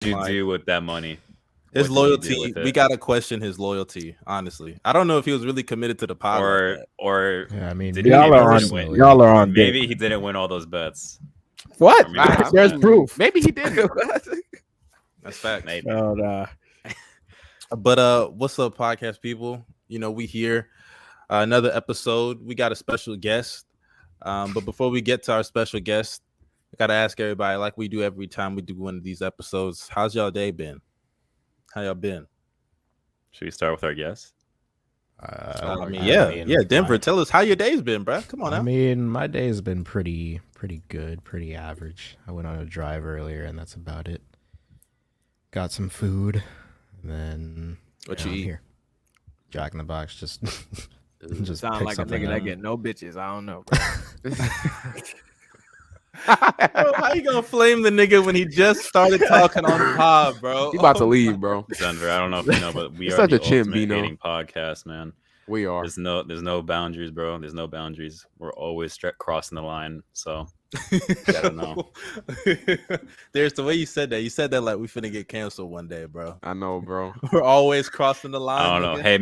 you do with that money? His loyalty, we gotta question his loyalty. Honestly, I don't know if he was really committed to the pod or yeah, I mean, y'all are on. Maybe he didn't win all those bets. What? There's proof. Maybe he did. That's fact. Maybe. But what's up, podcast people? You know, we here another episode. We got a special guest. But before we get to our special guest, I gotta ask everybody, like we do every time we do one of these episodes, how's y'all day been? How y'all been? Should we start with our guest? Denver, tell us how your day's been, bro. Come on. I mean, my day's been pretty good, pretty average. I went on a drive earlier, and that's about it. Got some food, and then what you eat? Here, Jack in the Box. Just sound like a nigga that get no bitches. I don't know, bro. Bro, how you gonna flame the nigga when he just started talking on the pod, bro? He about to leave, bro. Denver, I don't know if you know, but we are such the a chimp, ultimate Bino. hating podcast, man. We are. There's no boundaries, bro. There's no boundaries. We're always crossing the line. So I don't know. There's the way you said that. You said that like we finna get canceled one day, bro. I know, bro. We're always crossing the line. I don't know. Nigga. Hey,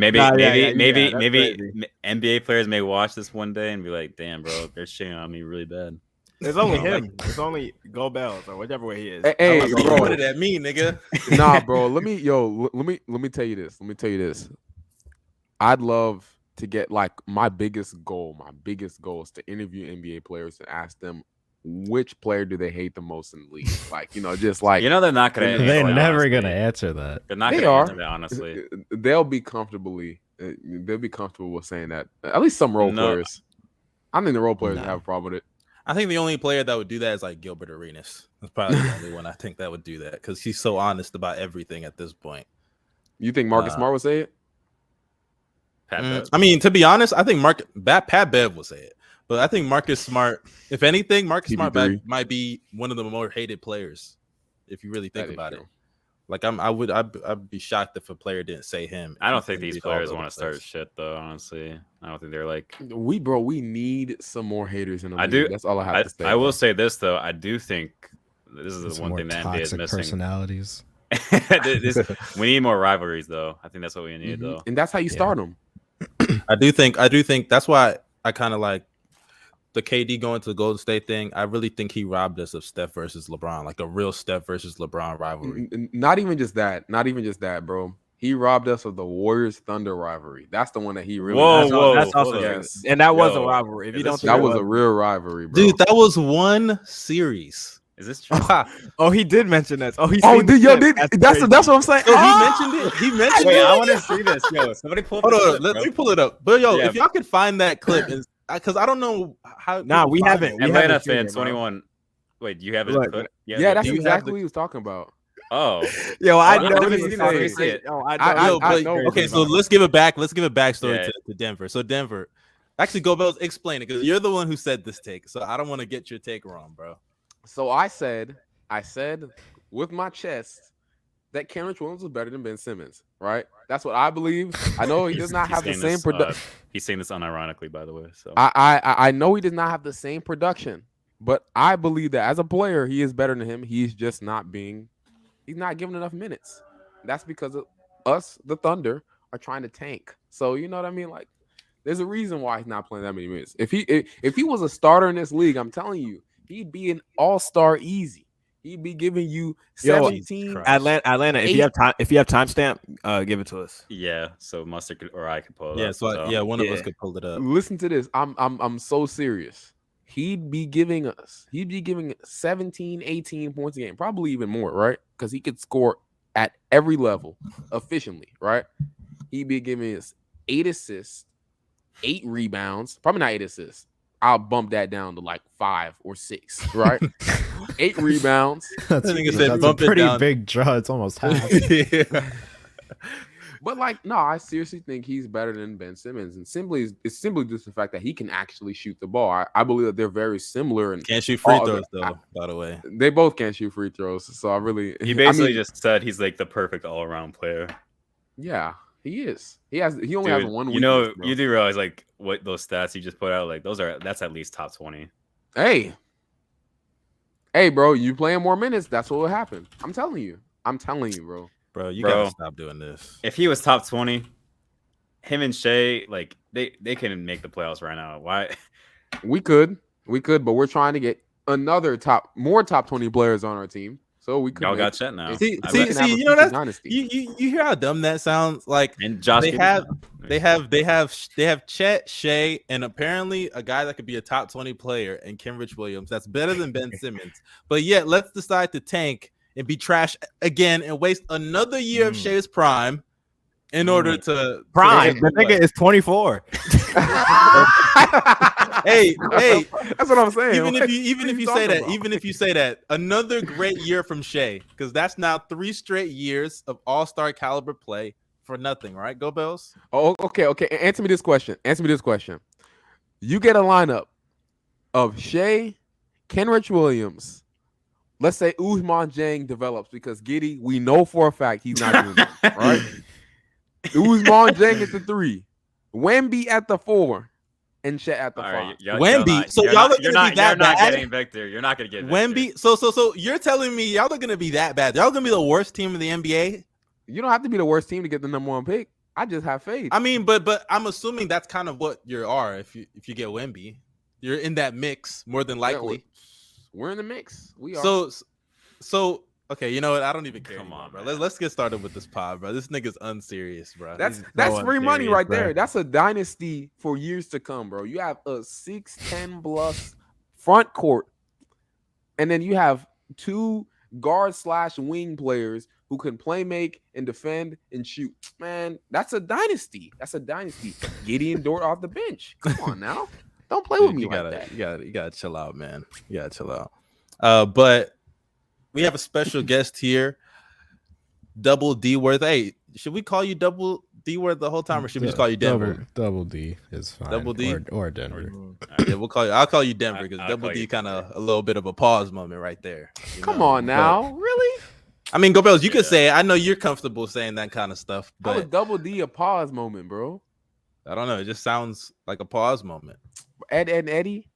maybe crazy. NBA players may watch this one day and be like, "Damn, bro, they're shitting on me really bad." It's only him. It's only Go Bells or whichever way he is. Hey, bro. What did that mean, nigga? Nah, bro. Let me tell you this. I'd love to get like my biggest goal is to interview NBA players and ask them which player do they hate the most in the league. Like, just like they're not gonna. They're never gonna answer that. They're not. They gonna are answer that, honestly. They'll be comfortable with saying that. At least some role players. I think the role players have a problem with it. I think the only player that would do that is like Gilbert Arenas. That's probably the only one I think that would do that because he's so honest about everything at this point. You think Marcus Smart would say it? I mean, to be honest, I think Pat Bev will say it, but I think Marcus Smart, if anything, Marcus Smart might be one of the more hated players if you really think about it. Like I'd be shocked if a player didn't say him. I don't think these players want to start shit though. Honestly, I don't think they're like we need some more haters in the league. That's all I have to say. I will say this though. I do think this is the one thing that NBA is missing. Personalities. We need more rivalries though. I think that's what we need though. And that's how you start them. I do think that's why I kind of like the KD going to the Golden State thing. I really think he robbed us of Steph versus LeBron, like a real Steph versus LeBron rivalry. Not even just that, bro. He robbed us of the Warriors Thunder rivalry. That's the one that he really. That's also yes. And that was a rivalry. If you don't, that was a real rivalry, bro. Dude, that was one series. Is this true? Oh, he did mention that. That's what I'm saying. He mentioned it. He mentioned Wait, it. I want to see this. Yo, somebody pull. Hold on, let me pull it up. But if y'all could find that clip, because I don't know how. Nah, we haven't. Atlanta fan 21. Wait, you have it? Yeah, that's exactly what he was talking about. Oh, I know. know. Okay, so let's give it back. Let's give a backstory to Denver. So Denver, actually, Go Bells, explain it because you're the one who said this take. So I don't want to get your take wrong, bro. So I said with my chest that Kenrich Williams was better than Ben Simmons, right? That's what I believe. I know he does not have the same production. He's saying this unironically, by the way. So I know he does not have the same production, but I believe that as a player, he is better than him. He's just not given enough minutes. That's because of us, the Thunder, are trying to tank. So you know what I mean? Like, there's a reason why he's not playing that many minutes. If he was a starter in this league, I'm telling you, he'd be an all-star easy. He'd be giving you 17. Atlanta, if you have timestamp, give it to us. Yeah, so Mustard or I could pull it up. So one of us could pull it up. Listen to this. I'm so serious. He'd be giving 17, 18 points a game, probably even more, right? Because he could score at every level efficiently, right? He'd be giving us 8 assists, 8 rebounds, probably not 8 assists. I'll bump that down to like 5 or 6, right? 8 rebounds. That's a pretty big draw. It's almost half. But like, no, I seriously think he's better than Ben Simmons, and it's simply just the fact that he can actually shoot the ball. I believe that they're very similar and can't shoot free throws though. By the way, they both can't shoot free throws. So he basically just said he's like the perfect all-around player. Yeah. He is. He only has one weakness, you know, bro. You do realize like what those stats you just put out, like that's at least top 20. Hey, bro, you playing more minutes, that's what will happen. I'm telling you. I'm telling you, bro. Bro, you Bro. gotta stop doing this. If he was top 20, him and Shea, like they can make the playoffs right now. Why? We could, but we're trying to get more top 20 players on our team. So we could. Y'all got Chet now. See, I bet. you know that's you hear how dumb that sounds? Like And Josh they Giddey have Chet, Shea, and apparently a guy that could be a top 20 player, and Kenrich Williams. That's better than Ben Simmons. But yet, let's decide to tank and be trash again and waste another year of Shea's prime in order to Prime. The nigga is 24. hey, that's what I'm saying. even if you say that, another great year from Shea, because that's now 3 straight years of all-star caliber play for nothing, right? Go Bells. Oh, okay. Answer me this question. You get a lineup of Shea, Kenrich Williams. Let's say Ousmane Dieng develops, because Giddey, we know for a fact he's not doing that, right? Ousmane Dieng at the 3, Wemby at the 4, and Chet at the 5. Wemby. So y'all are gonna be that bad. Getting Victor. You're not gonna get Wemby. So you're telling me y'all are gonna be that bad? Y'all gonna be the worst team in the NBA? You don't have to be the worst team to get the number 1 pick. I just have faith. I mean, but I'm assuming that's kind of what you are. If you get Wemby, you're in that mix more than likely. We're in the mix. We are. So okay, you know what? I don't even care. Come on, bro. Let's get started with this pod, bro. This nigga's unserious, bro. That's free money right there. That's a dynasty for years to come, bro. You have a 6'10 plus front court, and then you have 2 guard/wing players who can play make and defend and shoot. Man, that's a dynasty. Gideon Dort off the bench. Come on now. Don't play with me like that. You gotta chill out, man. You gotta chill out. But we have a special guest here, DoubleDWorth. Hey, should we call you DoubleDWorth the whole time, or should we just call you Denver? Double D is fine. Double D or Denver. Yeah, I'll call you Denver, because Double D kind of a little bit of a pause moment right there. Come on now, really? I mean, Go Bells, you could say it. I know you're comfortable saying that kind of stuff, How was but Double D a pause moment, bro? I don't know. It just sounds like a pause moment. Ed and Eddie.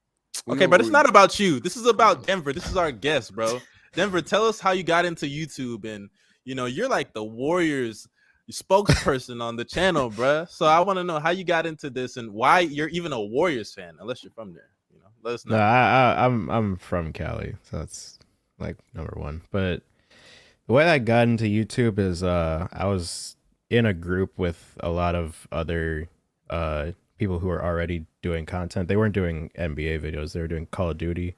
Okay, but it's not about you. This is about Denver. This is our guest, bro. Denver, tell us how you got into YouTube, and you're like the Warriors spokesperson on the channel, bro. So I want to know how you got into this and why you're even a Warriors fan, unless you're from there. Let us know. No, I'm from Cali, so that's like number 1. But the way I got into YouTube is I was in a group with a lot of other people who were already doing content. They weren't doing NBA videos, they were doing Call of Duty.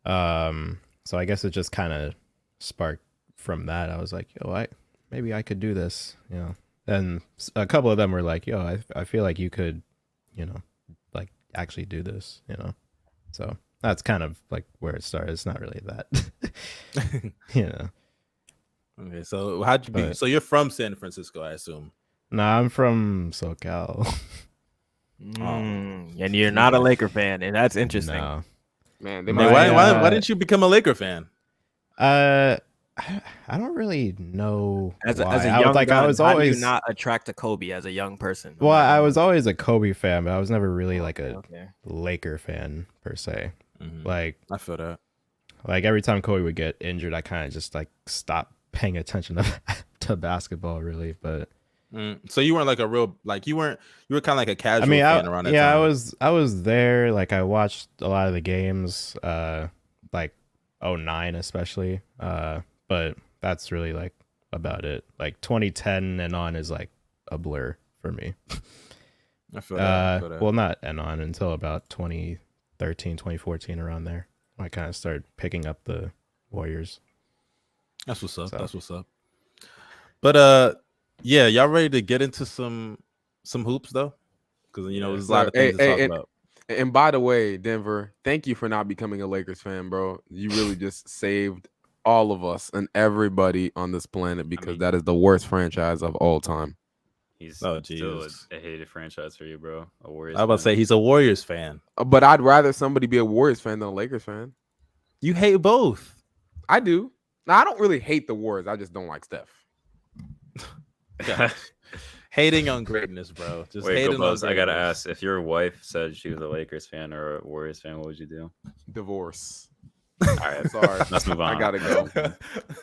So I guess it just kind of sparked from that. I was like, yo, maybe I could do this, And a couple of them were like, yo, I feel like you could, like actually do this, So that's kind of like where it started. It's not really that, Okay, so how'd you be? So you're from San Francisco, I assume. Nah, I'm from SoCal. And you're not a Laker fan, and that's interesting. No. Man, why didn't you become a Laker fan? I don't really know. As a why. young I gun, was how do always you not attract to Kobe as a young person? Well, I was always a Kobe fan, but I was never really like a Okay. Laker fan per se. Mhm. Like I feel that. Like every time Kobe would get injured, I kind of just like stopped paying attention to basketball, really. But so you weren't like a real you were kind of like a casual fan around that yeah, time. I was there. Like I watched a lot of the games, like 2009 especially. But that's really like about it. Like 2010 and on is like a blur for me. I feel that. Well, not and on until about 2013, 2014, around there. I kind of started picking up the Warriors. That's what's up. So. That's what's up. But yeah, y'all ready to get into some hoops though? Because there's a lot of things to talk about. And by the way, Denver, thank you for not becoming a Lakers fan, bro. You really just saved all of us and everybody on this planet, because that is the worst franchise of all time. He's still a hated franchise for you, bro. A Warriors. I was about to say he's a Warriors fan. But I'd rather somebody be a Warriors fan than a Lakers fan. You hate both. I do. Now, I don't really hate the Warriors. I just don't like Steph. Hating on greatness, bro. Just Wait, hating on greatness. I gotta ask: if your wife said she was a Lakers fan or a Warriors fan, what would you do? Divorce. All right, sorry. Let's move on. I gotta go.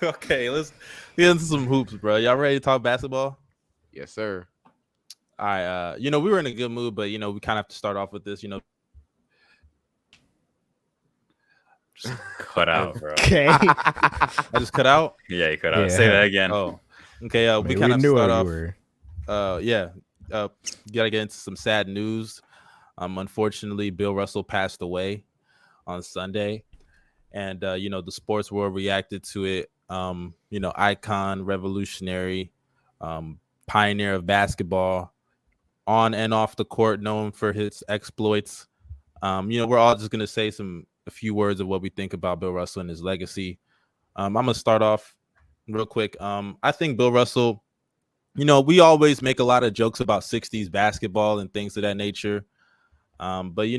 Okay, let's get into some hoops, bro. Y'all ready to talk basketball? Yes, sir. All right. We were in a good mood, but we kind of have to start off with this. Just cut out, bro. Okay. I just cut out. Yeah, you cut out. Yeah. Say that again. Oh, okay. We Man, kind of knew start what off. you were. Gotta get into some sad news. Unfortunately, Bill Russell passed away on Sunday, and the sports world reacted to it. Icon, revolutionary, pioneer of basketball, on and off the court, known for his exploits. We're all just gonna say a few words of what we think about Bill Russell and his legacy. I'm gonna start off real quick. I think Bill Russell, we always make a lot of jokes about 60s basketball and things of that nature. But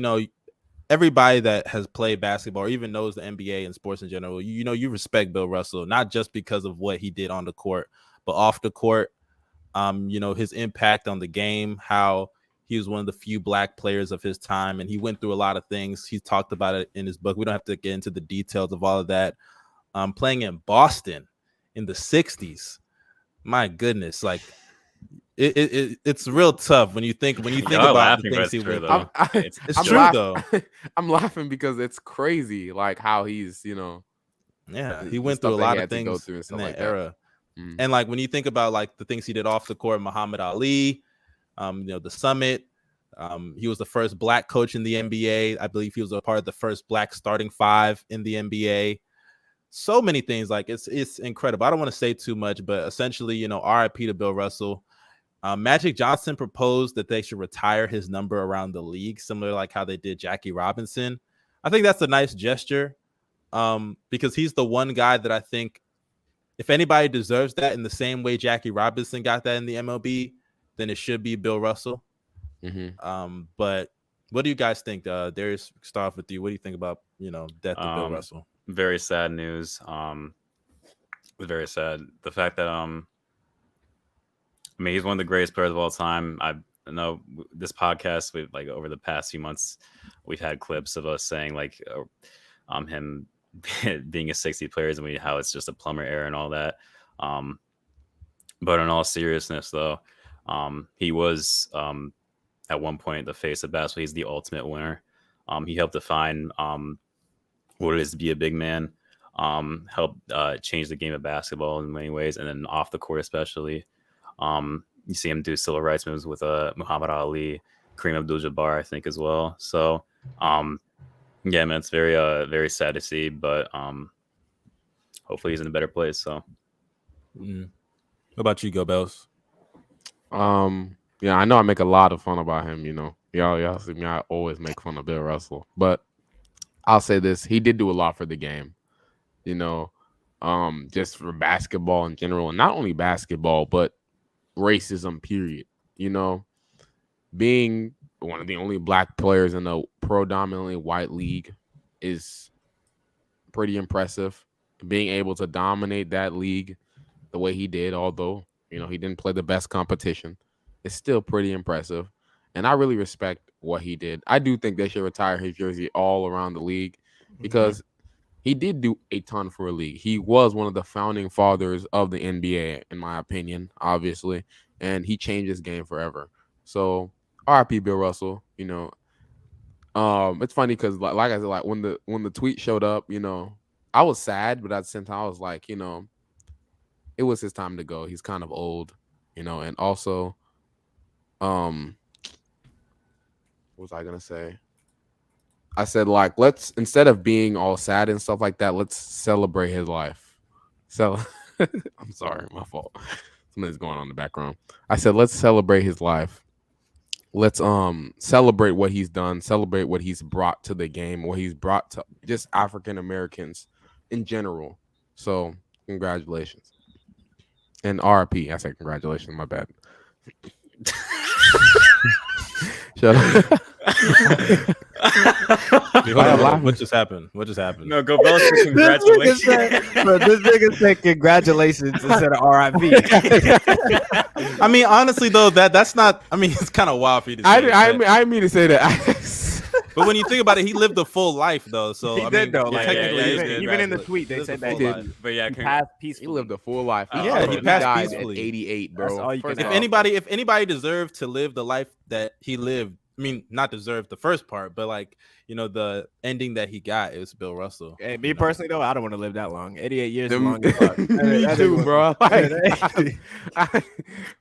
everybody that has played basketball or even knows the NBA and sports in general, you respect Bill Russell, not just because of what he did on the court, but off the court. His impact on the game, how he was one of the few black players of his time, and he went through a lot of things. He talked about it in his book. We don't have to get into the details of all of that. Playing in Boston in the 60s, my goodness, like it's real tough when you think about the things he went through. It's true though. I'm laughing because it's crazy, like how he's, he the went stuff through a that lot he of had to go things through and in stuff that like that. era. Mm. And like when you think about like the things he did off the court, Muhammad Ali, the summit. He was the first black coach in the NBA. I believe he was a part of the first black starting five in the NBA. So many things, like it's incredible. I don't want to say too much, but essentially, RIP to Bill Russell. Magic Johnson proposed that they should retire his number around the league, similar like how they did Jackie Robinson. I think that's a nice gesture, because he's the one guy that I think, if anybody deserves that in the same way Jackie Robinson got that in the MLB, then it should be Bill Russell. Mm-hmm. But what do you guys think? Darius, start off with you. What do you think about death of Bill Russell? Very sad news. Very sad. The fact that he's one of the greatest players of all time. I know this podcast, we've like over the past few months, we've had clips of us saying like him being a 60 player and how it's just a plumber error and all that. But in all seriousness, though, he was at one point the face of basketball. He's the ultimate winner. He helped define what it is to be a big man. Helped change the game of basketball in many ways, and then off the court especially. You see him do civil rights moves with Muhammad Ali, Kareem Abdul-Jabbar, I think, as well. So, yeah, man, it's very, very sad to see, but hopefully he's in a better place. So, What about you, Go Bells? Yeah, I know I make a lot of fun about him. Y'all see me. I always make fun of Bill Russell, but I'll say this: he did do a lot for the game. Just for basketball in general, and not only basketball, but racism. Period. Being one of the only black players in a predominantly white league is pretty impressive. Being able to dominate that league the way he did, although he didn't play the best competition, it's still pretty impressive. And I really respect what he did. I do think they should retire his jersey all around the league because he did do a ton for a league. He was one of the founding fathers of the NBA, in my opinion, obviously, and he changed this game forever. So, RIP Bill Russell. It's funny because, like I said, like when the tweet showed up, I was sad, but at the same time, I was like, it was his time to go. He's kind of old, and also, what was I gonna say? I said, like, let's, instead of being all sad and stuff like that, let's celebrate his life. So, I'm sorry, my fault. Something's going on in the background. I said, let's celebrate his life. Let's celebrate what he's done, celebrate what he's brought to the game, what he's brought to just African Americans in general. So, congratulations. And RIP. I said congratulations, my bad. Shut up. What just happened? no, Go Bells, congratulations. This nigga said congratulations instead of RIP. I mean, honestly, though, that's not. I mean, it's kind of wild for you to say. I didn't mean to say that. But when you think about it, he lived a full life though. So He did, though. Like, technically, yeah, he he did, did. Even in the right, tweet, he they lived a said that full he life. But yeah, he passed peacefully. He lived a full life. Oh, Yeah, Bro, he passed died peacefully. at 88, bro. That's all you can First ask. off, If anybody deserved to live the life that he lived, I mean, not deserved the first part, but like the ending that he got, it was Bill Russell. Hey, me personally though, I don't want to live that long. 88 years is Them- long. As fuck. me That too, nigga bro. was-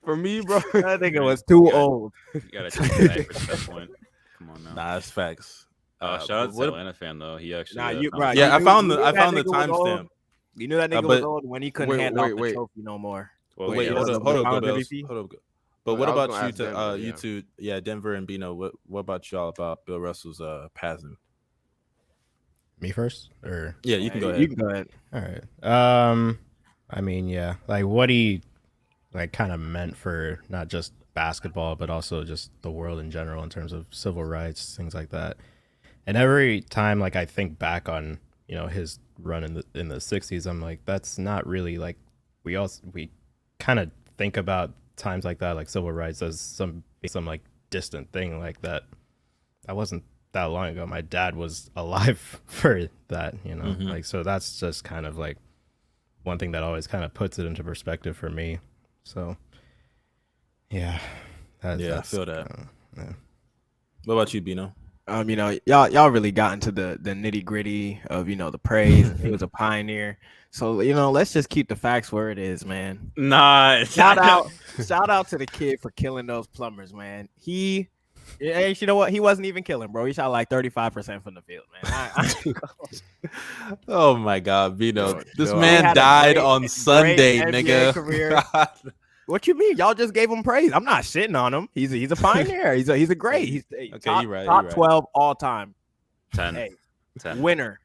For me, bro. That nigga was too Yeah. old. You gotta check that at that point. Come on now. Nah, that's facts. Shout out to what- Atlanta fan though. He actually. Nah, you found right. it. Yeah, I knew- found you the knew I that found the nigga was old. timestamp. You knew that nigga but- was old when he couldn't Wait, hand off wait, the wait. trophy no more. Well, Wait, yeah, hold let's- up, hold up, Pounds Go Bells. MVP? Hold up. But Well, what I was about gonna you ask to Denver, you yeah. two? Yeah, Denver and Bino. What about y'all about Bill Russell's passing? Me first, or Yeah, you can go ahead. You can go ahead. all right. I mean, yeah, like what he like kind of meant for not just basketball, but also just the world in general in terms of civil rights, things like that. And every time, like I think back on his run in the 60s, I'm like, that's not really like we kind of think about times like that, like civil rights, as some like distant thing like that. That wasn't that long ago. My dad was alive for that, Mhm. like, so that's just kind of like one thing that always kind of puts it into perspective for me. So yeah, I that's, feel that. yeah. What about you, Bino? Y'all really got into the nitty gritty of the praise. He was a pioneer. So let's just keep the facts where it is, man. Nah. Shout out to the kid for killing those plumbers, man. And you know what? He wasn't even killing, bro. He shot like 35% from the field, man. Oh my God, Bino! Yo, This yo, he man had a died great- on great Sunday, NBA nigga. career. What you mean? Y'all just gave him praise. I'm not shitting on him. He's a pioneer. He's a great. He's top, you're right, top you're right. 12 all time. 10. Hey, 10. winner.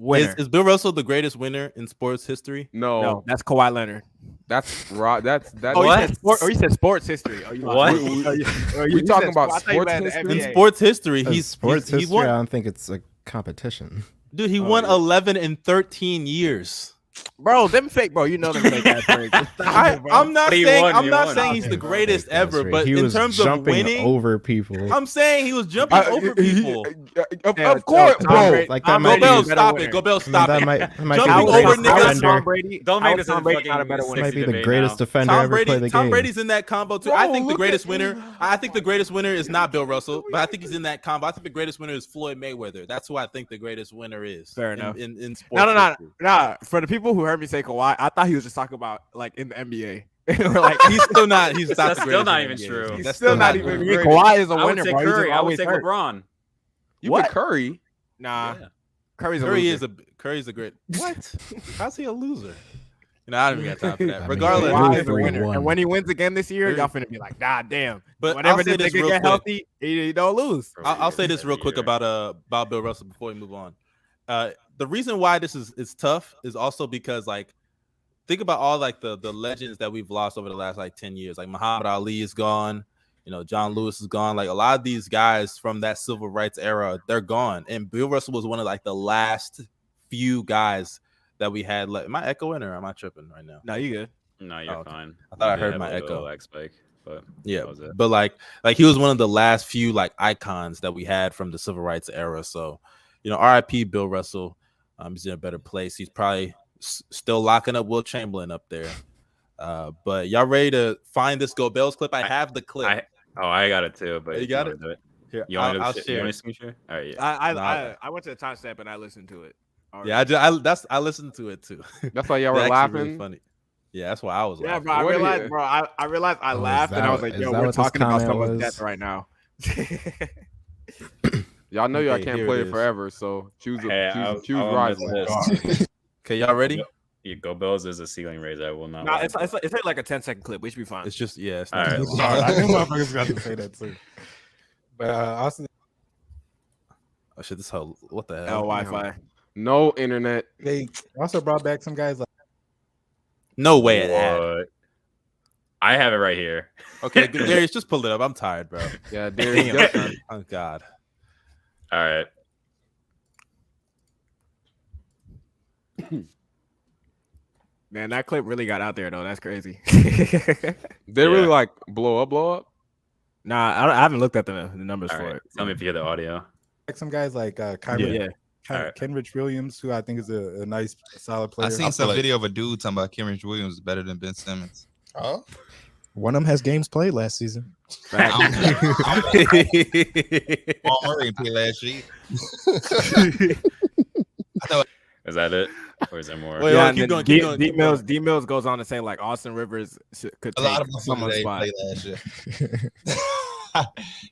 Is Bill Russell the greatest winner in sports history? No, that's Kawhi Leonard. That's right. That's Oh, What? you said sports history. Oh, you What? We talking about sports history? In sports history, In he's sports he history, I won. don't think it's a competition. Dude, he Oh, won yeah. 11 in 13 years. Bro, them fake, bro. You know them fake ass praise. I'm not But he saying won, I'm he not won. saying he's the greatest ever, but he in was terms of jumping winning, over people. I'm saying he was jumping over people. Of course, Tom bro. Brady- Like Tom that might Go be- Bells, better stop winner. it. Go Bells, I mean, stop that it. might Jumping be the over greatest niggas. Tom defender. Brady. Don't How make is this Tom a Brady fucking not a better winner? Might be the debate greatest now. defender Tom ever play Brady, the Tom game. Brady's in that combo too. Bro, I think the look greatest at- winner. I think the greatest winner is not Bill Russell, but I think he's in that combo. I think the greatest winner is Floyd Mayweather. That's who I think the greatest winner is. Fair enough. In sports. No. history. Nah, for the people who heard me say Kawhi, I thought he was just talking about like in the NBA. We're like, He's still not. He's not That's the still greatest not in even the true. NBA. He's That's still not the even greatest. great. Kawhi is a I would winner, take bro. He's Curry. just I would always take hurt. LeBron. You What? put Curry. Nah, Yeah. Curry's a Curry's loser. a great. What? How's he a loser? I don't even got time for I that. mean, Regardless, Kawhi is a 3-1. winner. And when he wins again this year, y'all finna be like, God damn. but Whenever I'll say this this nigga real get quick. healthy, he don't lose. I'll say this real quick about Bill Russell before we move on. The reason why this is tough is also because like think about all like the legends that we've lost over the last like 10 years. Like Muhammad Ali is gone, John Lewis is gone. Like a lot of these guys from that civil rights era, they're gone. And Bill Russell was one of like the last few guys that we had. Am I echoing or am I tripping right now? No, you good. No, you're Oh, okay. fine. I thought I You heard have my a little echo. lag spike, but Yeah, that was it. but like he was one of the last few like icons that we had from the civil rights era. So, R.I.P. Bill Russell. He's in a better place. He's probably still locking up Will Chamberlain up there. But y'all ready to find this Go Bells clip? I have the clip. I got it too. But You if got wanna it? do it? Here, You want I'll to share. You want to screen share? All right, yeah. I went to the timestamp and I listened to it. Yeah, I listened to it too. That's why y'all They're were actually laughing. really funny. Yeah, that's why I was Yeah, laughing. bro. I What is realized, it? bro. I realized I Oh, is laughed and I was that- like, is yo, that we're what this talking about comment someone's was? death right now. Y'all know y'all Okay, can't here play it it is. forever, so choose Hey, choose I'll wisely. admit this. Okay, y'all ready? Yeah, Go Bills is a ceiling raiser. I will not. Nah, lie. it's like a 10-second clip. We should be fine. It's just it's All not right. too long. I knew motherfuckers got to say that too. But also, Oh shit, this whole what the L hell? Wi-Fi. No internet. they also brought back some guys like No way it had. What? I have it right here. Okay, good. Darius, just pull it up. I'm tired, bro. Yeah, Darius. Damn. Oh god. All right. Man, that clip really got out there though. That's crazy. They really Yeah. like blow up. Nah, I haven't looked at the numbers All for right. it. Tell me if you hear the audio. Like some guys like Kyrie, Yeah. Alright. Kenrich Williams, who I think is a nice, solid player. I seen some video of a dude talking about Kenrich Williams is better than Ben Simmons. Huh? One of them has games played last season. Paul Murray played last year. Is that it? Or is there more? Wait, Yeah, keep and going, then keep going. D Mills goes on to say like Austin Rivers could A lot take of someone's motherfuckers spot. ain't play last year.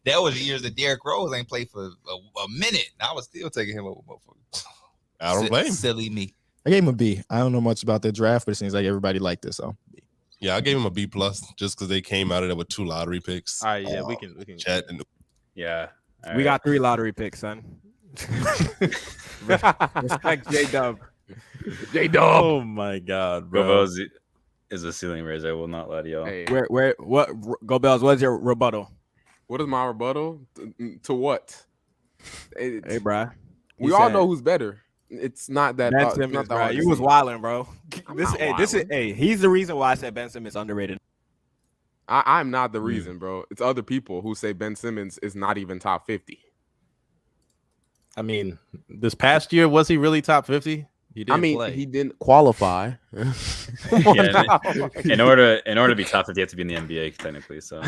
That was years that Derrick Rose ain't played for a minute. I was still taking him over motherfuckers. I don't blame him. Silly me. I gave him a B. I don't know much about their draft, but it seems like everybody liked it. So Yeah, I gave him a B plus just because they came out of there with 2 lottery picks. All right, yeah, we can. Chat and Yeah. All We right. got 3 lottery picks, son. Respect J-Dub. J-Dub. Oh my God, bro. Go Bells is a ceiling raiser. I will not lie to y'all. Hey, What? Go Bells. What's your rebuttal? what is my rebuttal to what? Hey, bruh. We You all said- know who's better. It's not that. Ben it's Simmons, not that bro. hard to You was see. wilding, bro. I'm This, not this is, wilding. he's the reason why I said Ben Simmons underrated. I'm not the reason, bro. It's other people who say Ben Simmons is not even top 50. I mean, this past year, was he really top 50? He didn't I mean, play. he didn't qualify. Yeah, in order to be top 50, you have to be in the NBA technically. So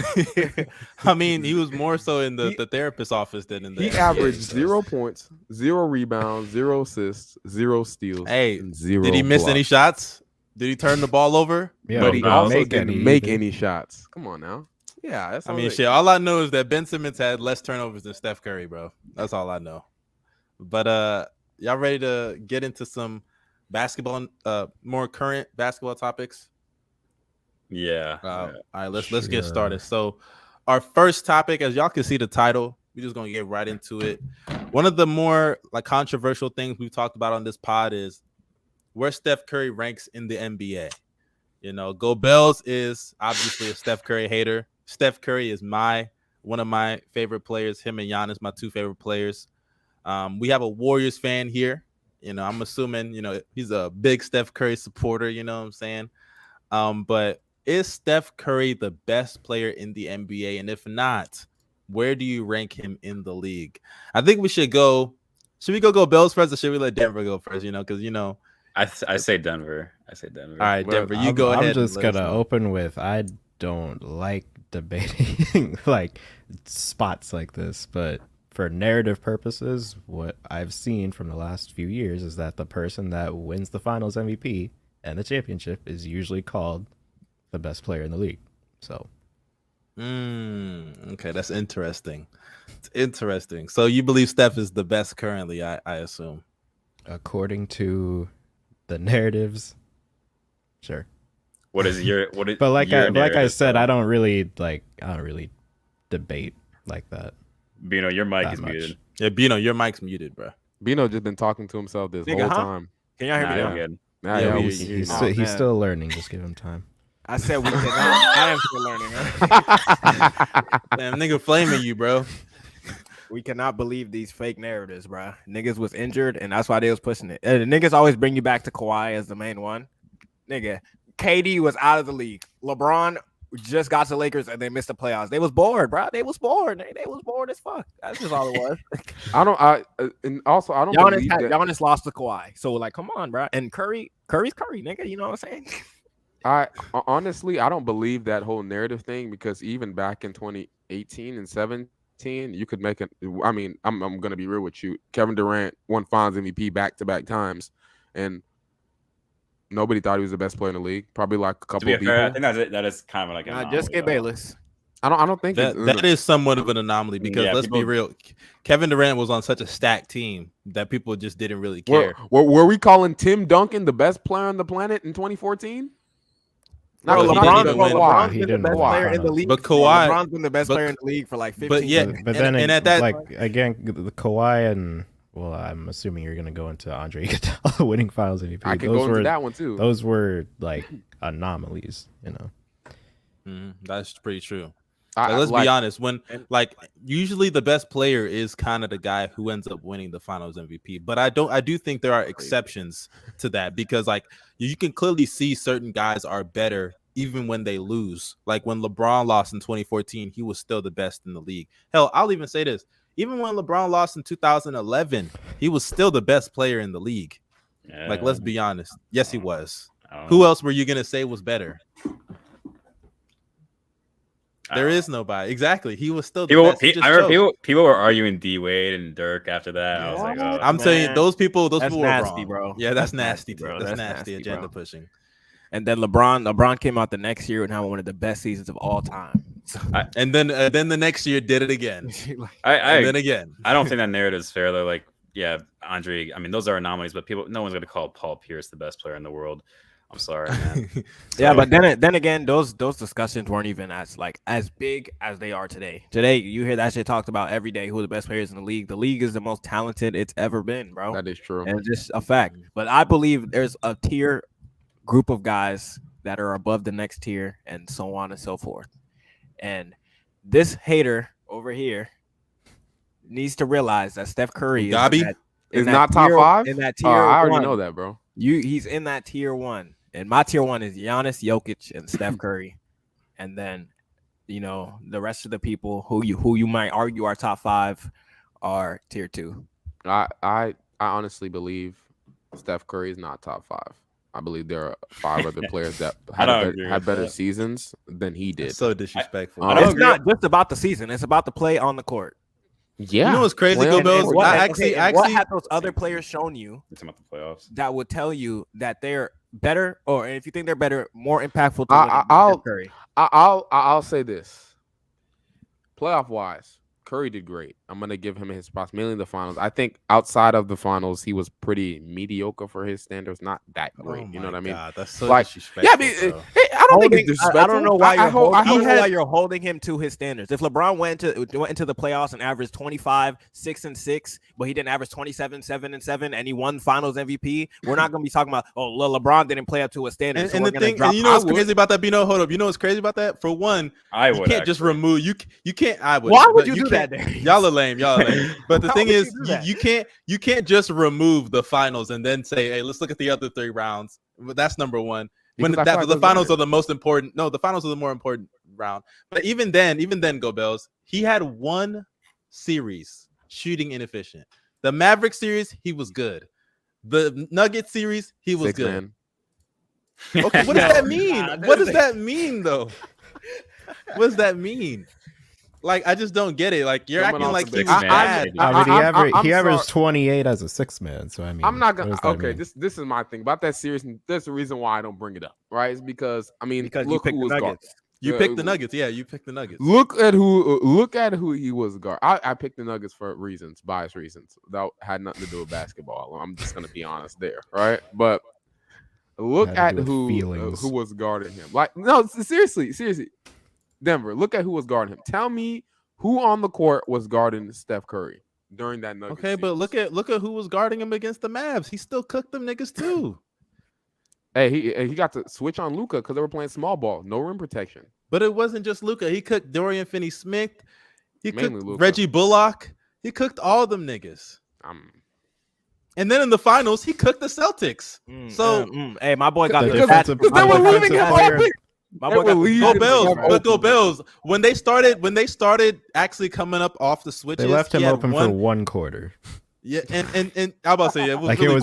I mean, he was more so in the therapist's office than in the He NBA, averaged so. 0 points, 0 rebounds, 0 assists, 0 steals. Hey, and 0 Did he miss any blocks. shots? Did he turn the ball over? Yeah, But he No, also make didn't any make either. any shots. Come on now. Yeah, that's I all mean, it- shit. All I know is that Ben Simmons had less turnovers than Steph Curry, bro. That's all I know. But y'all ready to get into some basketball, more current basketball topics? yeah. All right, let's get Sure. started. So, our first topic, as y'all can see the title, we're just gonna get right into it. One of the more like controversial things we've talked about on this pod is where Steph Curry ranks in the NBA. You know, Go Bells is obviously a Steph Curry hater. Steph Curry is one of my favorite players. Him and Giannis, my 2 favorite players. We have a Warriors fan here. You know, I'm assuming, you know, he's a big Steph Curry supporter, you know what I'm saying? But is Steph Curry the best player in the NBA? And if not, where do you rank him in the league? I think we should we go Bells first, or should we let Denver go first? You know, because, you know. I say Denver. All All right, But Denver, you I'm, go ahead. I'm just and let us gonna know. open with I don't like debating like spots like this, but for narrative purposes, what I've seen from the last few years is that the person that wins the Finals MVP and the championship is usually called the best player in the league. So Okay, that's interesting. It's interesting. So you believe Steph is the best currently, I assume. according to the narratives, sure. What is your what is? But like your I narrative, said, though? I don't really debate like that. Bino, your mic that is much. muted. Yeah, Bino, your mic's muted, bro. Bino just been talking to himself this Nigga, whole huh? time. Can y'all hear Nah, me? you're now? good. Nah, Yeah, yeah, we- we He's, can hear he's, you. still, Oh, he's man. still learning. Just give him time. I said we cannot. I am still learning. Huh? Damn, nigga flaming you, bro. We cannot believe these fake narratives, bro. Niggas was injured, and that's why they was pushing it. The niggas always bring you back to Kawhi as the main one. Nigga, KD was out of the league. LeBron just got to Lakers, and they missed the playoffs. They was bored, bro. They was bored. They was bored as fuck. That's just all it was. And also I don't Giannis, believe that. Giannis lost to Kawhi. So, like, come on, bro. And Curry's Curry, nigga. You know what I'm saying? Honestly, I don't believe that whole narrative thing, because even back in 2018 and 17, you could make it. I mean, I'm gonna be real with you. Kevin Durant won Finals MVP back-to-back times, and nobody thought he was the best player in the league. Probably like a To couple be of people. fair, I think that is kind of like an Nah, anomaly, just get though. Bayless. I don't think That it's, is somewhat of an anomaly because Yeah, let's be people- real. Kevin Durant was on such a stacked team that people just didn't really care. Were we calling Tim Duncan the best player on the planet in 2014? Bro, Not he because didn't of win. LeBron's He been the didn't best win player in the finals. league. But Kawhi- LeBron's been the best but- player in the league for like 15 but yeah, years. But and- then and at that- like again, the Kawhi and well, I'm assuming you're gonna go into Andre Iguodala winning Finals MVP. I can those go into were that one too. those were like anomalies, you know. That's pretty true. I- Like, let's like- be honest. When like usually the best player is kind of the guy who ends up winning the Finals MVP. But I do think there are exceptions to that because like you can clearly see certain guys are better even when they lose. Like when LeBron lost in 2014, he was still the best in the league. Hell, I'll even say this. Even when LeBron lost in 2011, he was still the best player in the league. Yeah. Like, let's be honest. Yes, he was. I don't Who know. else were you going to say was better? There is nobody. Exactly. He was still the best. He just I remember choked. people were arguing D Wade and Dirk after that. I was like, oh, I'm telling you, those people That's were nasty, wrong. bro. Yeah, that's nasty, bro. bro. That's That's nasty nasty, agenda bro. pushing. And then LeBron came out the next year and had one of the best seasons of all time. And then the next year did it again. and then again. I don't think that narrative is fair though. Like, yeah, Andre. I mean, those are anomalies, but no one's going to call Paul Pierce the best player in the world. I'm sorry, man. Yeah, but then again, those discussions weren't even as big as they are today. Today, you hear that shit talked about every day. Who are the best players in the league? The league is the most talented it's ever been, bro. That is true. And it's just a fact. But I believe there's a tier group of guys that are above the next tier, and so on and so forth. And this hater over here needs to realize that Steph Curry GOBBY is not top 5 in that tier. I already one. know that, bro. He's in that tier 1. And my tier 1 is Giannis, Jokic, and Steph Curry. And then, the rest of the people who you might argue are top 5 are tier 2. I honestly believe Steph Curry is not top 5. I believe there are 5 other players that had better seasons than he did. That's so disrespectful. It's not just about the season; it's about the play on the court. Yeah, you know what's crazy, Go-Bells? What have those other players shown you about the playoffs that would tell you that they're better, or if you think they're better, more impactful? I'll say this: playoff wise, Curry did great. I'm gonna give him his spots, mainly in the finals. I think outside of the finals, he was pretty mediocre for his standards. Not that great, you know what I mean? God, that's so disrespectful. Yeah, I mean, I don't think it's disrespectful. I don't know why you're holding him to his standards. If LeBron went into the playoffs and averaged 25, 6-6, but he didn't average 27, 7-7, and he won Finals MVP, we're not gonna be talking about LeBron didn't play up to a standard. And the thing, and you know what's crazy about that, Bino? Hold up. You know what's crazy about that? For one, you can't just remove you can't. I would. Why would you do that? Y'all are lame. But the thing is, you can't just remove the finals and then say, hey, let's look at the other 3 rounds. That's number one. When the finals are the most important. No, the finals are the more important round. But even then, Go Bells, he had one series shooting inefficient. The Maverick series, he was good. The Nuggets series, he was good. Okay, what does that mean? What does that mean, though? What does that mean? Like, I just don't get it. Like, you're acting like he was bad. He averaged 28 as a 6-man. So I mean, I'm not gonna. Okay, this is my thing about that series. And there's a reason why I don't bring it up, right? It's because look who was guarding. You picked the Nuggets. Yeah, you picked the Nuggets. Look at who he was guarding. I picked the Nuggets for biased reasons. That had nothing to do with basketball. I'm just gonna be honest there, right? But look at who was guarding him. Like, no, seriously. Denver, look at who was guarding him. Tell me who on the court was guarding Steph Curry during that Nuggets series. But look at who was guarding him against the Mavs. He still cooked them niggas too. Hey, he got to switch on Luka because they were playing small ball, no rim protection. But it wasn't just Luka. He cooked Dorian Finney-Smith. He cooked Reggie Bullock. He cooked all them niggas. And then in the finals, he cooked the Celtics. Hey, my boy got because they were leaving him open. Go Bills. When they started actually coming up off the switches, they left him open for 1 quarter. Yeah, and I'm about to say, it was like really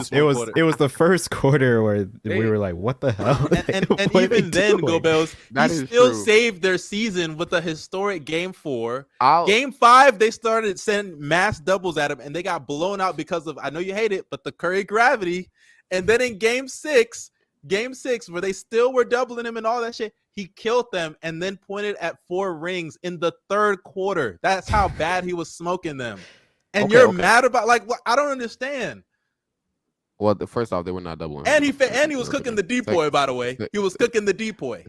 it was the first quarter where we were like, what the hell? And even then, Go Bills, he still saved their season with a historic Game 4. Game 5, they started sending mass doubles at him, and they got blown out because of, I know you hate it, but the Curry gravity. And then in Game 6, where they still were doubling him and all that shit, he killed them and then pointed at 4 rings in the 3rd quarter. That's how bad he was smoking them. And you're mad about, like, what? I don't understand. Well, first off, they were not doubling. And he was cooking the depoy, by the way. He was cooking the depoy.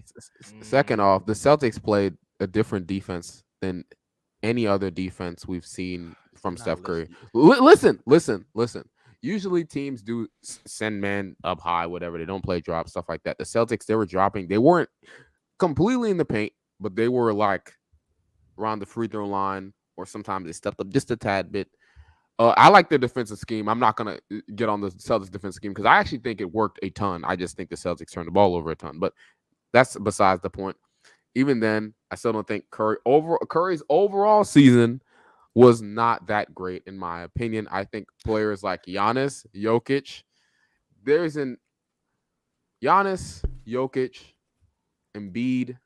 Second off, the Celtics played a different defense than any other defense we've seen from Steph Curry. Listen. Usually teams do send man up high, whatever. They don't play drop, stuff like that. The Celtics, they were dropping. They weren't completely in the paint, but they were like around the free throw line, or sometimes they stepped up just a tad bit. I like their defensive scheme. I'm not going to get on the Celtics defensive scheme because I actually think it worked a ton. I just think the Celtics turned the ball over a ton. But that's besides the point. Even then, I still don't think Curry's overall season was not that great in my opinion. I think players like Giannis, Jokic, Giannis, Jokic, Embiid.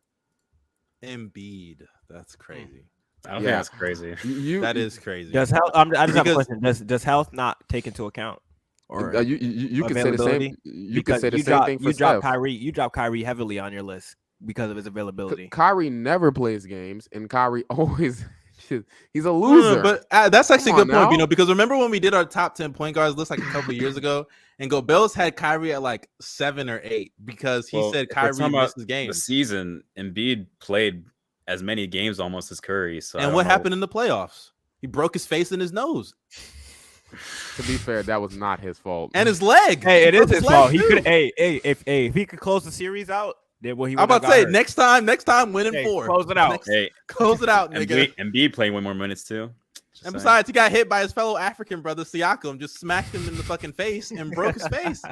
That's crazy. I don't think that's crazy. That is crazy. Does health? I just have a question. Does health not take into account? Or you can say the same. You can say the same thing for you Steph. You drop Kyrie heavily on your list because of his availability. Kyrie never plays games, and Kyrie always he's a loser. But that's actually a good point, now. Bino, because remember when we did our top 10 point guards list like a couple years ago, and Gobels had Kyrie at like 7 or 8 because he said Kyrie misses games. The season, Embiid played as many games almost as Curry. So and what happened in the playoffs? He broke his face and his nose. To be fair, that was not his fault. And his leg. Hey, it is his fault. He could. If he could close the series out, then he. I'm about to say next time, winning 4. Close it out. Close it out, nigga. Embiid playing way more minutes too. And besides, he got hit by his fellow African brother Siakam, just smacked him in the fucking face and broke his face.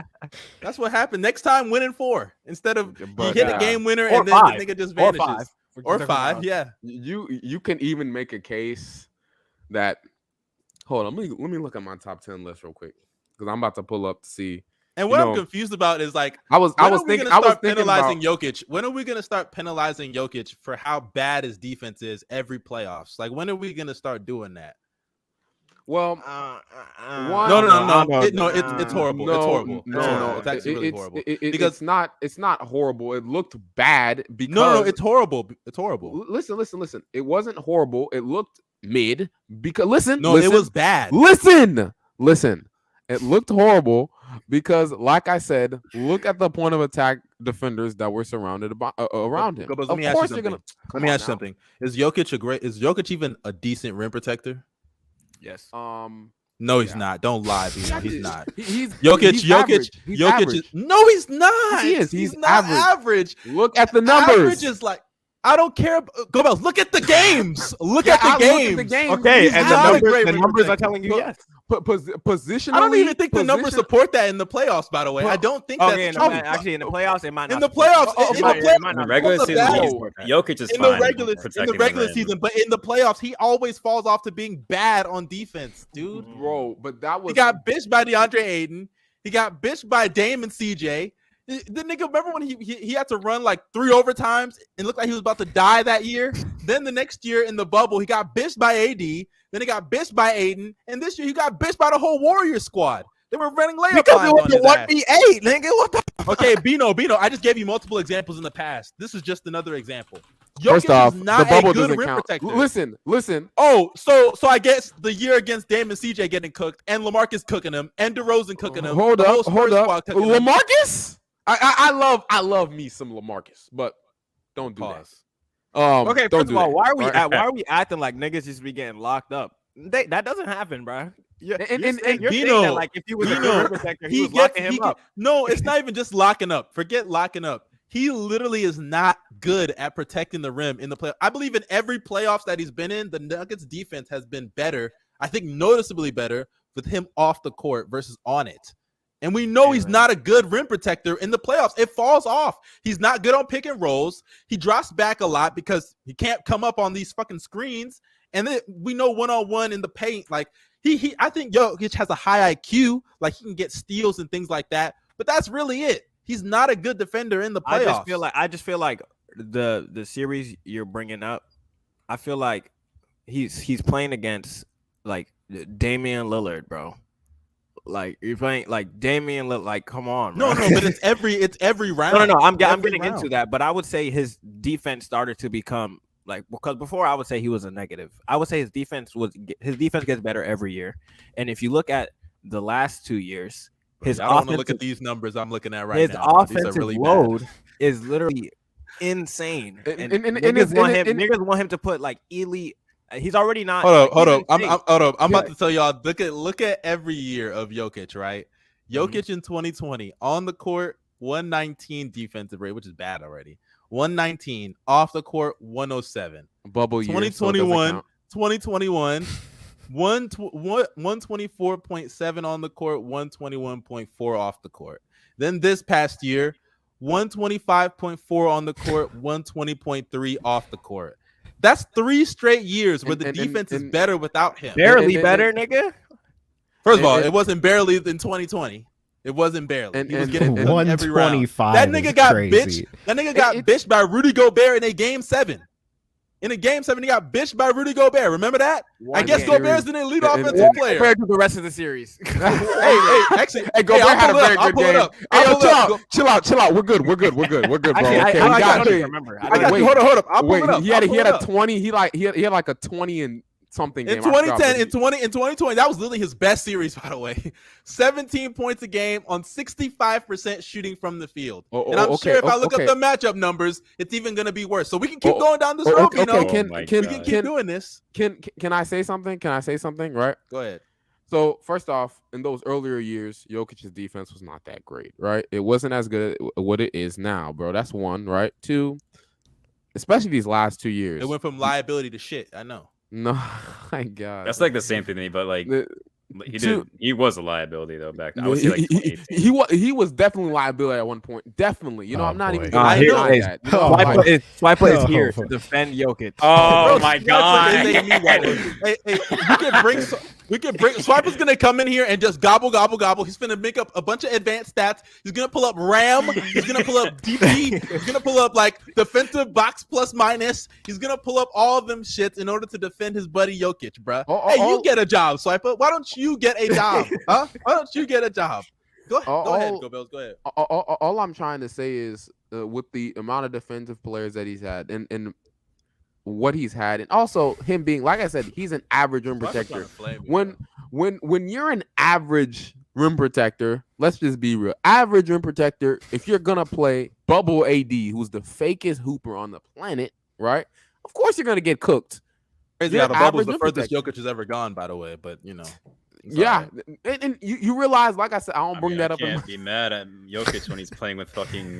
That's what happened. Next time, winning 4 instead of he hit a game winner and then the nigga just vanishes. Or 5, yeah. You can even make a case that. Hold on, let me look at my top 10 list real quick because I'm about to pull up to see. And what I'm confused about is like I was thinking penalizing Jokic. When are we gonna start penalizing Jokic for how bad his defense is every playoffs? Like when are we gonna start doing that? Well, it's horrible. It's horrible. No, it's actually really horrible. Because it's not horrible. It looked bad because no, it's horrible. It's horrible. Listen. It wasn't horrible. It looked mid because it was bad. Listen. It looked horrible because, like I said, look at the point of attack defenders that were surrounded around him. Let me ask you something. Is Jokic even a decent rim protector? Yes. No, he's not. Don't lie, Bino. He's not. Jokic. No, he's not. He is. He's not average. Look at the numbers. Average is like I don't care. Go Bells. Look at the games. Look at the games. Okay, and the numbers are telling you yes. Positionally, I don't even think the numbers support that in the playoffs. By the way, I don't think that's true. Actually, in the playoffs, it might not. In the playoffs, in the regular season, Jokic is in the regular season, but in the playoffs, he always falls off to being bad on defense, dude. Bro, but that was he got bitched by DeAndre Ayton. He got bitched by Dame and CJ. The nigga, remember when he had to run like 3 overtimes and looked like he was about to die that year? Then the next year in the bubble, he got bitched by AD. Then he got bitched by Aiden. And this year he got bitched by the whole Warriors squad. They were running layup because it was the 1v8, nigga. What the Okay, Bino, I just gave you multiple examples in the past. This is just another example. Jokic First off, is not the bubble a good doesn't rim count. protector. Listen. Oh, so I guess the year against Dame and CJ getting cooked, and LaMarcus cooking him, and DeRozan cooking him. Hold up. LaMarcus? I love me some LaMarcus, but don't do that. Okay, first of all, why are we acting like niggas just be getting locked up? That doesn't happen, bro. You're Bino, saying that like if he was a good rim protector, he was locking him up. No, it's not even just locking up. Forget locking up. He literally is not good at protecting the rim in the play. I believe in every playoffs that he's been in, the Nuggets defense has been better. I think noticeably better with him off the court versus on it. And we know he's not a good rim protector in the playoffs. It falls off. He's not good on pick and rolls. He drops back a lot because he can't come up on these fucking screens. And then we know one-on-one in the paint, like I think Jokic has a high IQ, like he can get steals and things like that. But that's really it. He's not a good defender in the playoffs. I just feel like the series you're bringing up, I feel like he's playing against like Damian Lillard, bro. Like you're playing like Damian Lillard. Like, come on, bro. No, but it's every round. No. I'm getting into that, but I would say his defense started to become like, because before I would say he was a negative. I would say his defense gets better every year, and if you look at the last 2 years. I don't want to look at these numbers I'm looking at right now. His offensive really load is literally insane. And niggas want him to put like elite. He's already not. Hold up. I'm about to tell y'all. Look at every year of Jokic, right? Jokic in 2020 on the court 119 defensive rate, which is bad already. 119 off the court 107. Bubble year. 2021. 124.7 on the court, 121.4 off the court. Then this past year, 125.4 on the court, 120.3 off the court. That's 3 straight years where the defense is better without him. Barely better, nigga. First of all, it wasn't barely in 2020. It wasn't barely. He was getting 125. That nigga got crazy. bitched. That nigga got bitched by Rudy Gobert in a game 7. In a game 7, he got bitched by Rudy Gobert. Remember that? I guess Gobert's the elite offensive player. Compared to the rest of the series. Hey, Gobert had a very good game. Hey, chill out. We're good, bro. Okay, I got you. Remember. Hold up. I'll pull it up. He had a 20. He had like a 20 and something game. In 2010, in 2020, that was literally his best series, by the way. 17 points a game on 65% shooting from the field. And I'm sure if I look up the matchup numbers, it's even gonna be worse. So we can keep going down this road. We can keep doing this. Can I say something? Right? Go ahead. So first off, in those earlier years, Jokic's defense was not that great, right? It wasn't as good as what it is now, bro. That's one, right? Two, especially these last 2 years. It went from liability to shit. I know. No, my God. That's like the same thing to me, but like he was a liability though back then. I would say like he was definitely a liability at one point. Definitely. You know, I'm not even I know that. Swiper is here to defend Jokic. Oh my God. We can bring Swiper's gonna come in here and just gobble. He's gonna make up a bunch of advanced stats. He's gonna pull up RAM. He's gonna pull up DP. He's gonna pull up like defensive box plus minus. He's gonna pull up all of them shits in order to defend his buddy Jokic, bruh. You get a job, Swiper. Why don't you get a job? Huh? Why don't you get a job? Go ahead, Go Bills. Go ahead. All I'm trying to say is with the amount of defensive players that he's had and what he's had, and also him being, like I said, he's an average rim protector. When you're an average rim protector, let's just be real. Average rim protector, if you're gonna play Bubble AD, who's the fakest hooper on the planet, right? Of course you're gonna get cooked. Crazy how the Bubble's the furthest Jokic has ever gone, by the way, but you know. Yeah, and you realize, like I said, I don't bring that up. I can't be mad at Jokic when he's playing with fucking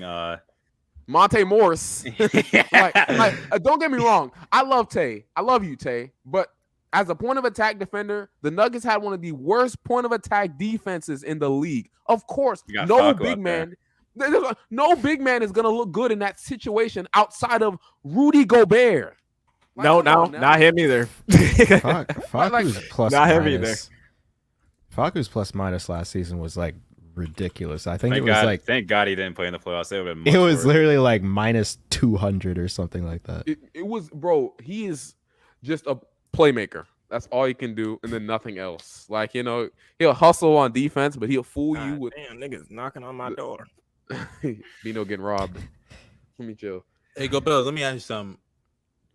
Monte Morris. Don't get me wrong. I love Tay. I love you, Tay. But as a point of attack defender, the Nuggets had one of the worst point of attack defenses in the league. Of course, no big man is gonna look good in that situation outside of Rudy Gobert. Not him either. Facu's plus not him minus. either. Facu's plus minus last season was like ridiculous. I think thank God he didn't play in the playoffs. It was literally like minus 200 or something like that. It was, bro. He is just a playmaker. That's all he can do, and then nothing else. Like, you know, he'll hustle on defense, but he'll fool you with niggas knocking on my door. Bino getting robbed. Let me chill. Hey, Go Bills. Let me ask you something.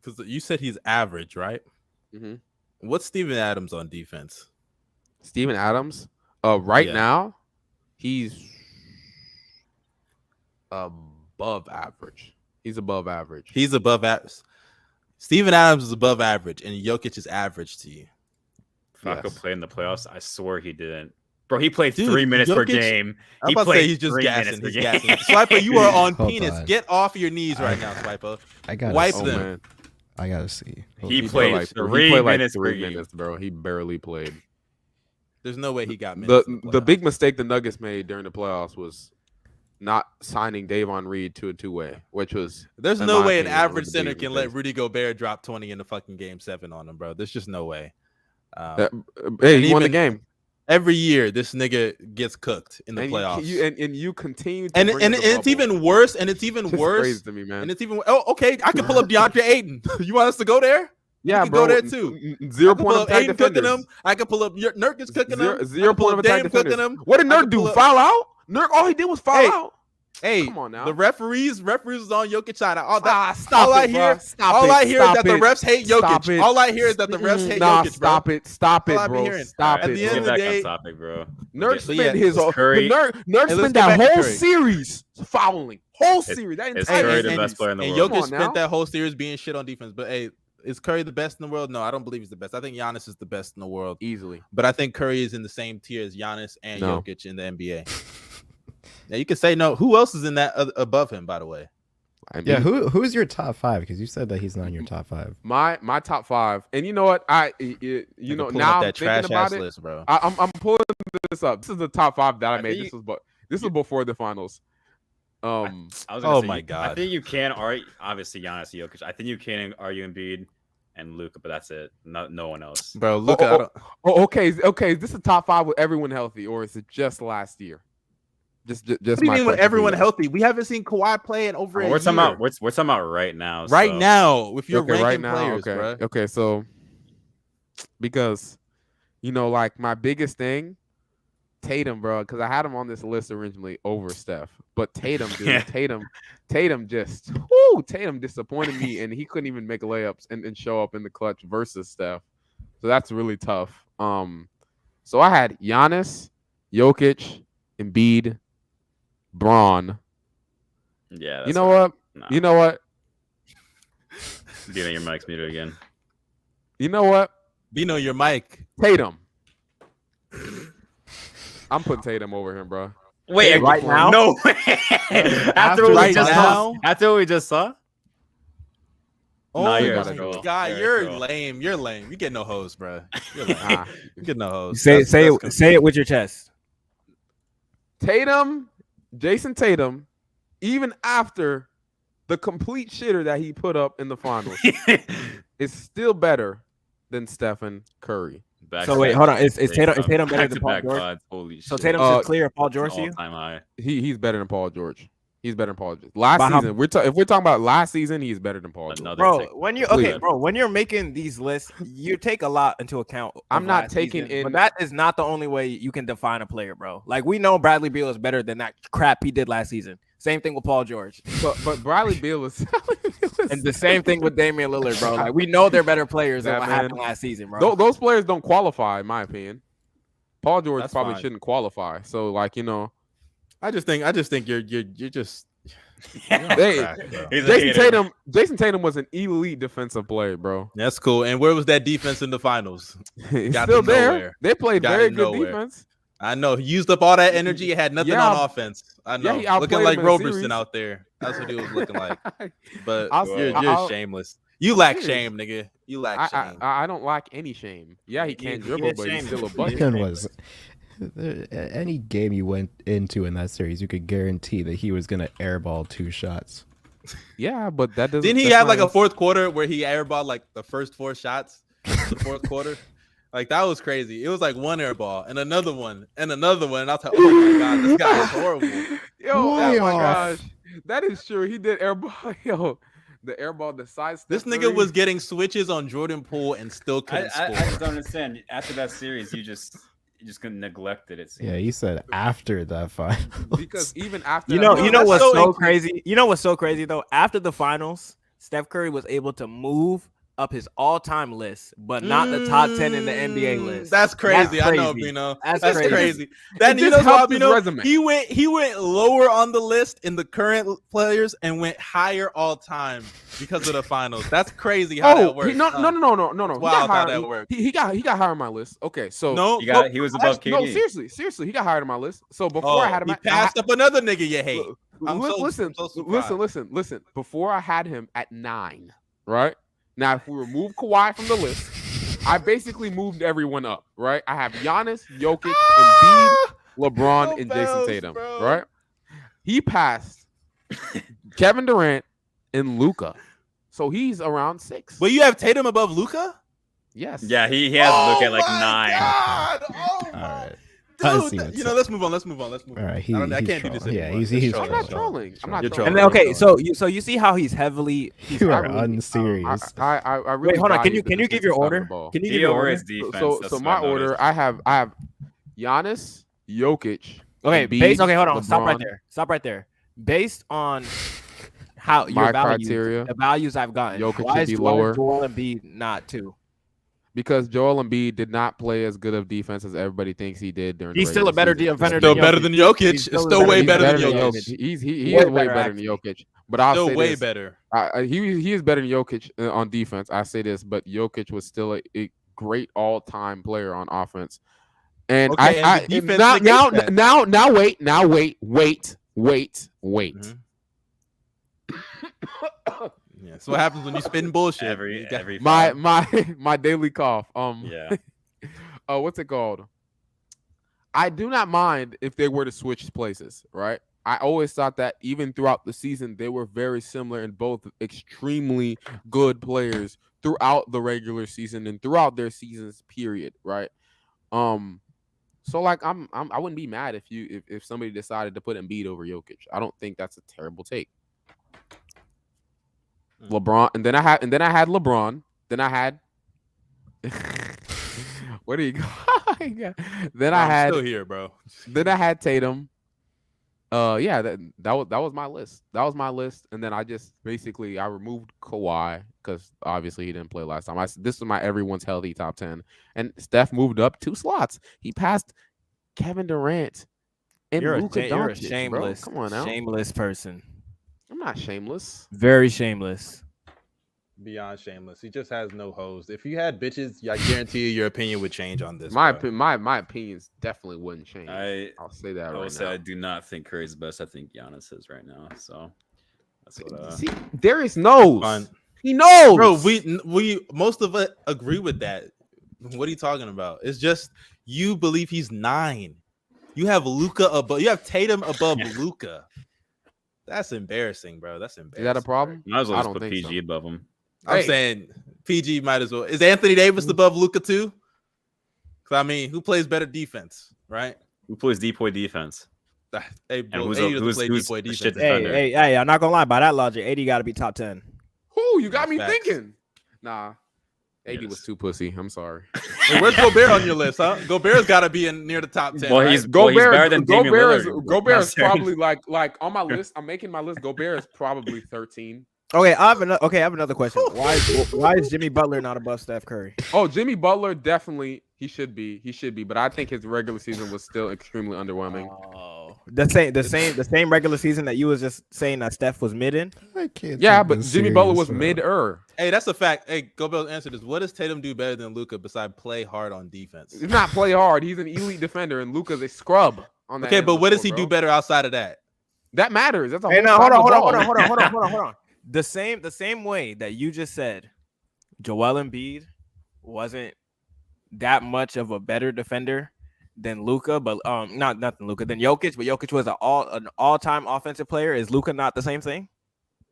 Because you said he's average, right? Mm-hmm. What's Steven Adams on defense? Steven Adams, now, he's above average. He's above average. Steven Adams is above average, and Jokic is average to you. Facu played in the playoffs. I swear he didn't. Bro, he played 3 minutes per game. I'm about to say he's just gassing. He's gassing. Swiper, you are on penis. Get off your knees right now, Swiper. I gotta wipe see. them. Man. I gotta see. He played like 3 minutes per game, bro. He barely played. There's no way he got minutes. The big mistake the Nuggets made during the playoffs was not signing Davon Reed to a 2-way, which was there's no way an average center can let Rudy Gobert drop 20 in the fucking game 7 on him, bro. There's just no way. Hey, he won the game. Every year, this nigga gets cooked in the playoffs. You continue to and it's even worse. And it's even worse. Crazy to me, man. And it's even okay. I can pull up DeAndre Ayton. You want us to go there? Yeah, bro. Go there too. 0 point of attack Ayton cooking him. I can pull up Nurkic cooking him. 0 point of attack cooking him. What did Nurk do? Foul out? Nurk, all he did was foul out. Hey, come on now. The referees was on Jokic side. All I hear is that the refs hate Jokic. All I hear is that the refs hate Jokic, bro. Stop it, bro. Stop it. At the end of the day, bro. Nurk spent his Nurk spent that whole series fouling. Whole series. It's Curry the best player in the world. And Jokic spent that whole series being shit on defense. But hey, is Curry the best in the world? No, I don't believe he's the best. I think Giannis is the best in the world easily. But I think Curry is in the same tier as Giannis and Jokic in the NBA. Now you can say no. Who else is in that above him? By the way, who's your top 5? Because you said that he's not in your top 5. My top 5, and you know what? Now I'm thinking about it, list, bro. I'm pulling this up. This is the top 5 that I made. This was before the finals. I was gonna Oh say, my I God. think you can argue, obviously Giannis, Jokic. I think you can argue Embiid and Luka, but that's it. No one else. Bro, Luka, I don't. Okay. Is this a top 5 with everyone healthy, or is it just last year? Just What do you my mean with question for everyone you. healthy? We haven't seen Kawhi play in over a We're talking year. about we're talking about right now. Right so- now, if you're Okay, ranking right now, players, okay. bro. Okay, so because like my biggest thing, Tatum, bro, because I had him on this list originally over Steph, but Tatum, dude, Yeah. Tatum disappointed me, and he couldn't even make layups and show up in the clutch versus Steph. So that's really tough. So I had Giannis, Jokic, Embiid, Braun. Yeah. That's You know what? Nah. You know what? Getting your mic's muted again. You know what? Bino, your mic. Tatum. I'm putting Tatum over him, bro. Wait, right now? No way. After what right we just now? saw. After what we just saw. Oh Nah, you're my a troll. God, You're a you're troll. lame. You're lame. You get no hoes, bro. You're lame. Nah. You get no hoes. Say That's it with your chest. Tatum, Jason Tatum, even after the complete shitter that he put up in the finals, is still better than Stephen Curry. So wait, hold on. Is Tatum better than Paul back-to-back George? pods. Holy So shit. Tatum's just clear of Paul George to you? All-time high. He's better than Paul George. He's better than Paul George. Last But how- season, if we're talking about last season, he's better than Paul George. Another Bro, take. when you Clear. when you're making these lists, you take a lot into account. of I'm not last taking season, in- but that is not the only way you can define a player, bro. Like we know Bradley Beal is better than that crap he did last season. Same thing with Paul George, But Bradley Beal is and the same thing with Damian Lillard, bro. Like we know they're better players than Yeah, what man. happened last season, bro. those players don't qualify, in my opinion. Paul George That's probably fine. shouldn't qualify. So like I just think you're just. Hey, He's a Jason hater. Jason Tatum was an elite defensive player, bro. That's cool. And where was that defense in the finals? He's Got still to there. nowhere. They played Got very to good nowhere. defense. I know he used up all that energy. It had nothing Yeah. on offense. I know. he outplayed looking like him in the Roberson series. out there. That's what he was looking like. But I'll- you're I'll- shameless. You lack Serious. shame, nigga. You lack shame. I don't lack any shame. Yeah, he can't dribble, but he's still a bucket. Weekend was any game you went into in that series, you could guarantee that he was gonna airball 2 shots. Yeah, but that doesn't. Didn't he that's have not like a his- fourth quarter where he airballed like the first 4 shots? The fourth quarter, like that was crazy. It was like one airball and another one and another one. And I was like, oh my god, this guy is horrible. Yo, oh Way my off. gosh, that is true. He did airball. Yo, the airball, the side step. This nigga three. was getting switches on Jordan Poole and still couldn't I score. just don't understand. After that series, you just neglected it. Yeah, you said after that final. because even after You that know, run- you know that's what's so so inc- crazy? You know what's so crazy though? After the finals, Steph Curry was able to move up his all-time list, but not the top 10 in the NBA list. That's crazy. I know, crazy. Bino. That's That's crazy. crazy. Then it you just know what, helped his Bino? resume. He went lower on the list in the current players and went higher all time because of the finals. That's crazy how that works. no. huh? He Wild got how higher, that worked. he got higher on my list. Okay, so No, He was above KD. no, seriously, he got higher on my list. So before I had him, he passed up another nigga you hate. I'm listen, so surprised. listen. Before I had him at 9, right? Now, if we remove Kawhi from the list, I basically moved everyone up, right? I have Giannis, Jokic, Embiid, LeBron, No and bells, Jason Tatum, bro. right? He passed Kevin Durant and Luka, so he's around 6. But you have Tatum above Luca? Yes. Yeah, he has to look at like 9. God. Oh All my right. I see dude. what's You know, up. let's move on. All right, I can't do this trolling. Yeah, anymore. he's It's I'm trolling. not trolling. I'm not You're trolling. And then, okay, so you see how he's heavily. You are I really- unserious. I really Wait, hold on. value Can the you give your defensive side of order? the ball. Can you give He your or order? his defense. So that's so what my I noticed. order, I have Giannis, Jokic. Okay, Embiid, hold on. Stop right LeBron. there. Stop right there. Based on how your My values, criteria, the values I've gotten, Jokic why should is be lower. Joel Embiid not 2? Because Joel Embiid did not play as good of defense as everybody thinks he did during. He's the still a regular better season. defender. Still than better Jokic. than Jokic. He's It's still way He's better than than Jokic. He Way is way better, better than actually. Jokic. But I'll Still say way this. better. He is better than Jokic on defense. I say this, but Jokic was still a great all-time player on offense. And Okay, and I the defense now negates that. wait. Mhm. Yeah, so what happens when you spitting bullshit? Every You got- every My daily cough. yeah. What's it called? I do not mind if they were to switch places, right? I always thought that even throughout the season, they were very similar and both extremely good players throughout the regular season and throughout their seasons, period. Right. So like I wouldn't be mad if somebody decided to put Embiid over Jokic. I don't think that's a terrible take. LeBron, and then I had LeBron. Then I had where do you go? Then I had still here, bro. Then I had Tatum. Yeah, that was my list. That was my list, and then I just basically I removed Kawhi because obviously he didn't play last time. This was my everyone's healthy top 10, and Steph moved up 2 slots. He passed Kevin Durant and Luka Doncic. You're a shameless, bro. Come on now. Shameless person. I'm not shameless. Very shameless. Beyond shameless. He just has no hoes. If you had bitches, I guarantee you your opinion would change on this. My opinions definitely wouldn't change. I'll say that right now. I do not think Curry's best. I think Giannis is right now. So that's what. See, Darius knows. Fine. He knows, bro. We most of us agree with that. What are you talking about? It's just you believe he's 9. You have Luka above. You have Tatum above Luka. That's embarrassing, bro. That's embarrassing. Is that a problem? Might as well just put PG above him. I'm saying PG might as well. Is Anthony Davis above Luka too? Because I mean, who plays better defense, right? Who plays depoy defense? Hey, bro, who's depoy defense. Hey, I'm not gonna lie. By that logic, 80 got to be top 10. Who you got me thinking? Nah, 80 was too pussy. I'm sorry. Hey, where's Gobert on your list, huh? Gobert's got to be in near the top 10. Well, right? he's better than Damian Lillard. Gobert is probably like on my list. I'm making my list. Gobert is probably 13. Okay, I have another question. Why is Jimmy Butler not above Steph Curry? Oh, Jimmy Butler definitely he should be, but I think his regular season was still extremely underwhelming. Oh, the same regular season that you was just saying that Steph was mid in. Yeah, but Jimmy Butler was mid-er. Hey, that's a fact. Hey, Gobert, answer this. What does Tatum do better than Luka besides play hard on defense? He's not play hard. He's an elite defender, and Luka's a scrub on that. Okay, but what does he do better outside of that? That matters. That's a hey, now hold on. The same way that you just said, Joel Embiid wasn't that much of a better defender than Luka, but not than Luka, than Jokic, but Jokic was an all-time offensive player. Is Luka not the same thing?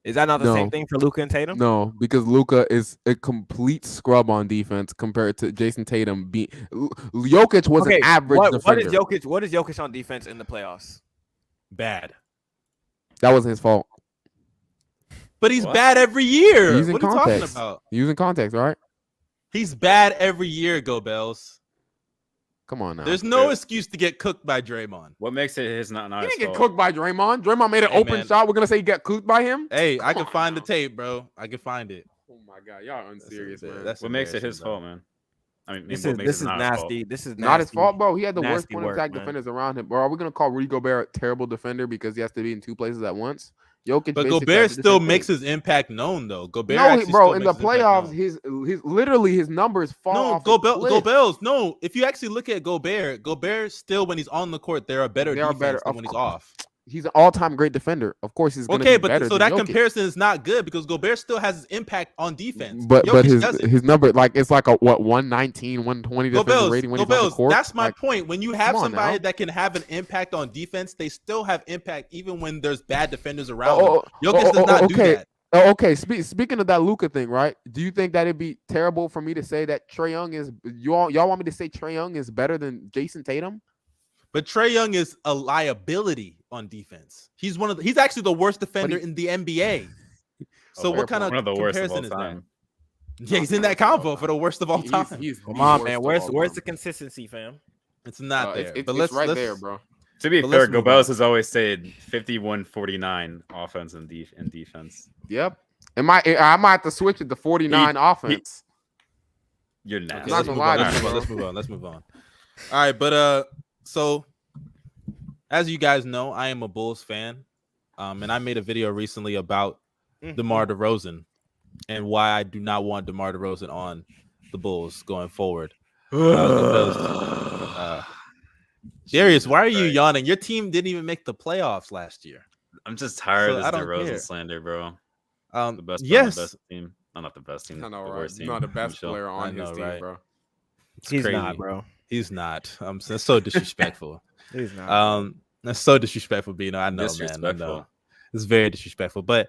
Is that not the same thing for Luka and Tatum? No, because Luka is a complete scrub on defense compared to Jason Tatum. Jokic was an average defender. What is Jokic on defense in the playoffs? Bad. That wasn't his fault. But he's bad every year. Using what are you talking about? Using context, all right? He's bad every year, Go Bells. Come on now. There's no excuse to get cooked by Draymond. What makes it his not He his didn't get fault? cooked by Draymond. Draymond made an open shot. We're gonna say he got cooked by him. Hey, I can find the tape, bro. I can find it. Oh my god, y'all unserious, man. That's What makes it his fault, man? I mean, This what makes is it not nasty. his fault? This is Not his nasty. fault, bro. He had the worst Nasty point work, attack man. defenders around him. Bro, are we gonna call Rudy Gobert a terrible defender because he has to be in 2 places at once? Jokic, But basically Gobert has to do the still same makes thing. his impact known, though. Gobert, No, actually bro. still In the makes his impact playoffs, known. his literally his numbers fall No, off. Gobert. No, if you actually look at Gobert still when he's on the court, they're a better defense than when he's off. He's an all-time great defender. Of course, he's gonna Okay, be but better so than that Jokic. comparison is not good because Gobert still has his impact on defense. But Jokic doesn't. his number, like, it's like a 119, 120 defensive rating when he's on the court. That's my Like, point. When you have come on somebody now. that can have an impact on defense, they still have impact even when there's bad defenders around them. Jokic does not do that. Okay. Speaking of that Luka thing, right? Do you think that it'd be terrible for me to say that Trae Young is y'all want me to say Trae Young is better than Jason Tatum? But Trae Young is a liability on defense. He's he's actually the worst defender in the NBA. So what kind of one of the worst of all comparison is that? time? Yeah, he's in that combo for the worst of all time. Come on, man. Where's the consistency, fam? It's not there. But But let's let's there, bro. To be But fair, let's move Gobels on. has always said 51-49 offense and defense. Yep. I might have to switch it to 49 offense. You're Okay, nasty. not let's gonna move lie on. to Let's you, move on. Let's move on. All right, but so as you guys know, I am a Bulls fan, and I made a video recently about DeMar DeRozan and why I do not want DeMar DeRozan on the Bulls going forward. Darius, why are you yawning? Your team didn't even make the playoffs last year. I'm just tired So of I this don't DeRozan care. slander, bro. The best, yes, the best team. Not the best team. I know, the right? worst He's team. not the best Michelle. player on I know, his team, right? bro. He's crazy. not, bro. He's not. That's so disrespectful. He's not. That's so disrespectful, Bino. I know, man. I Disrespectful. know. It's very disrespectful. But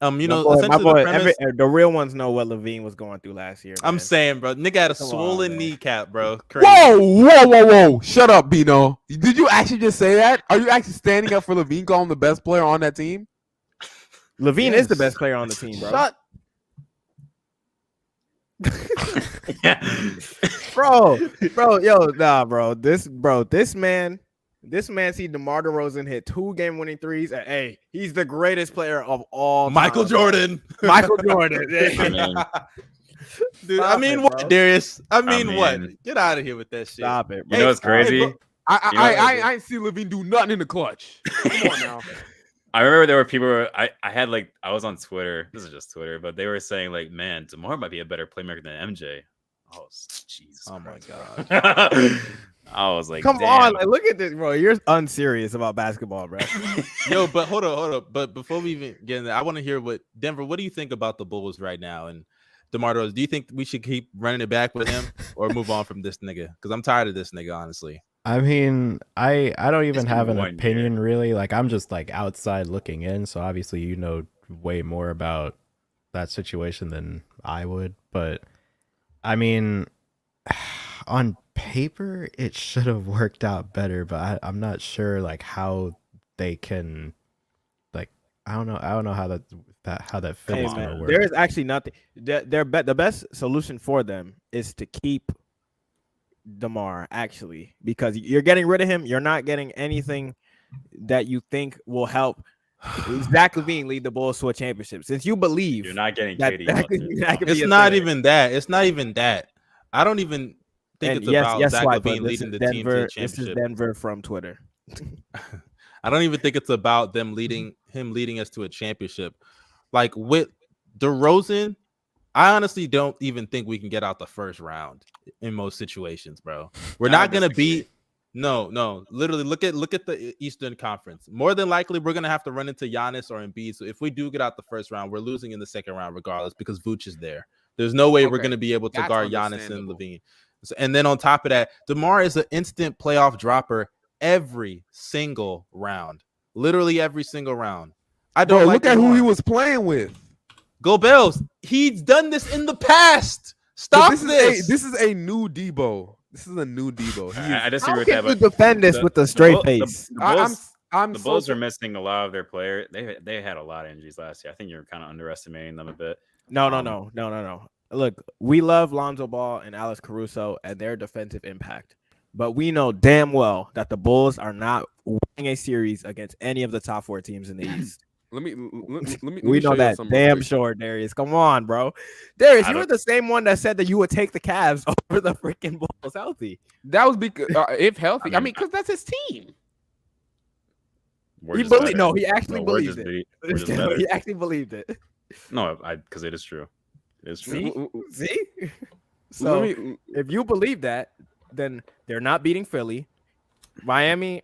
you My know, boy, essentially the premise. the real ones know what Levine was going through last year. I'm man. saying, bro, nigga had a Come on, swollen man. kneecap, bro. Crazy. Whoa! Shut up, Bino. Did you actually just say that? Are you actually standing up for Levine, calling him the best player on that team? Levine is the Yes. best player on the team, bro. Shut. bro. This man see DeMar DeRozan hit 2 game-winning threes, and hey, he's the greatest player of all Michael time. Jordan. Michael Jordan. I mean, Dude, Stop I mean it, what, bro. Darius? I mean what? mean- Get out of here with that shit. Stop it, you bro. know what's crazy? bro. I ain't see Levine do nothing in the clutch. Come on now. I remember there were people. I had like I was on Twitter. This is just Twitter, but they were saying like, man, DeMar might be a better playmaker than MJ. Oh, Jesus! Oh my Christ. god. I was like, Come damn. on, like, look at this, bro. You're unserious about basketball, bro. Yo, but hold on. But before we even get in there, I want to hear what Denver. What do you think about the Bulls right now? And DeMar DeRozan, do you think we should keep running it back with him or move on from this nigga? Because I'm tired of this nigga, honestly. I mean, I don't even It's have been an 1 opinion really. Like I'm just like outside looking in, so obviously you know way more about that situation than I would. But I mean, on paper it should have worked out better, but I'm not sure like how they can, like I don't know how that fit Hey, is gonna man, work. there is actually nothing. The best solution for them is to keep DeMar, actually, because you're getting rid of him. You're not getting anything that you think will help Zach LaVine lead the Bulls to a championship. Since you believe You're not getting that KD. that could be It's a not thing. even that. It's not even that. I don't even think And it's about Zach Swipe, but LaVine this leading is the team to Denver. a This is championship. Denver from Twitter. I don't even think it's about them leading us to a championship. Like with DeRozan, I honestly don't even think we can get out the first round in most situations, bro. We're I not gonna disagree. beat. No. Literally, look at the Eastern Conference. More than likely, we're gonna have to run into Giannis or Embiid. So if we do get out the first round, we're losing in the second round regardless because Vooch is there. There's no way we're Okay, gonna be able to that's guard Giannis and understandable. Levine. And then on top of that, DeMar is an instant playoff dropper every single round. Literally every single round. I don't Bro, like look at who DeMar. he was playing with. Go Bells. He's done this in the past. But Stop this is a new Debo. This is a new Debo. He I is, disagree How with can that. you But defend this with a straight face? The Bulls, I'm the so Bulls are missing a lot of their players. They had a lot of injuries last year. I think you're kind of underestimating them a bit. No. Look, we love Lonzo Ball and Alex Caruso and their defensive impact, but we know damn well that the Bulls are not winning a series against any of the top 4 teams in the East. Let me We show know you that something real damn quick. sure, Darius. Come on, bro. Darius, I you were don't- the same one that said that you would take the Cavs over the freaking Bulls healthy. That was because if healthy. I mean, mean, because that's his team. We're He just believed. better. No, he actually No, we're believed just it. we're just better. He actually believed it. No, because it is true. It is true. See? See? So Let me- if you believe that, then they're not beating Philly. Miami,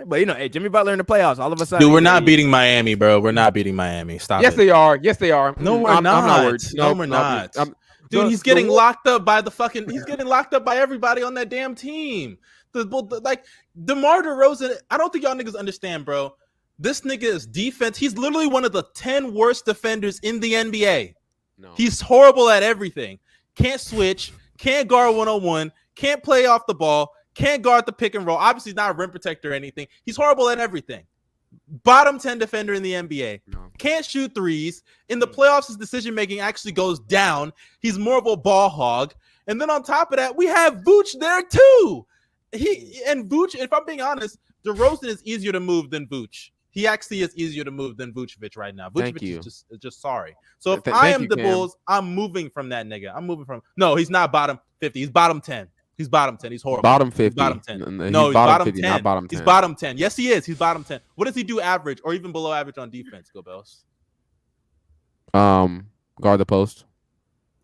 but hey, Jimmy Butler in the playoffs. All of a sudden, Dude, we're not beating Miami, bro. We're not beating Miami. Stop yes, it. they are. Yes, they are. No, we're I'm not. not worried. No, Nope, we're nope, not. I'm- Dude, the- he's the getting Wolf- locked up by he's getting locked up by everybody on that damn team. Like DeMar DeRozan, I don't think y'all niggas understand, bro. This nigga is defense. He's literally one of the 10 worst defenders in the NBA. No. He's horrible at everything. Can't switch, can't guard 101, can't play off the ball, can't guard the pick and roll. Obviously, he's not a rim protector or anything. He's horrible at everything. Bottom 10 defender in the NBA. No. Can't shoot threes. In the playoffs, his decision making actually goes down. He's more of a ball hog. And then on top of that, we have Vooch there too. Vooch, if I'm being honest, DeRozan is easier to move than Vooch. He actually is easier to move than Vucevic right now. Thank Vucevic you. is just sorry. So if I Thank am you, the Cam. Bulls, I'm moving from that nigga. I'm moving from. No, he's not bottom 50. He's bottom 10. He's bottom 10. He's horrible. Bottom He's 50. bottom 10. He's No, he's bottom 50, 10. not bottom 10. He's bottom 10. Yes, he is. He's bottom 10. What does he do average or even below average on defense, Go Bells? Guard the post.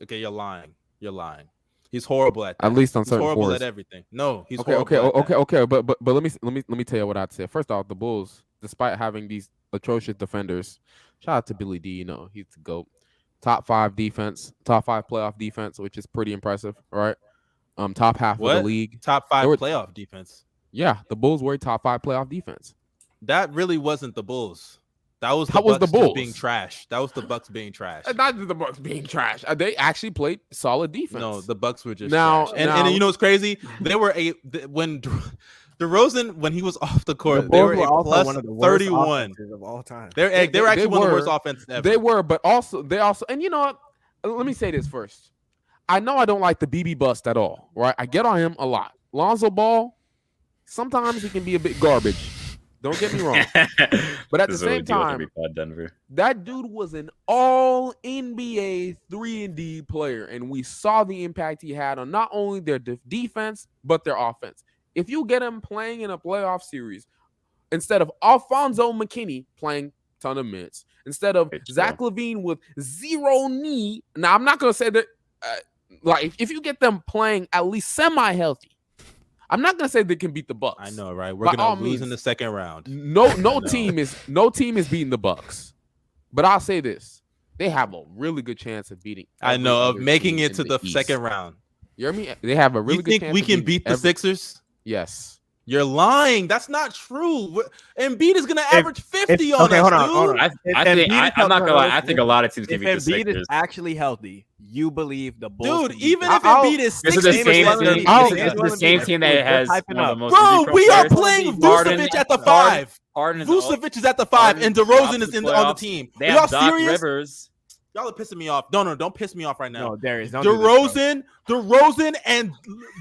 Okay, you're lying. You're lying. He's horrible at that. At least on He's certain horrible fours. at everything. No, he's Okay, horrible at that. okay. But let me tell you what I'd say. First off, the Bulls, despite having these atrocious defenders, shout out to Billy D. You know, he's the GOAT. Top 5 defense, top 5 playoff defense, which is pretty impressive, right? Top half of What? the league. Top 5 They were- playoff defense. Yeah, the Bulls were a top 5 playoff defense. That really wasn't the Bulls. That was the That was Bucks the just Bulls. being trash. That was the Bucks being trash. Not just the Bucks being trash. They actually played solid defense. No, the Bucks were just Now- trash. now- And you know what's crazy? They were when DeRozan, when he was off the court, The they Bulls were were a also plus one of the worst 31. offenses of all time. They were actually one of the worst offenses ever. They were, but also and you know what? Let me say this first. I know I don't like the BB bust at all, right? I get on him a lot. Lonzo Ball, sometimes he can be a bit garbage. Don't get me wrong. But at the same time, Denver. that dude was an all NBA 3-and-D player, and we saw the impact he had on not only their defense, but their offense. If you get him playing in a playoff series, instead of Alfonso McKinney playing ton of minutes, instead of Zach LaVine with 0 knee, now I'm not going to say that, like, if you get them playing at least semi-healthy, I'm not gonna say they can beat the Bucks. I know, right? We're By all gonna lose means. in the second round. No team is beating the Bucks. But I'll say this: they have a really good chance of beating. I every know of other making team it in to the East. second round. You hear me? They have a really You good think chance. we of can beating beat the Sixers? Yes. You're lying. That's not true. Embiid is gonna average 50 on us, hold dude. I think I'm not gonna lie. I think a lot of teams can If beat the Embiid Sixers. is actually healthy, you believe the Bulls. Dude, even if Embiid is This 60, is the same team. This is the same team that has one of the most. bro, elite we are players. playing Harden- Vucevic at the Harden- 5. Harden is Vucevic is at the 5, and DeRozan is on the playoffs. team. They Are y'all have Doc serious? Rivers. Y'all are pissing me off. No, don't piss me off right now. No, Darius, don't do this, DeRozan and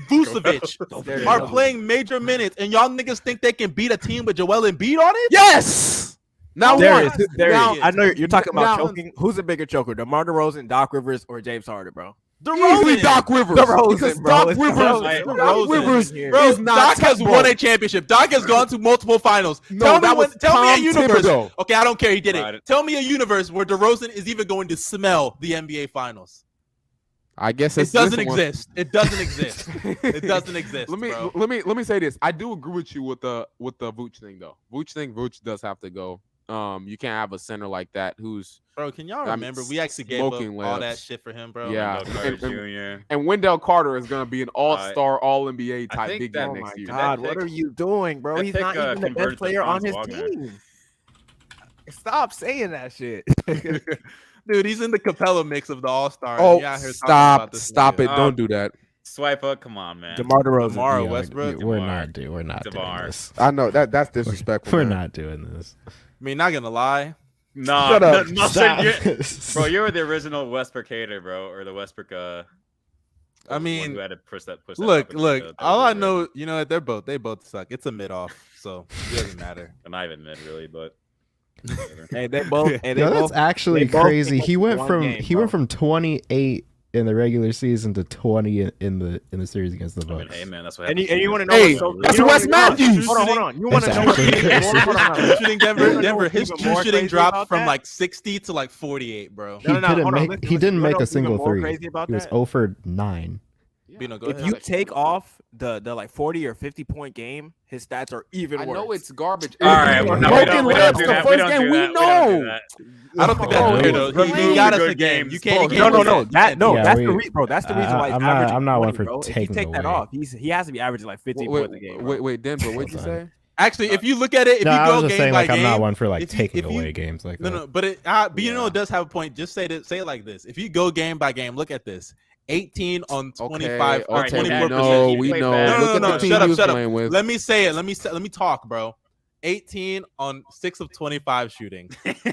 Vucevic Darius, are don't do playing major minutes, and y'all niggas think they can beat a team with Joel Embiid on it? Yes. Now Darius, what? Darius, Now- I know you're talking about now- choking. Who's a bigger choker, DeMar DeRozan, Doc Rivers, or James Harden, bro? Easily Doc Rivers. Because bro. Doc It's Rivers, DeRozan. Doc Rivers Bro, is not Doc has Tebow. won a championship. Doc has gone to multiple finals. No, tell that me, was tell me a Tom universe. Thibodeau. Okay, I don't care. He did it. Right. Tell me a universe where DeRozan is even going to smell the NBA finals. I guess It it's doesn't this one. exist. It doesn't exist. It doesn't exist. bro. let me say this. I do agree with you with the Vooch thing though. Vooch does have to go. You can't have a center like that who's Bro, can y'all I mean, remember we actually gave up smoking all that layups. shit for him, bro? Yeah. Wendell Carter And- Jr. and Wendell Carter is gonna be an all-star, all NBA I type think big that- guy Oh next my year. God, That what pick- are you doing, bro? that He's pick, not even the converted best to player on his Franz Wagner. team. Stop saying that shit. Dude, he's in the Capella mix of the All-Star. Oh, He out here talking about stop this it! nigga. Don't do that. Swipe up. Come on, man. DeMar DeRozan. DeMar Yeah, Westbrook. We're DeMar. not doing DeMar. this. I know that's disrespectful. We're man. not doing this. I mean, not gonna lie. Nah, Shut up. no, Stop. bro, you were the original Westbrook hater, bro, or the Westbrook. I one mean, who had to push that look. topic to the All I third know, grade. you know, they both suck. It's a mid-off, so it doesn't matter. And I even mid really, but whatever. Hey, they both. Hey, they No, both. that's actually they both crazy. picked He went one from game, he bro. went from 28 in the regular season to 20 in the series against the I mean, Bucks. hey man, that's what. And you happens want to when know? Hey, what's so, that's you know Wes what- hold on, Matthews. Hold on. You want to That's know what's actually even crazy. more? Hold on. His shooting, Denver, You know what's his even true more shooting crazy dropped about from that? like 60 to like 48, bro. He didn't hold on, make listen, he didn't you make know a what's even single more three. crazy about He was that? 0 for 9. Bino, go If ahead. you take off the like 40 or 50 point game, his stats are even I worse. know it's garbage. All right, Broken well, no, we don't lamps do the that. We first don't game. do We that. We don't do know. that. I don't think Bro, that's fair he though. was He playing got us good a game. games. You can't. Bro, you can't No, do no, that. Yeah, that's we- the bro. That's the reason why he's I'm not- averaging I'm not one 20, for bro. If you taking take that away. off, he has to be averaging like 15 points a game. bro. Wait, Denver. What'd you Hold on. say? Actually, if you look at it, if No, you I go was just game saying by like I'm game, not one for like if you- taking if you- away games like no, that. no, but Bino does have a point. Just say it like this: if you go game by game, look at this: 18 on 25 or okay, 24%. No, He we played know. bad. No, Look at no, the no, team shut he up, was shut up. playing with. Let me say it. Let me talk, bro. 18 on 6 of 25 shooting,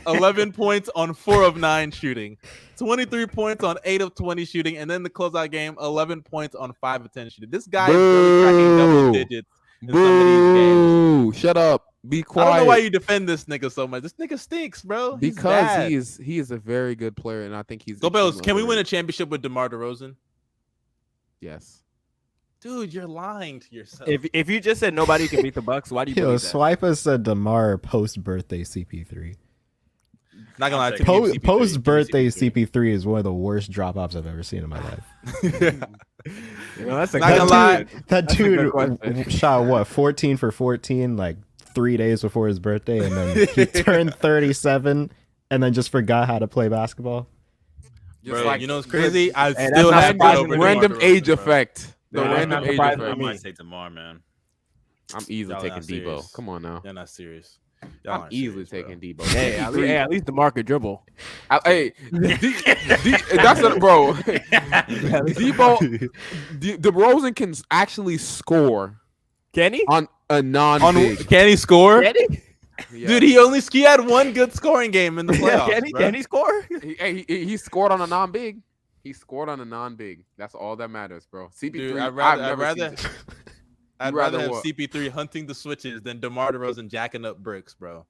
11 points on 4 of 9 shooting, 23 points on 8 of 20 shooting, and then the closeout game, 11 points on 5 of 10 shooting. This guy is really cracking double digits in some of these games. Boo! Shut up. Be I quiet. don't know why you defend this nigga so much. This nigga stinks, bro. He's Because bad. he is a very good player, and I think he's. Go Bills. extremely Can we win a underrated. championship with DeMar DeRozan? Yes. Dude, you're lying to yourself. If you just said nobody can beat the Bucks, why do you Yo, believe that? Swiper said DeMar post birthday CP3. Not gonna lie, to me, Post CP3, post birthday CP3. CP3 is one of the worst drop offs I've ever seen in my life. You know, that's a Not gonna good lie. question. That That's a good dude question. shot what 14 for 14 like 3 days before his birthday, and then he turned 37 and then just forgot how to play basketball. Just Bro, you know what's crazy? I Hey, still that's have not it surprising. over DeMar random DeRozan, age bro. effect. The Yeah, random that's age surprising. I effect. I mean- might take Demar, man. I'm easily Y'all taking not Debo. serious. Come on now. You're not serious. Y'all I'm aren't easily serious, taking bro. Debo. Hey, at least DeMar dribble. Hey, that's a bro. Debo, DeRozan can actually score Can he? on a non-big. Can he score? Can he? Yeah. Dude, he had one good scoring game in the playoffs. Can he score? He scored on a non-big. He scored on a non-big. That's all that matters, bro. CP3. Dude, I'd rather I'd rather have what? CP3 hunting the switches than DeMar DeRozan jacking up bricks, bro.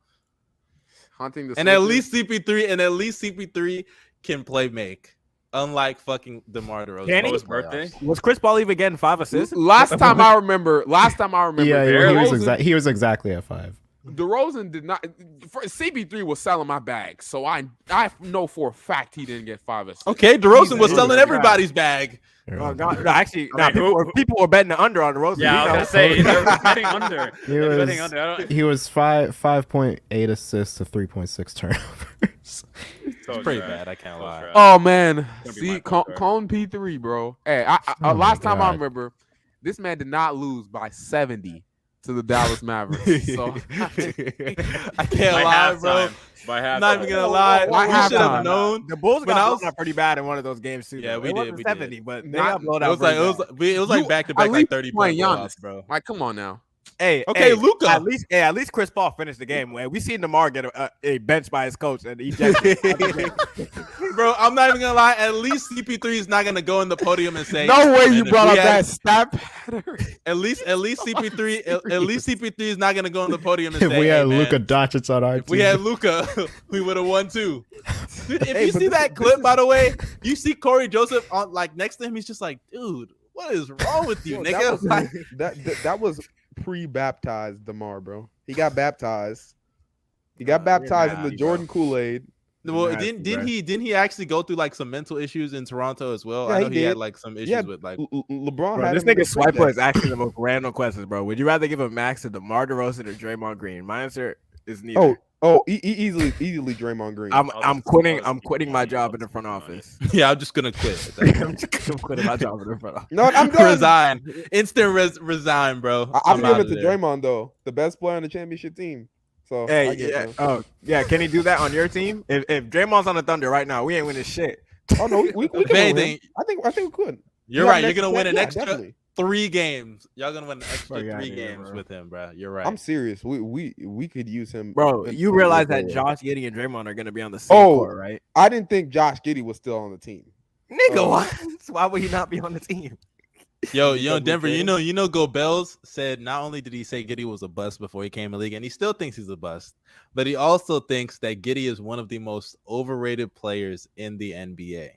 hunting the. And at least CP3 can play make. Unlike fucking DeMar DeRozan. Can he? His birthday. Was Chris Paul even getting 5 assists? Last time I remember. Yeah, DeRozan, he was exactly at 5. DeRozan did not. CP3 was selling my bag, so I know for a fact he didn't get 5 assists. Okay, DeRozan was Jesus selling Christ. everybody's bag. Oh, God. No, actually, I mean, people were betting the under on the Rosen. Yeah, I was gonna say they're betting under. He was 5.8 assists to 3.6 turnovers. It's pretty bad. I can't lie. Oh man, Gonna be see, my Cone point P3, bro. Hey, Oh, last my time I God. remember, this man did not lose by 70 to the Dallas Mavericks. So I can't lie, bro. By I'm halftime. not even gonna lie. Why We should halftime? have known. The Bulls When I got was- blown out pretty bad in one of those games too. Yeah, though. we It did, wasn't we 70, did. but they Not- got blown It out. was like pretty bad. back to at back, like least 30 playing point Giannis. blowouts, bro. Like, come on now. Hey, Okay, hey, Luka. At least Chris Paul finished the game. Man, we seen DeMar get a bench by his coach and ejected. Bro, I'm not even gonna lie. At least CP3 is not gonna go in the podium and say, No way you "Man, if brought we up had- that stat pattern. At least CP3. At least CP3 is not gonna go on the podium and If say, we "Hey, had man, Luka Doncic on our if team, we had Luka, we would have won too." Dude, if Hey, you but see this- that clip, by the way, you see Corey Joseph on like next to him. He's just like, "Dude, what is wrong with you, Yo, nigga?" Like, that was pre-baptized DeMar, bro. He got baptized. He got baptized in the Jordan Kool-Aid. well, Nasty, didn't he actually go through like some mental issues in Toronto as well? Yeah, I know he he had did. like some issues Yeah, with like. LeBron Bro, had this him in nigga the freak Swiper day. is asking the most random questions, bro. Would you rather give a max to DeMar DeRozan or Draymond Green? My answer is neither. Easily Draymond Green. I'm quitting my job in the front office. Yeah, I'm just gonna quit. I'm quitting my job in the front office. No, I'm done. Resign. Instant resign, bro. I'm giving outta it to there. Draymond though, the best player on the championship team. So I Hey, get yeah. that. Oh, yeah. Can he do that on your team? If Draymond's on the Thunder right now, we ain't winning shit. Oh no, we If can win. anything, I think we could. You're Yeah, right. You're next- gonna win an yeah, extra definitely. 3 games. Y'all gonna win an extra Fuck outta 3 here, games bro. with him, bro. You're right. I'm serious. We could use him, Bro, in- you in realize this that role. Josh Giddey and Draymond are gonna be on the same Oh. court, right? I didn't think Josh Giddey was still on the team. Nigga, Oh. what? Why would he not be on the team? Yo, Because Denver. we You know, Go Bells said not only did he say Giddey was a bust before he came in the league, and he still thinks he's a bust, but he also thinks that Giddey is one of the most overrated players in the NBA,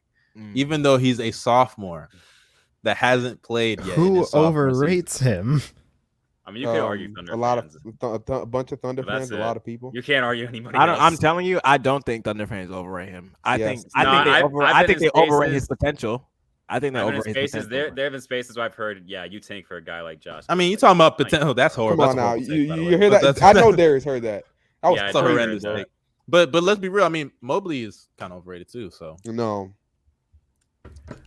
even though he's a sophomore that hasn't played yet. in who his sophomore overrates him? I mean, you can't argue Thunder a lot fans. of a bunch of Thunder But that's fans, a it. lot of people. You can't argue anybody. I'm else. telling you, I don't think Thunder fans overrate him. I Yes. think No, I've been they in overrate his spaces- potential. I think they I've been in overrate his spaces. potential. There have been spaces where I've heard, yeah, you tank for a guy like Josh. I mean, you talking about potential? That's Come horrible. on That's a now, horrible take, by the you way. hear But that? that's- I know Darius heard that. That was Yeah, That's a crazy, horrendous bro. take. But let's be real. I mean, Mobley is kind of overrated too. So no.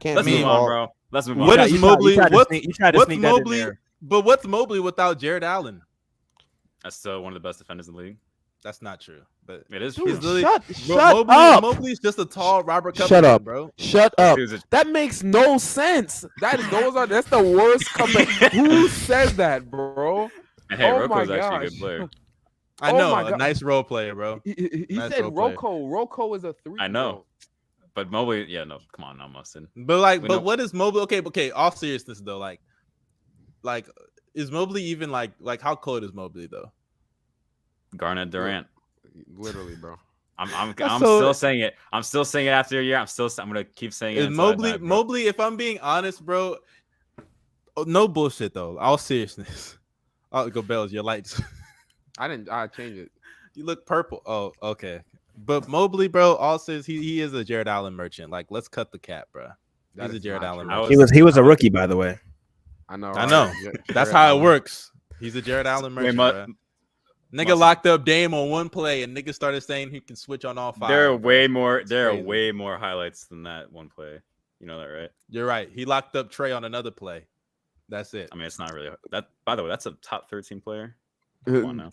Can't Let's be move on, all- bro. Let's move on. what tried- is you tried- Mobley? you tried to What's sneak- you tried to what's sneak that in Mobley? there. But what's Mobley without Jared Allen? That's still one of the best defenders in the league. That's not true. But It is Dude, true. he's literally, shut up. Mobley's just a tall Robert Shut Covington, up. bro. Shut up. Dude's a- That makes no sense. That's the worst comeback. Who says that, bro? And hey, Oh my Roko's actually a gosh. good player. I Oh know, my a God. nice role player, bro. He Nice said role player. Roko. Roko is a 3. I know. But Mobley, yeah, no, come on now, Mustin. But like, We but know- what is Mobley? Okay. All seriousness though, like, is Mobley even like how cold is Mobley though? Garnett Durant. Literally, bro. I'm That's still saying it. I'm still saying it after a year. I'm gonna keep saying it. Is until I Mobley die, bro. Mobley? If I'm being honest, bro, no bullshit though. All seriousness. Oh, go Bells, your lights. I changed it. You look purple. Oh, okay. But Mobley, bro, all says he is a Jared Allen merchant. Like, let's cut the cap, bro. That He's a is Jared not Allen true. merchant. He was a rookie, by the way. I know. I know. That's how it works. He's a Jared Allen Wait, merchant, bro. Nigga locked up Dame on one play, and nigga started saying he can switch on all 5. There are bro. way more. There are crazy. way more highlights than that one play. You know that, right? You're right. He locked up Trey on another play. That's it. I mean, it's not really that. By the way, that's a top 13 player. Not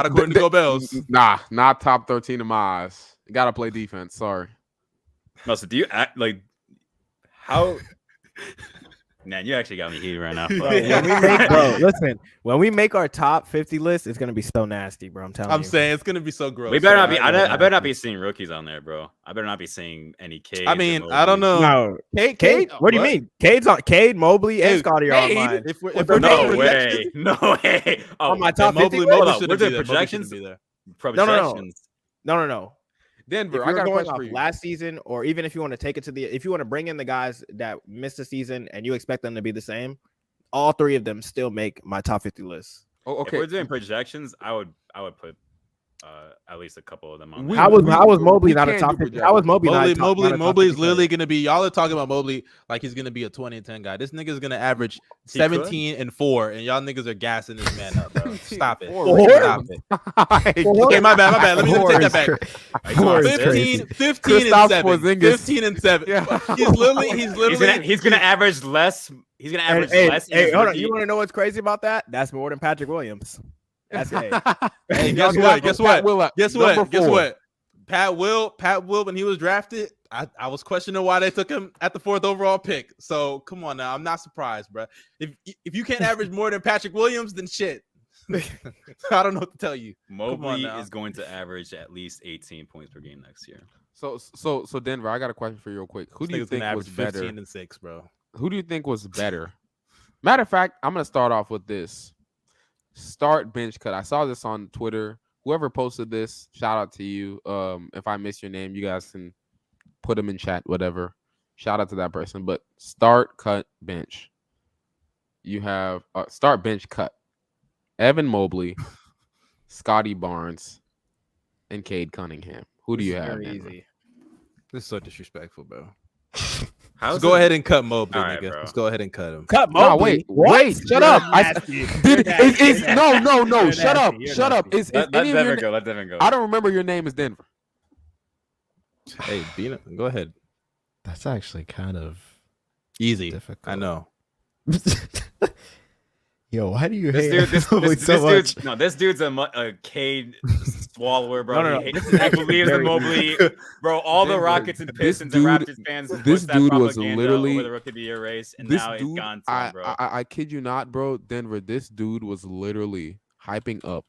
according to GoBells. Nah, not top 13 in my eyes. You gotta play defense. Sorry. No, so do you act like how? Man, you actually got me heated right now. When we make our top 50 list, it's gonna be so nasty, bro. I'm telling you. I'm saying it's gonna be so gross. We better not be. I better not be seeing rookies on there, bro. I better not be seeing any Cade. I mean, I don't know. No, Cade. What do you mean? Cade's on. Cade, Mobley, and Scottie are on mine. If we're no way, no way. Oh, on my top 50 list. Were there projections? No. Denver, if I you're got a going question off for you. last season, or even if you want to take it to if you want to bring in the guys that missed the season and you expect them to be the same, all three of them still make my top 50 list. Oh, okay. If we're doing projections, I would put at least a couple of them on. How was Mobley not a top 50? How was Mobley? Mobley's literally gonna be. Y'all are talking about Mobley like he's gonna be a 20 and 10 guy. This nigga's gonna average 17 and 4, and y'all niggas are gassing this man up, bro. Stop it. Stop it. Okay, my bad. Let me take that back. 15 and 7. 15 and 7. Yeah. He's gonna average less. He's gonna average less. Hey, hold on. You want to know what's crazy about that? That's more than Patrick Williams. That's Hey, guess what? Pat Will, when he was drafted, I was questioning why they took him at the 4th overall pick. So come on now, I'm not surprised, bro. If you can't average more than Patrick Williams, then shit. I don't know what to tell you. Mobley is going to average at least 18 points per game next year. So Denver, I got a question for you real quick. Who do you think was better? 15 and 6, bro. Who do you think was better? Matter of fact, I'm gonna start off with this. Start bench cut. I saw this on Twitter. Whoever posted this, shout out to you. If I miss your name, you guys can put them in chat, whatever. Shout out to that person. But start, cut, bench. You have start, bench, cut. Evan Mobley, Scottie Barnes, and Cade Cunningham. Who do you have? Very easy. This is so disrespectful, bro. Let's go ahead and cut Mobley, right, nigga. bro. Let's go ahead and cut him. Cut Mobley. Wait, shut up. No. Shut up. Let Devin go. Let Devin go. I don't remember your name is Denver. Hey, Bino, go ahead. That's actually kind of easy. difficult. I know. Yo, why do you This hate Mobley so much? This dude's a Cade swallower, bro. No. He believes in Mobley, bro. All the Rockets and Pistons and Raptors fans. This dude was literally over the Rookie of the Year race, and now he's gone. Bro. I kid you not, bro. Denver. This dude was literally hyping up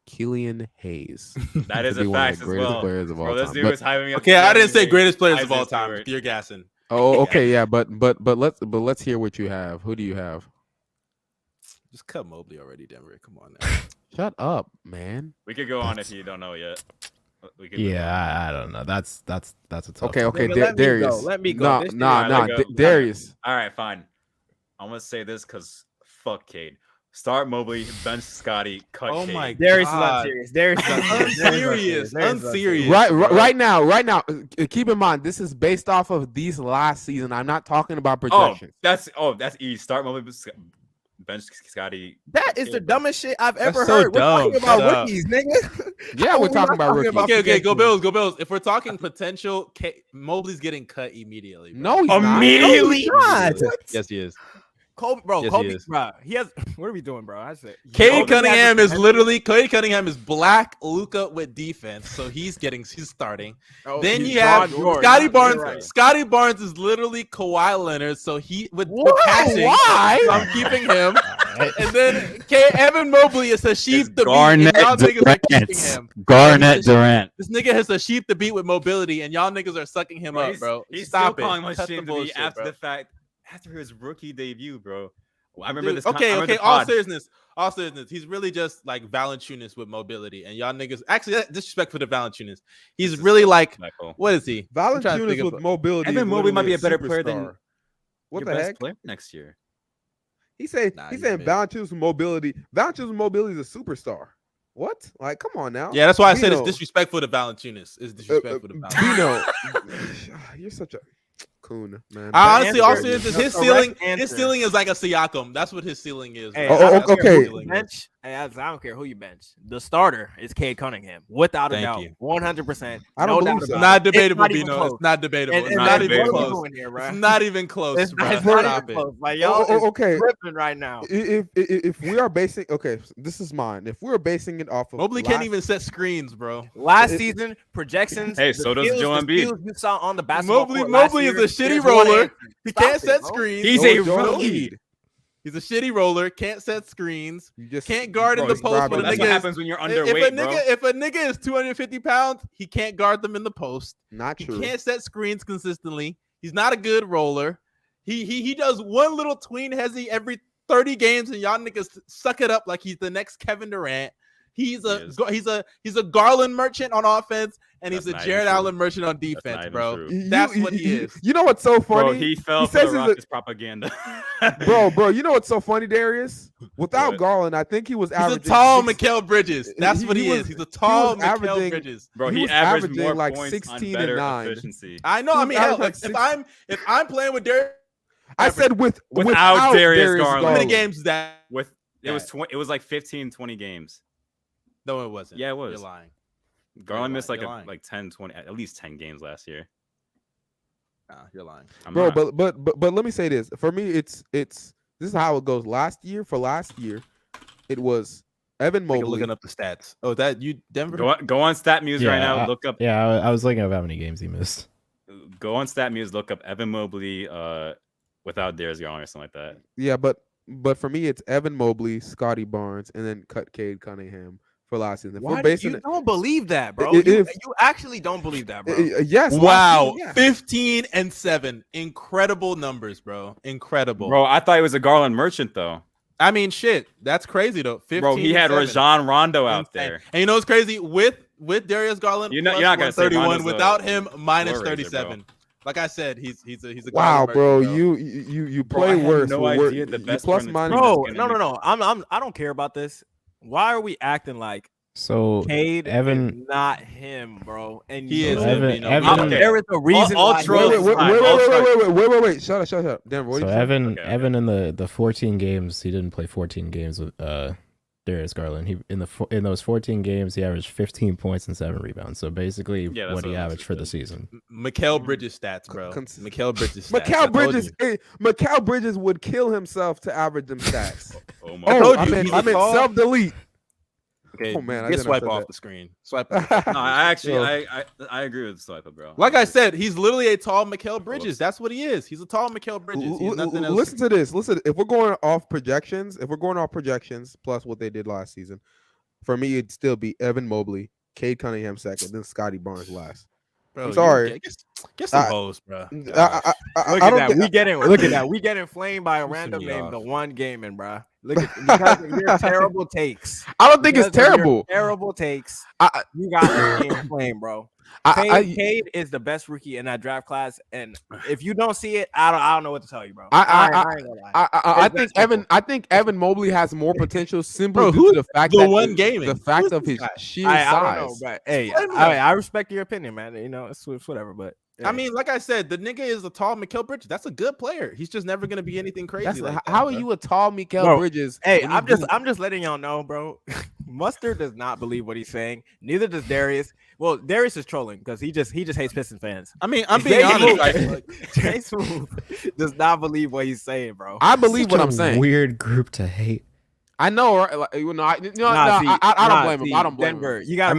Killian Hayes. That is a fact as well. Players of all bro, this time. dude was hyping up. Okay, I didn't say greatest players of Isaiah all time. Stewart. You're gassing. Oh, okay, yeah, but let's hear what you have. Who do you have? Just cut Mobley already, Denver. Come on now. Shut up, man. We could go on if you don't know yet. I don't know. That's a tough Okay, one. Darius. Let me go. Nah, Darius. All right, fine. I'm gonna say this because fuck Cade. Start Mobley, bench Scottie, cut Cade. My Darius God. is unserious. Unserious. Right now. Keep in mind, this is based off of these last season. I'm not talking about projections. That's easy. Start Mobley, bench Scottie. That is the dumbest shit I've ever so heard. We're dumb. talking about rookies, nigga. Yeah, we're talking about rookies. Okay, go Bills. If we're talking potential, Mobley's getting cut immediately. Bro. No, he's immediately. not. Yes, he is. Kobe, he has. What are we doing, bro? I said Cade Cunningham is black Luka with defense, so he's starting. Oh, then you have Scottie Barnes. Right. Scottie Barnes is literally Kawhi Leonard, so he with passing. Why? So I'm keeping him. Right. And then Evan Mobley is a sheep to beat. Garnett Durant. This nigga has a sheep to beat with mobility, and y'all niggas are sucking him up, bro. He's Stop still calling my Cut shit the bullshit, after bro. the fact. After his rookie debut, bro. I remember this. Okay. All seriousness. He's really just like Valanciunas with mobility, and y'all niggas. Actually, disrespect for the Valanciunas. He's really like, what is he? Valanciunas with mobility. Evan Mobley might be a better player than what your the best heck? player next year. He's saying Valanciunas with mobility. Valanciunas with mobility is a superstar. What? Like, come on now. Yeah, that's why I said it's disrespectful to Valanciunas. It's disrespectful to Valanciunas. Bino, you're such a coon, man. Honestly, his ceiling is like a Siakam. That's what his ceiling is. Hey, okay. Bench I don't care who you bench. The starter is Cade Cunningham, without a Thank doubt, you. 100%. I don't believe It's so. not debatable, It's not even Bino. close. It's not debatable. It's And not that's even what we're close. doing here, bro. It's not even close, It's bro. not Stop even it. close. Like y'all okay. tripping right now. If we are basing, okay, this is mine. If we're basing it off of Mobley can't even set screens, bro. Last season projections. Hey, the so does skills- Joel the Embiid. skills you saw on the basketball Mobley court last is year, a shitty there's one roller. answer. He Stop can't it, set bro. screens. He's No, a Joel rookie. Embiid. He's a shitty roller. Can't set screens. You just Can't guard in Bro, the post. bro, When a that's nigga what is, happens when you're if underweight, a nigga, if a nigga is 250 pounds, he can't guard them in the post. Not He true. can't set screens consistently. He's not a good roller. He does one little tween hezzy every 30 games, and y'all niggas suck it up like he's the next Kevin Durant. He's a Garland merchant on offense, and That's he's a not Jared even true. Allen merchant on not defense, even bro. true. That's what he is. You know what's so funny? Bro, he fell for says the he's a- Rockets propaganda. Bro, you know what's so funny, Darius? Without What? Garland, I think he was He's a averaging tall six- Mikal Bridges. That's what he was- is. He's a tall was Mikal averaging- Bridges. Bro, He he was averaged averaging more like points 16 on and better 9. efficiency. I know. He I was mean, hell, averaging if I'm playing with Darius, I said Without Darius Garland. how many games is that? With it was like 15, 20 games. No, it wasn't. Yeah, it was. You're lying. Garland You're missed like lying. 10, 20, at least 10 games last year. Nah, you're lying. I'm Bro, not. but let me say this. For me, it's this is how it goes. Last year, it was Evan Nigga Mobley. looking up the stats. Oh, that you Denver? Go on StatMuse right now. Look up. Yeah, I was looking up how many games he missed. Go on StatMuse. Look up Evan Mobley without Darius Garland or something like that. Yeah, but for me, it's Evan Mobley, Scottie Barnes, and then Cade Cunningham for last season. If Why we're basing you it, don't believe that, bro? If- You actually don't believe that, bro. yes. last Wow, season, yeah. 15 and 7, incredible numbers, bro. Incredible. Bro, I thought he was a Garland merchant though. I mean, shit, that's crazy though. 15 Bro, he had and 7. Rajon Rondo out Insane. there. And you know what's crazy? With Darius Garland, You're not plus gonna say 131. Rondo's a Without him, minus floor raiser, 37. Like I said, he's a Wow, Garland bro, merchant, you Bro, I play had worse. no with idea the you best plus player in the minus. team Bro, was gonna no. I don't care about this. Why are we acting like So Cade Evan, is not him, bro? And He you is know him, that. you know. Evan- There is a reason all why. trolls Wait, is wait, fine. wait. Shut up. Denver, what so do you say? Evan, Okay. Evan in the 14 games, he didn't play 14 games with Darius Garland. He in those 14 games, he averaged 15 points and 7 rebounds. So basically, Yeah, that's what he what I averaged for the said. season. Mikal Bridges stats, bro. Mikal Bridges stats. I Mikal told Bridges, you. Mikal Bridges would kill himself to average them stats. Oh my Oh, told I you, meant he's a tall- self delete. Okay, Oh, man, I get didn't swipe say off that. the screen. Swipe off. No, I actually Yo. I agree with Swiper, bro. Like I said, he's literally a tall Mikal Bridges. That's what he is. He's a tall Mikal Bridges. He's nothing else. Listen to this. Listen, if we're going off projections, plus what they did last season, for me it'd still be Evan Mobley, Cade Cunningham second, then Scottie Barnes last. Bro, I'm you sorry. Get some I- hoes, bro. I Look don't at that. think- Look at that. We get inflamed by a Pissing random me name, off. the one gaming, bro. Look at because of your terrible takes. I don't think it's Because of your terrible. Terrible takes. I- You got the inflamed, bro. Cade is the best rookie in that draft class, and if you don't see it, I don't know what to tell you, bro. I ain't gonna lie. I think Evan Mobley has more potential simply Bro, due who's to the fact the that one gaming? the fact Who's of this his guy? sheer I size. don't know, but hey, Explain me I respect your opinion, man. You know, it's whatever, but I mean, like I said, the nigga is a tall Mikal Bridges. That's a good player. He's just never gonna be anything crazy. That's- Like that, how are bro. you a tall Mikal Bro, Bridges? hey, when you I'm just letting y'all know, bro. Mustard does not believe what he's saying. Neither does Darius. Well, Darius is trolling because he just hates Pistons fans. I mean, I'm being Jay honest. Smooth- Like, Jay Smooth does not believe what he's saying, bro. I believe Such what a I'm saying. Weird group to hate. I know, right? Like, I don't blame him. I don't blame Denver. him. You got. I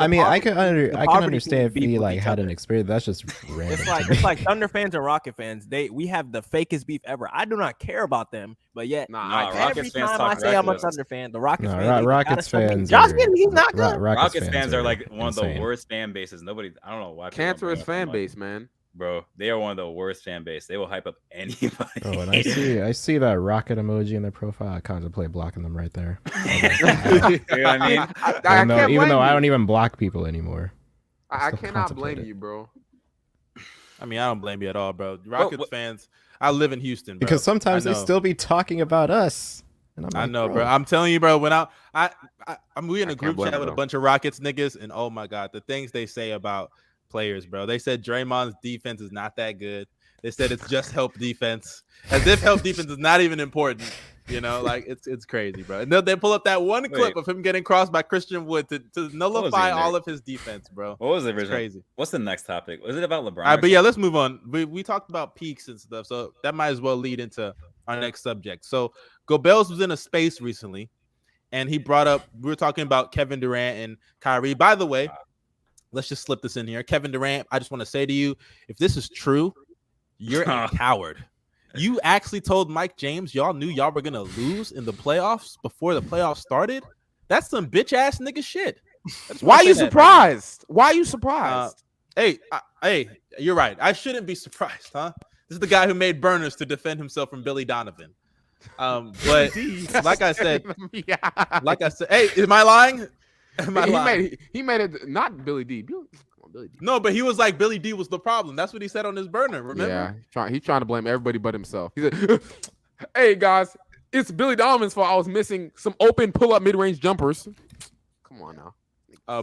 mean, I can poverty understand if beef he with like each had an other. experience. That's just random. It's to like me. Thunder fans and Rocket fans. We have the fakest beef ever. I do not care about them, but yet Nah, every Rockets fans time I talk say I'm a reckless. Thunder fan, the Rockets No, fans, Rockets fans. Josh are- Giddey, he's not Ro- good. Rockets fans are like one of the insane. worst fan bases. Nobody, I don't know why. people don't bring Cancerous up fan them, base, man. bro. They are one of the worst fan base. They will hype up anybody. Oh, and I see that rocket emoji in their profile. I contemplate blocking them right there. You know what I mean? I even can't blame though I you. don't even block people anymore. I still cannot contemplate blame it. you, bro. I mean, I don't blame you at all, bro. Rockets fans. I live in Houston, bro. Because sometimes I they know. still be talking about us. And I'm I like, know, bro. I'm telling you, bro. When we in I a can't group blame chat with a them. bunch of Rockets niggas, and oh my god, the things they say about players, bro. They said Draymond's defense is not that good. They said it's just help defense, as if help defense is not even important. You know, like it's crazy, bro. And they pull up that one clip of him getting crossed by Christian Wood to nullify all of his defense, bro. What was the original? It's crazy. What's the next topic? Was it about LeBron? All right, but yeah, let's move on. We talked about peaks and stuff, so that might as well lead into our next subject. So Gobels was in a space recently, and he brought up, we were talking about Kevin Durant and Kyrie. By the way, let's just slip this in here. Kevin Durant, I just want to say to you, if this is true, you're a coward. You actually told Mike James y'all knew y'all were gonna lose in the playoffs before the playoffs started. That's some bitch ass nigga shit. Why are you surprised? Why are you surprised? Hey, you're right. I shouldn't be surprised, huh? This is the guy who made burners to defend himself from Billy Donovan. But like I said, hey, am I lying? He made it not Billy D. Billy D. No, but he was like Billy D was the problem. That's what he said on his burner. Remember? Yeah, he's trying to blame everybody but himself. He said, "Hey guys, it's Billy Donovan's fault. I was missing some open pull-up mid-range jumpers." Come on now.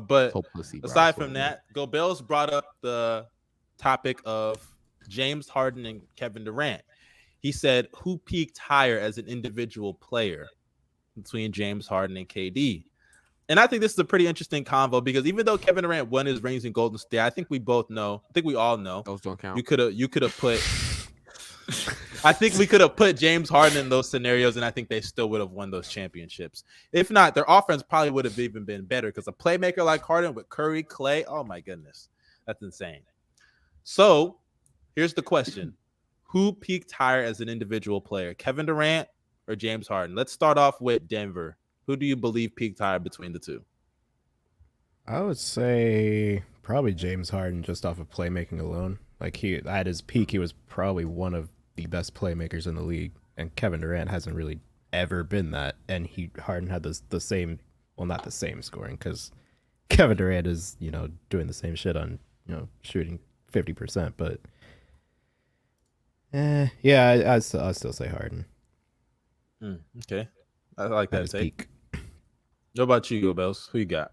But aside from that, Gobels brought up the topic of James Harden and Kevin Durant. He said, "Who peaked higher as an individual player between James Harden and KD?" And I think this is a pretty interesting convo because even though Kevin Durant won his rings in Golden State, I think we all know those don't count. You could have put. I think we could have put James Harden in those scenarios, and I think they still would have won those championships. If not, their offense probably would have even been better because a playmaker like Harden with Curry, Clay, oh my goodness, that's insane. So here's the question: who peaked higher as an individual player, Kevin Durant or James Harden? Let's start off with Denver. Who do you believe peaked higher between the two? I would say probably James Harden just off of playmaking alone. Like he at his peak, he was probably one of the best playmakers in the league, and Kevin Durant hasn't really ever been that. And Harden had the same, well, not the same scoring because Kevin Durant is doing the same shit on shooting 50%, but yeah, I'll still say Harden. Okay, I like that take. What about you, Gobels? Who you got?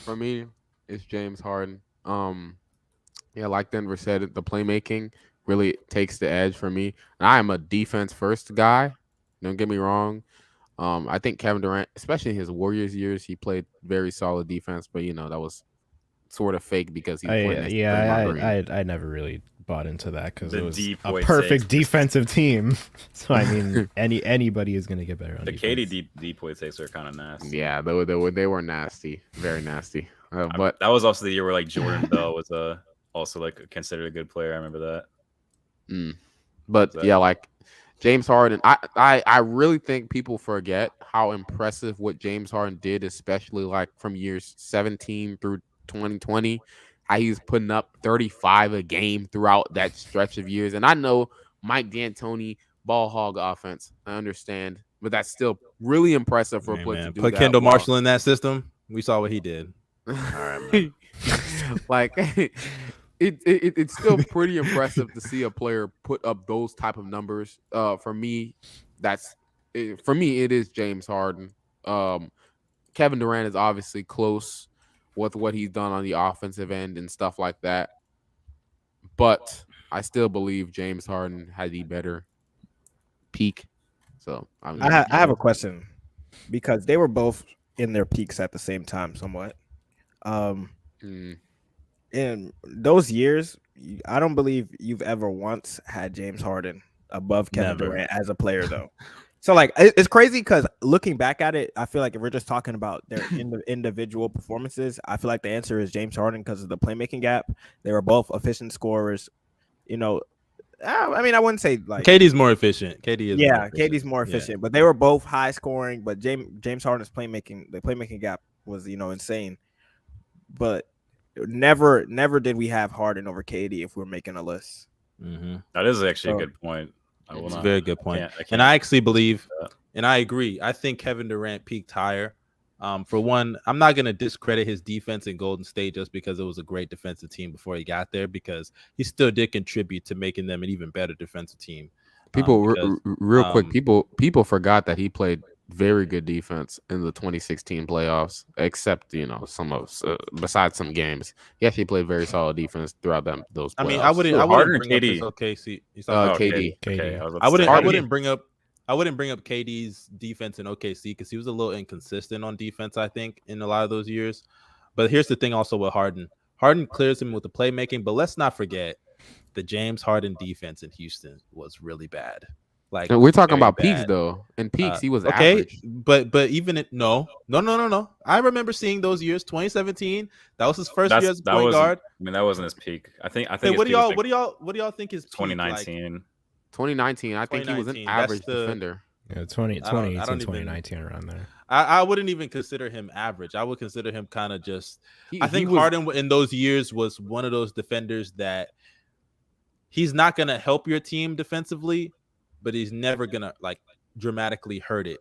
For me, it's James Harden. Yeah, like Denver said, the playmaking really takes the edge for me. And I am a defense first guy. Don't get me wrong. I think Kevin Durant, especially in his Warriors years, he played very solid defense, but that was sort of fake because he played. I never really bought into that because it was a perfect defensive team. So I mean, anybody is gonna get better on the defense. KD deep point takes are kind of nasty. Yeah, they were nasty, very nasty. But that was also the year where like Jordan Bell was also like considered a good player. I remember that. But yeah, like James Harden, I really think people forget how impressive what James Harden did, especially like from years 17 through 2020. How he was putting up 35 a game throughout that stretch of years. And I know Mike D'Antoni, ball hog offense. I understand. But that's still really impressive for a player to do put that. Kendall Marshall in that system. We saw what he did. All right, man. Like, it's still pretty impressive to see a player put up those type of numbers. For me, it is James Harden. Kevin Durant is obviously close with what he's done on the offensive end and stuff like that. But I still believe James Harden had the better peak. So I have a question because they were both in their peaks at the same time somewhat. In those years, I don't believe you've ever once had James Harden above Kevin Durant as a player though. So like it's crazy because looking back at it, I feel like if we're just talking about their individual performances, I feel like the answer is James Harden because of the playmaking gap. They were both efficient scorers. I mean, I wouldn't say like KD's more efficient. KD's more efficient, but they were both high scoring. But James Harden's playmaking gap was insane. But never did we have Harden over KD if we're making a list. That is actually a good point. It's a very good point. And I actually believe, and I agree, I think Kevin Durant peaked higher. For one, I'm not going to discredit his defense in Golden State just because it was a great defensive team before he got there, because he still did contribute to making them an even better defensive team. People forgot that he played very good defense in the 2016 playoffs, except some of besides some games. He actually played very solid defense throughout those playoffs. I mean, I wouldn't bring KD. up his OKC. KD. I wouldn't bring up I wouldn't bring up KD's defense in OKC because he was a little inconsistent on defense, I think, in a lot of those years. But here's the thing also with Harden. Harden clears him with the playmaking, but let's not forget the James Harden defense in Houston was really bad. Like, and we're talking very about peaks bad. though. In peaks, he was okay, average. but even it no. I remember seeing those years. 2017, that was his first year as a point guard. I mean, that wasn't his peak. I think. Hey, what do y'all think his peak, 2019? Like, 2019, I think he was an average defender. Yeah, 2018, 2019 around there. I wouldn't even consider him average. I would consider him kind of just. I think Harden in those years was one of those defenders that he's not gonna help your team defensively, but he's never gonna like dramatically hurt it.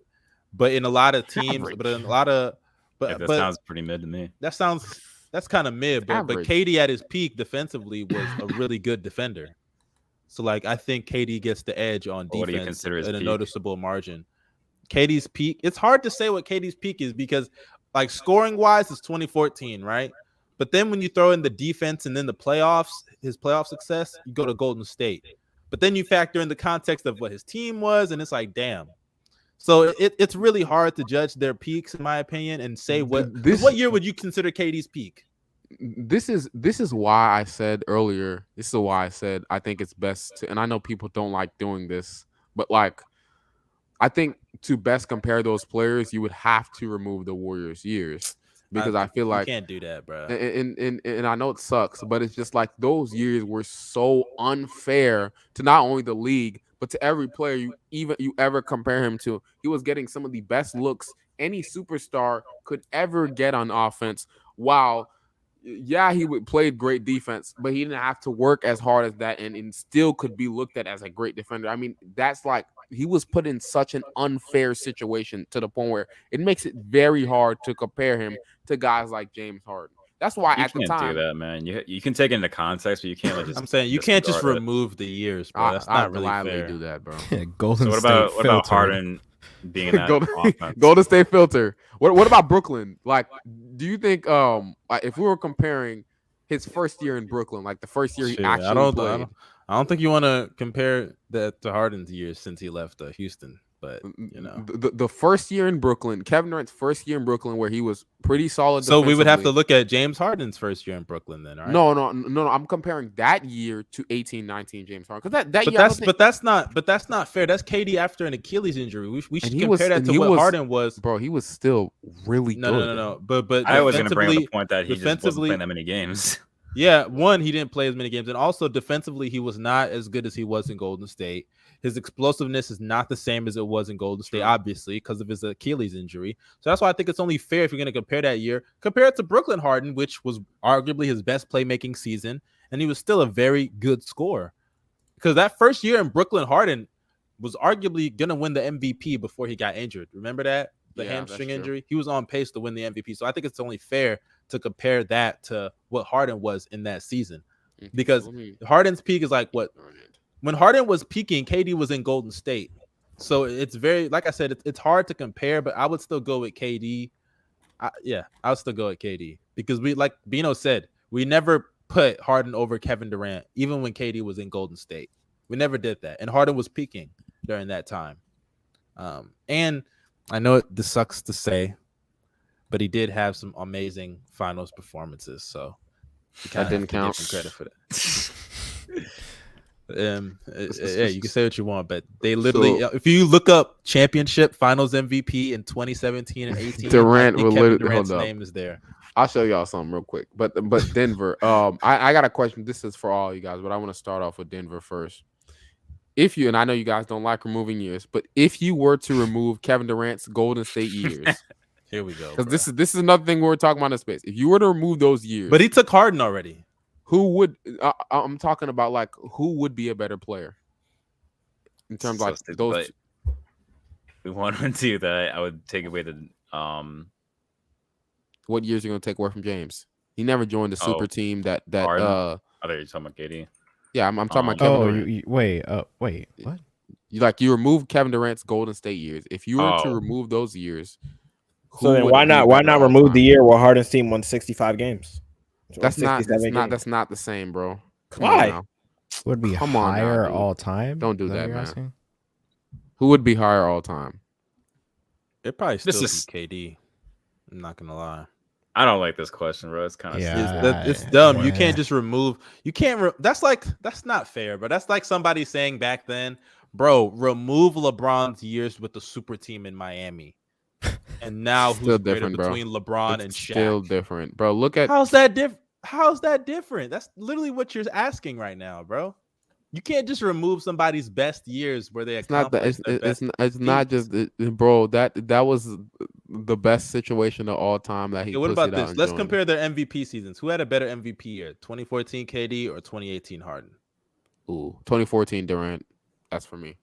But in a lot of teams, that sounds pretty mid to me. That's kind of mid. But KD at his peak defensively was a really good defender. So like I think KD gets the edge on defense. What do you consider his peak? A noticeable margin. KD's peak. It's hard to say what KD's peak is because like scoring wise, it's 2014, right? But then when you throw in the defense and then the playoffs, his playoff success, you go to Golden State. But then you factor in the context of what his team was, and it's like, damn. So it's really hard to judge their peaks, in my opinion, and say what year would you consider KD's peak? This is why I said earlier. This is why I said I think it's best to, and I know people don't like doing this, but like I think to best compare those players, you would have to remove the Warriors' years. Because I feel like you can't do that, bro. And I know it sucks, but it's just like those years were so unfair to not only the league, but to every player you ever compare him to. He was getting some of the best looks any superstar could ever get on offense. While, yeah, he played great defense, but he didn't have to work as hard as that, and still could be looked at as a great defender. I mean, that's like he was put in such an unfair situation to the point where it makes it very hard to compare him to guys like James Harden. That's why at the time you can't do that, man. You can take it into context, but you can't. Like, I'm saying you can't just remove the years, bro. That's not really fair. Do that, bro. Golden State. What about Harden being in that offense? Golden State filter. What about Brooklyn? Like, do you think if we were comparing his first year in Brooklyn, like the first year he actually played? I don't think you want to compare that to Harden's years since he left Houston. But you know, the first year in Brooklyn, Kevin Durant's first year in Brooklyn, where he was pretty solid. So we would have to look at James Harden's first year in Brooklyn, then, right? No. I'm comparing that year to 18-19 James Harden because that year. But that's not fair. That's KD after an Achilles injury. We should compare that to what Harden was. Bro, he was still really good. No. But I was going to bring up the point that he just wasn't playing that many games. Yeah, one, he didn't play as many games, and also defensively, he was not as good as he was in Golden State. His explosiveness is not the same as it was in Golden State, obviously, because of his Achilles injury. So that's why I think it's only fair if you're going to compare that year. Compare it to Brooklyn Harden, which was arguably his best playmaking season, and he was still a very good scorer. Because that first year in Brooklyn Harden was arguably going to win the MVP before he got injured. Remember that? The hamstring injury? He was on pace to win the MVP. So I think it's only fair to compare that to what Harden was in that season. Because Harden's peak is like what? When Harden was peaking, KD was in Golden State. So it's very, like I said, it's hard to compare, but I would still go with KD. I would still go with KD. Because we, like Bino said, we never put Harden over Kevin Durant, even when KD was in Golden State. We never did that. And Harden was peaking during that time. And I know this sucks to say, but he did have some amazing finals performances. So that didn't count. Give him credit for that. Yeah, you can say what you want, but they literally, if you look up championship finals MVP in 2017 and 18, Durant will literally Durant's name is there. I'll show y'all something real quick. But Denver, I got a question. This is for all you guys, but I want to start off with Denver first. If you, and I know you guys don't like removing years, but if you were to remove Kevin Durant's Golden State years, here we go. Because this is another thing we're talking about in space. If you were to remove those years, but he took Harden already. Who would I'm talking about? Like, who would be a better player in terms of like those? We want to do that. I would take away the What years are you gonna take away from James? He never joined the super team that Harden. I thought you were talking about KD. Yeah, I'm talking about Kevin Durant. Wait, what? You remove Kevin Durant's Golden State years. If you were to remove those years, so then why not remove the year where Harden's team won 65 games? That's not the same, bro. Why? Would be higher all time? Don't do that, man. Who would be higher all time? It probably This still is- be KD. I'm not gonna lie. I don't like this question, bro. It's kind of It's dumb. You can't just remove. You can't. That's not fair. But that's like somebody saying back then, bro, remove LeBron's years with the super team in Miami, and now Still who's greater different, bro. between LeBron It's and Shaq? still different, bro. Look at How's that different? How's that different? That's literally what you're asking right now, bro. You can't just remove somebody's best years where they it's not that accomplished their best it's not feats. just bro. That was the best situation of all time that he. Okay, what pussied about out this? and Let's joined. compare their MVP seasons. Who had a better MVP year? 2014 KD or 2018 Harden? Ooh, 2014 Durant. That's for me.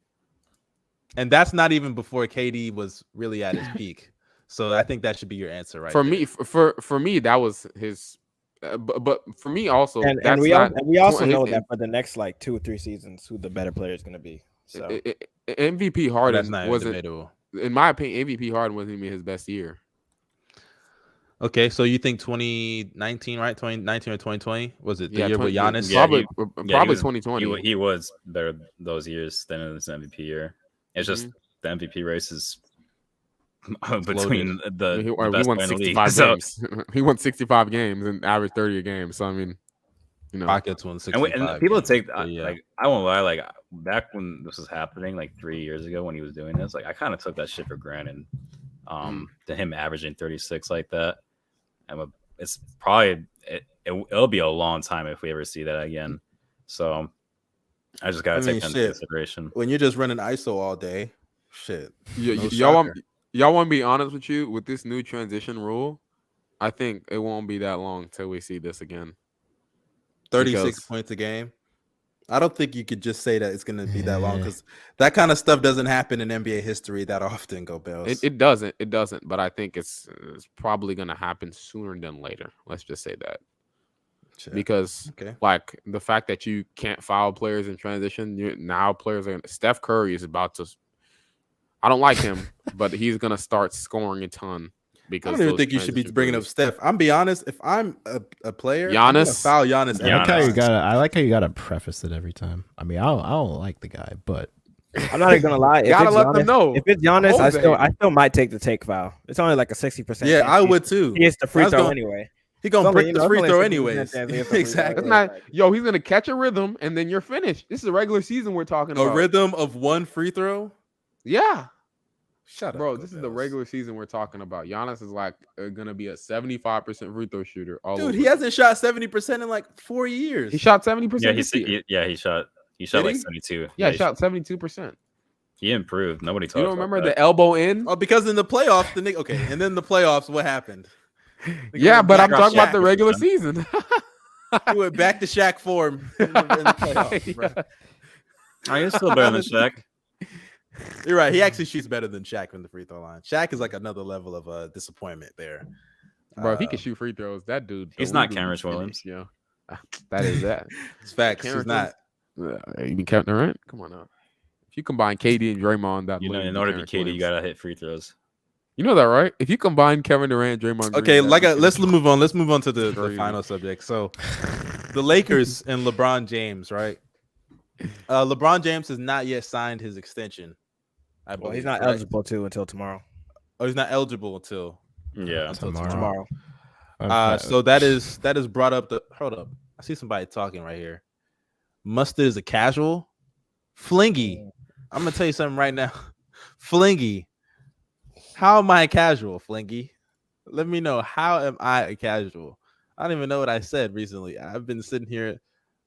And that's not even before KD was really at his peak. So I think that should be your answer, right? For there. me, for me, that was his. But for me also, And that's we not, we also know his- that for the next like 2 or 3 seasons, who the better player is going to be. So MVP that's Harden not wasn't, debatable. in my opinion, MVP Harden wasn't even his best year. Okay, so you think 2019, right? 2019 or 2020? Was it the year with Giannis? Probably he was- 2020. He was better those years than in his MVP year. It's just the MVP race is between the he best won player in the 65 league. So, games. He won 65 games and averaged 30 a game. So I mean, you know, Rockets won 65. and people games. take Yeah. like I won't lie, like back when this was happening, like 3 years ago when he was doing this, like I kind of took that shit for granted. To him averaging 36 like that, and it's probably it'll be a long time if we ever see that again. So I just gotta take that into consideration. When you're just running ISO all day, shit. Y'all want to be honest with you with this new transition rule? I think it won't be that long till we see this again. 36 points a game. I don't think you could just say that it's going to be that long because that kind of stuff doesn't happen in NBA history that often. Go Bills. It doesn't. It doesn't. But I think it's probably going to happen sooner than later. Let's just say that. Sure. Because like the fact that you can't foul players in transition, now players are. Steph Curry is about to. I don't like him, but he's going to start scoring a ton. Because I don't even think you should be bringing up Steph. I'm be honest. If I'm a player, Giannis, I'm gonna foul Giannis. I like how you gotta preface it every time. I mean, I don't like the guy, but I'm not even gonna lie. You gotta let them know. If it's Giannis, I still might take the take foul. It's only like a 60%. Yeah, I would too. He hits the free throw anyway. He gonna break the free throw anyways. Exactly. He's gonna catch a rhythm and then you're finished. This is a regular season we're talking about. A rhythm of one free throw. Yeah. Shut up, bro. This is the regular season we're talking about. Giannis is like gonna be a 75% free throw shooter. Dude, he hasn't shot 70% in like 4 years. He shot 70%. He shot like 72. Yeah, he shot 72%. He improved. Nobody talks. You don't remember the elbow in? Oh, because in the playoffs, and then the playoffs, what happened? Yeah, but I'm talking about the regular season. He went back to Shaq form in the playoffs, bro. He's still better than Shaq. You're right. He actually shoots better than Shaq from the free throw line. Shaq is like another level of disappointment there. Bro, if he can shoot free throws, that dude. He's not Kenrich Williams. Yeah, that is that. It's facts. He's not. You mean Kevin Durant? Come on now. If you combine KD and Draymond, that in order to be KD, you gotta hit free throws. You know that, right? If you combine Kevin Durant, Draymond. Okay, Green, let's move on. Let's move on to the final subject. So, the Lakers and LeBron James, right? LeBron James has not yet signed his extension. I believe he's not eligible until tomorrow. Oh, he's not eligible until tomorrow. So that is brought up. Hold up, I see somebody talking right here. Mustard is a casual. Flingy, I'm gonna tell you something right now. Flingy, how am I a casual? Flingy, let me know, how am I a casual? I don't even know what I said recently. I've been sitting here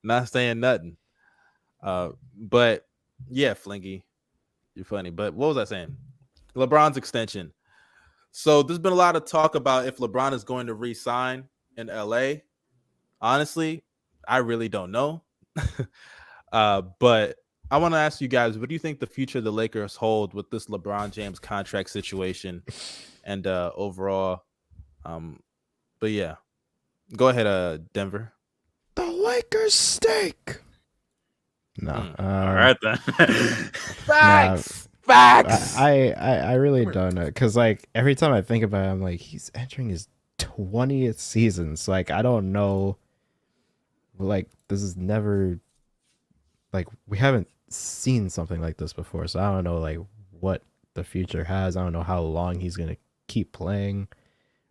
not saying nothing. But yeah, Flingy, you're funny. But what was I saying? LeBron's extension. So there's been a lot of talk about if LeBron is going to re-sign in LA. Honestly, I really don't know. But I want to ask you guys, what do you think the future of the Lakers hold with this LeBron James contract situation and overall? But yeah, go ahead, Denver. The Lakers stink. No. All right then. Facts. I really don't know, because like every time I think about it, I'm like, he's entering his 20th season. So like I don't know. Like this is never, like we haven't seen something like this before, so I don't know like what the future has. I don't know how long he's gonna keep playing,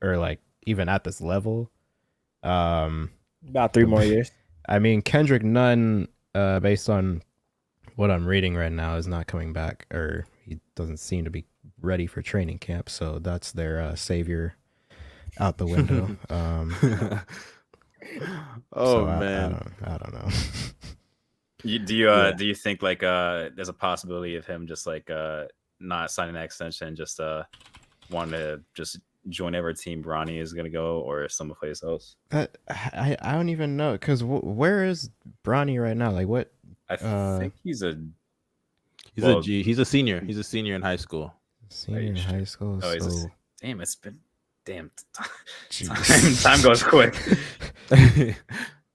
or like even at this level. About 3 more years. I mean, Kendrick Nunn, based on what I'm reading right now, is not coming back, or he doesn't seem to be ready for training camp. So that's their savior out the window. Man, I don't know. Do you think like there's a possibility of him just like not signing that extension, just wanting to just join whatever team Bronny is gonna go, or someplace else? I don't even know, because where is Bronny right now? Like what? I think he's a G. He's a senior. He's a senior in high school. Senior in high school. Oh, so... damn, it's been time goes quick.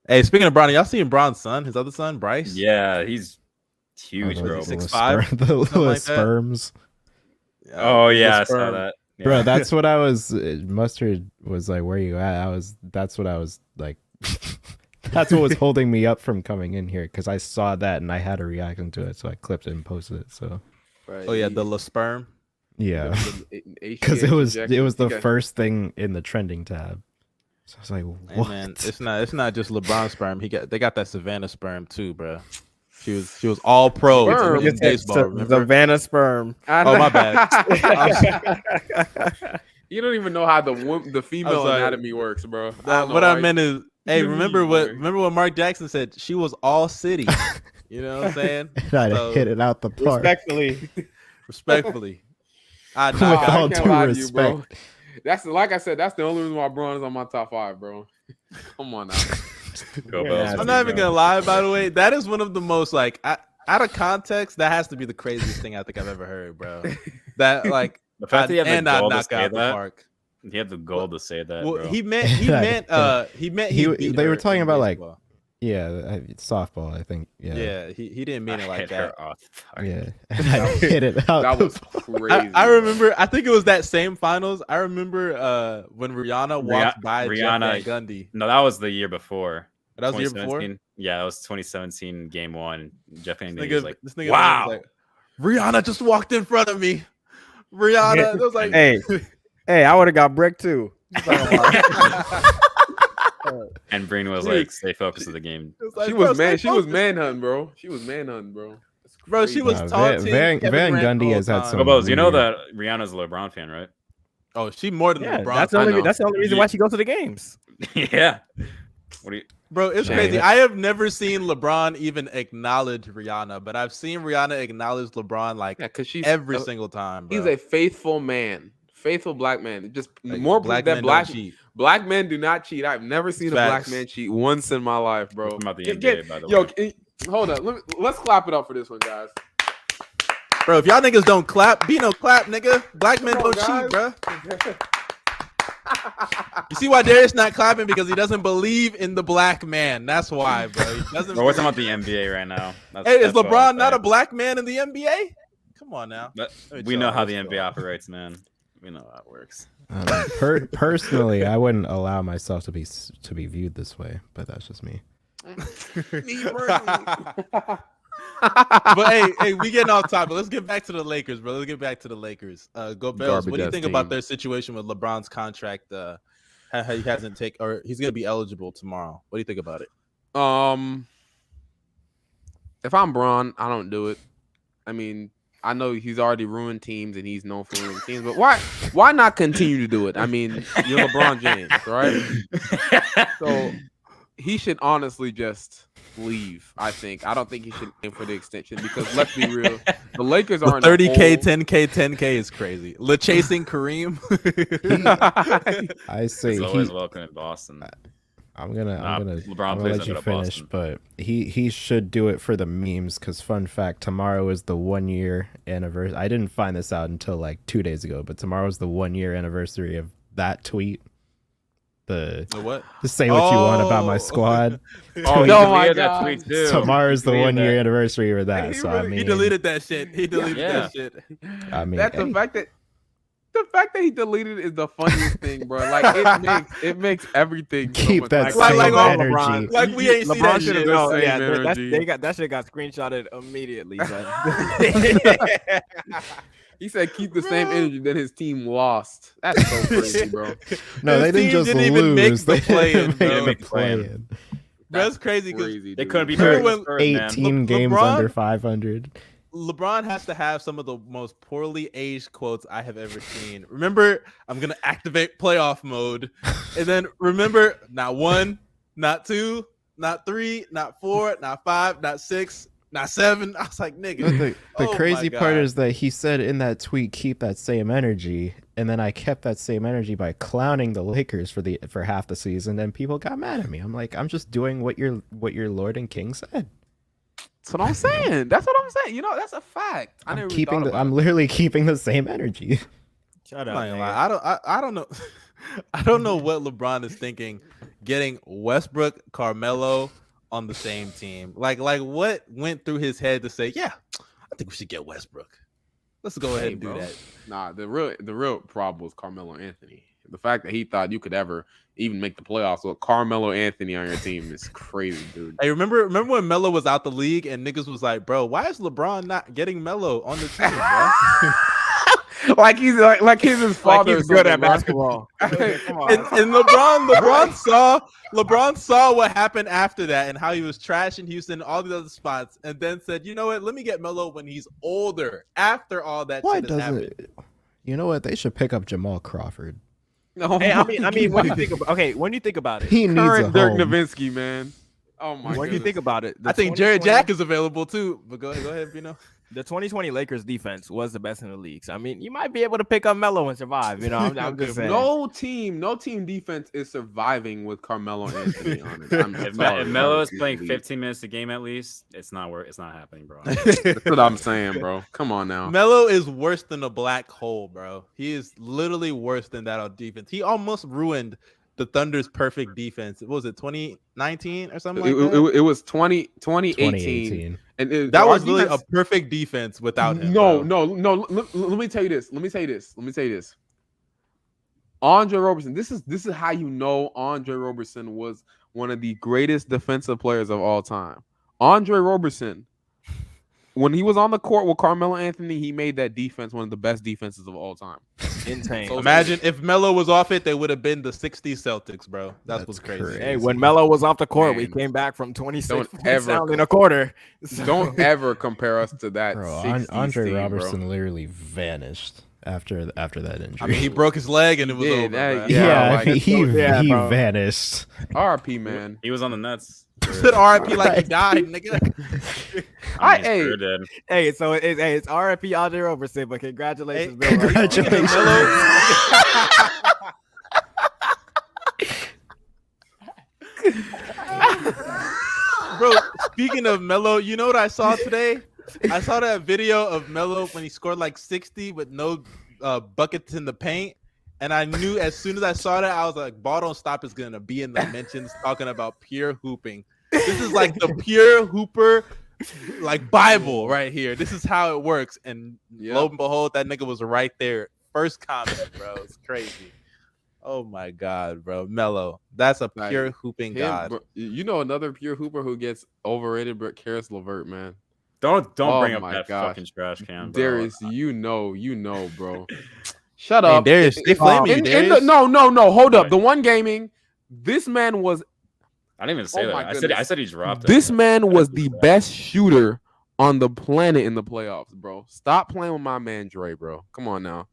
Hey, speaking of Bronny, y'all seen Bron's son, his other son, Bryce? Yeah, he's huge, bro. 6'5", the little like sperms. Oh yeah, I saw that. Yeah. Bro, that's what I was. Mustard was like, "Where you at?" That's what I was like. That's what was holding me up from coming in here, because I saw that and I had a reaction to it, so I clipped it and posted it. So. Right. Oh yeah, the sperm. Yeah, because it was the first thing in the trending tab. So I was like, "What?" Hey, man, it's not just LeBron sperm. They got that Savannah sperm too, bro. She was all pro in baseball. Remember? Savannah sperm. Oh my bad. You don't even know how the female anatomy works, bro. What I meant is, hey, remember what Mark Jackson said? She was all city. You know what I'm saying? I hit it out the park. Respectfully. I can't lie to you, bro. That's like I said. That's the only reason why Braun is on my top 5, bro. Come on now. I'm not even gonna lie. By the way, that is one of the most like out of context. That has to be the craziest thing I think I've ever heard, bro. That like the fact that he had the goal to say out the that. park. He had the goal to say that. Well, bro. he meant. They were talking about like. Yeah, softball. I think. Yeah. He didn't mean it like that. Yeah, I hit it out. That was crazy. I remember. I think it was that same finals. I remember when Rihanna walked by Jeff Van Gundy. No, that was the year before. That was the year before. Yeah, that was 2017 Game 1. Jeff Van Gundy was like, this nigga "Wow, was like, Rihanna just walked in front of me." Rihanna, it was like, hey, I would have got bricked too. And Breen was like, "Stay focused on the game." Like, she was manhunting, bro. She was manhunting, bro. Bro, she was taunting. Van Gundy has had some. You know that Rihanna's a LeBron fan, right? Oh, she more than LeBron. That's the only reason why she goes to the games. Yeah. What do you? Bro, it's crazy. I have never seen LeBron even acknowledge Rihanna, but I've seen Rihanna acknowledge LeBron like every single time. Bro. He's a faithful man, faithful black man. Just like, more black than men black don't cheat. Black men do not cheat. I've never seen a black man cheat once in my life, bro. About the NBA, by the way. Hold on. Let's clap it up for this one, guys. Bro, if y'all niggas don't clap, Bino clap, nigga. Black men don't cheat, bro. You see why Darius not clapping? Because he doesn't believe in the black man. That's why, bro. He doesn't. Bro, we're talking about the NBA right now. Is LeBron not a black man in the NBA? Come on now. We know how the NBA operates, man. We know how it works. Personally, I wouldn't allow myself to be viewed this way, but that's just me. But hey, we getting off topic. Let's get back to the Lakers, bro. Let's get back to the Lakers. Go Bells. What do you think about their situation with LeBron's contract? How he hasn't or he's gonna be eligible tomorrow. What do you think about it? If I'm Bron, I don't do it. I mean, I know he's already ruined teams and he's known for ruining teams, but why not continue to do it? I mean, you're LeBron James, right? So he should honestly just leave. I don't think he should aim for the extension, because let's be real, the Lakers are 30K, 10K, 10K is crazy. Chasing Kareem. I say he's always welcome in Boston. I'm gonna LeBron let you finish, but he should do it for the memes, because fun fact, tomorrow is the 1 year anniversary. I didn't find this out until like 2 days ago, but tomorrow is the 1 year anniversary of that tweet. The what? Just say what you want about my squad. Oh my God! Tweet too. Tomorrow's the 1 year anniversary of that. So I mean, he deleted that shit. That shit. I mean, that's the fact that The fact that he deleted it is the funniest thing, bro. Like it makes everything so Keep much that like, same energy. LeBron. Like we ain't see LeBron that should shit. have. Oh, Same yeah, energy. that shit got screenshotted immediately. Son. He said keep the same energy, then his team lost. That's so crazy, bro. No, His they didn't team just didn't lose. even make the They play-in, didn't bro. make the play-in. That's crazy because Crazy, They dude. couldn't be Remember better than when Spurs, man. 18 games LeBron- under 500. LeBron has to have some of the most poorly aged quotes I have ever seen. Remember, I'm gonna activate playoff mode, and then remember, not 1, not 2, not 3, not 4, not 5, not 6, not 7. I was like, nigga. But the oh crazy my part God. is that he said in that tweet, keep that same energy. And then I kept that same energy by clowning the Lakers for half the season, and people got mad at me. I'm like, I'm just doing what your Lord and King said. That's what I'm saying. That's what I'm saying. You know, that's a fact. I never even thought about I'm it. literally keeping the same energy. Shut I'm up. not gonna nigga. lie. I don't know. I don't know what LeBron is thinking. Getting Westbrook, Carmelo on the same team. Like what went through his head to say, yeah, I think we should get Westbrook. Let's go ahead and do bro. that. Nah, the real problem was Carmelo Anthony. The fact that he thought you could ever even make the playoffs with Carmelo Anthony on your team is crazy, dude. Hey, remember when Melo was out the league and niggas was like, bro, why is LeBron not getting Melo on the team, bro? like he's his father. Like he's good at basketball. Come on. And LeBron saw what happened after that and how he was trashing Houston and all these other spots, and then said, you know what, let me get Melo when he's older. After all that Why shit has doesn't happened. you know what? They should pick up Jamal Crawford. No, Hey, I mean, when you think about it, He needs a current Dirk home. Nowitzki, man. Oh my when god. you think about it, I think Jared Jack is available too. But go ahead, Bino. the 2020 Lakers defense was the best in the league. So, I mean, you might be able to pick up Melo and survive. You know, I'm just saying. No team defense is surviving with Carmelo Anthony on it. I'm If sorry, Melo is bro. playing 15 minutes a game at least, it's not happening, bro. That's what I'm saying, bro. Come on now. Melo is worse than a black hole, bro. He is literally worse than that on defense. He almost ruined the Thunder's perfect defense. What was it, 2019 or something like that? It was 2018. 2018. And That our was really defense- a perfect defense without him. No. bro. Let me tell you this. Andre Roberson. This is how you know Andre Roberson was one of the greatest defensive players of all time. Andre Roberson, when he was on the court with Carmelo Anthony, he made that defense one of the best defenses of all time. Insane. So Imagine if Melo was off it, they would have been the 60s Celtics, bro. That's what's crazy. crazy. Hey, when Melo was off the court, we Man. came back from 26 Don't points ever down in a quarter. Don't ever compare us to that. Bro, 60s Andre team, Robertson bro. literally vanished after that injury. I mean, he broke his leg and it was Yeah, over. that- bro. yeah. yeah, like- he bro. vanished. RP, man. He was on the Nets. Said RIP like he died, nigga. Hey. Sure did. Hey, so it's RIP Andre Roberson, but congratulations, Bill. Congratulations. Bro, speaking of Melo, you know what I saw today? I saw that video of Melo when he scored like 60 with no buckets in the paint. And I knew as soon as I saw that, I was like, Ball Don't Stop is going to be in the mentions talking about pure hooping. This is like the pure hooper, like Bible right here. This is how it works. And lo and behold, that nigga was right there. First comment, bro. It's crazy. Oh my God, bro. Melo. That's a pure hooping god. Bro, you know another pure hooper who gets overrated, but Karis LeVert, man. Don't Oh bring up my that gosh. fucking trash can, bro. Darius, you know, bro. Shut Hey, up. Darius, stay flaming, Darius. No, hold up. The one gaming, this man was I didn't even say Oh that. my I goodness. said he dropped it. this man was the best shooter on the planet in the playoffs, bro. Stop playing with my man Dre, bro. Come on now.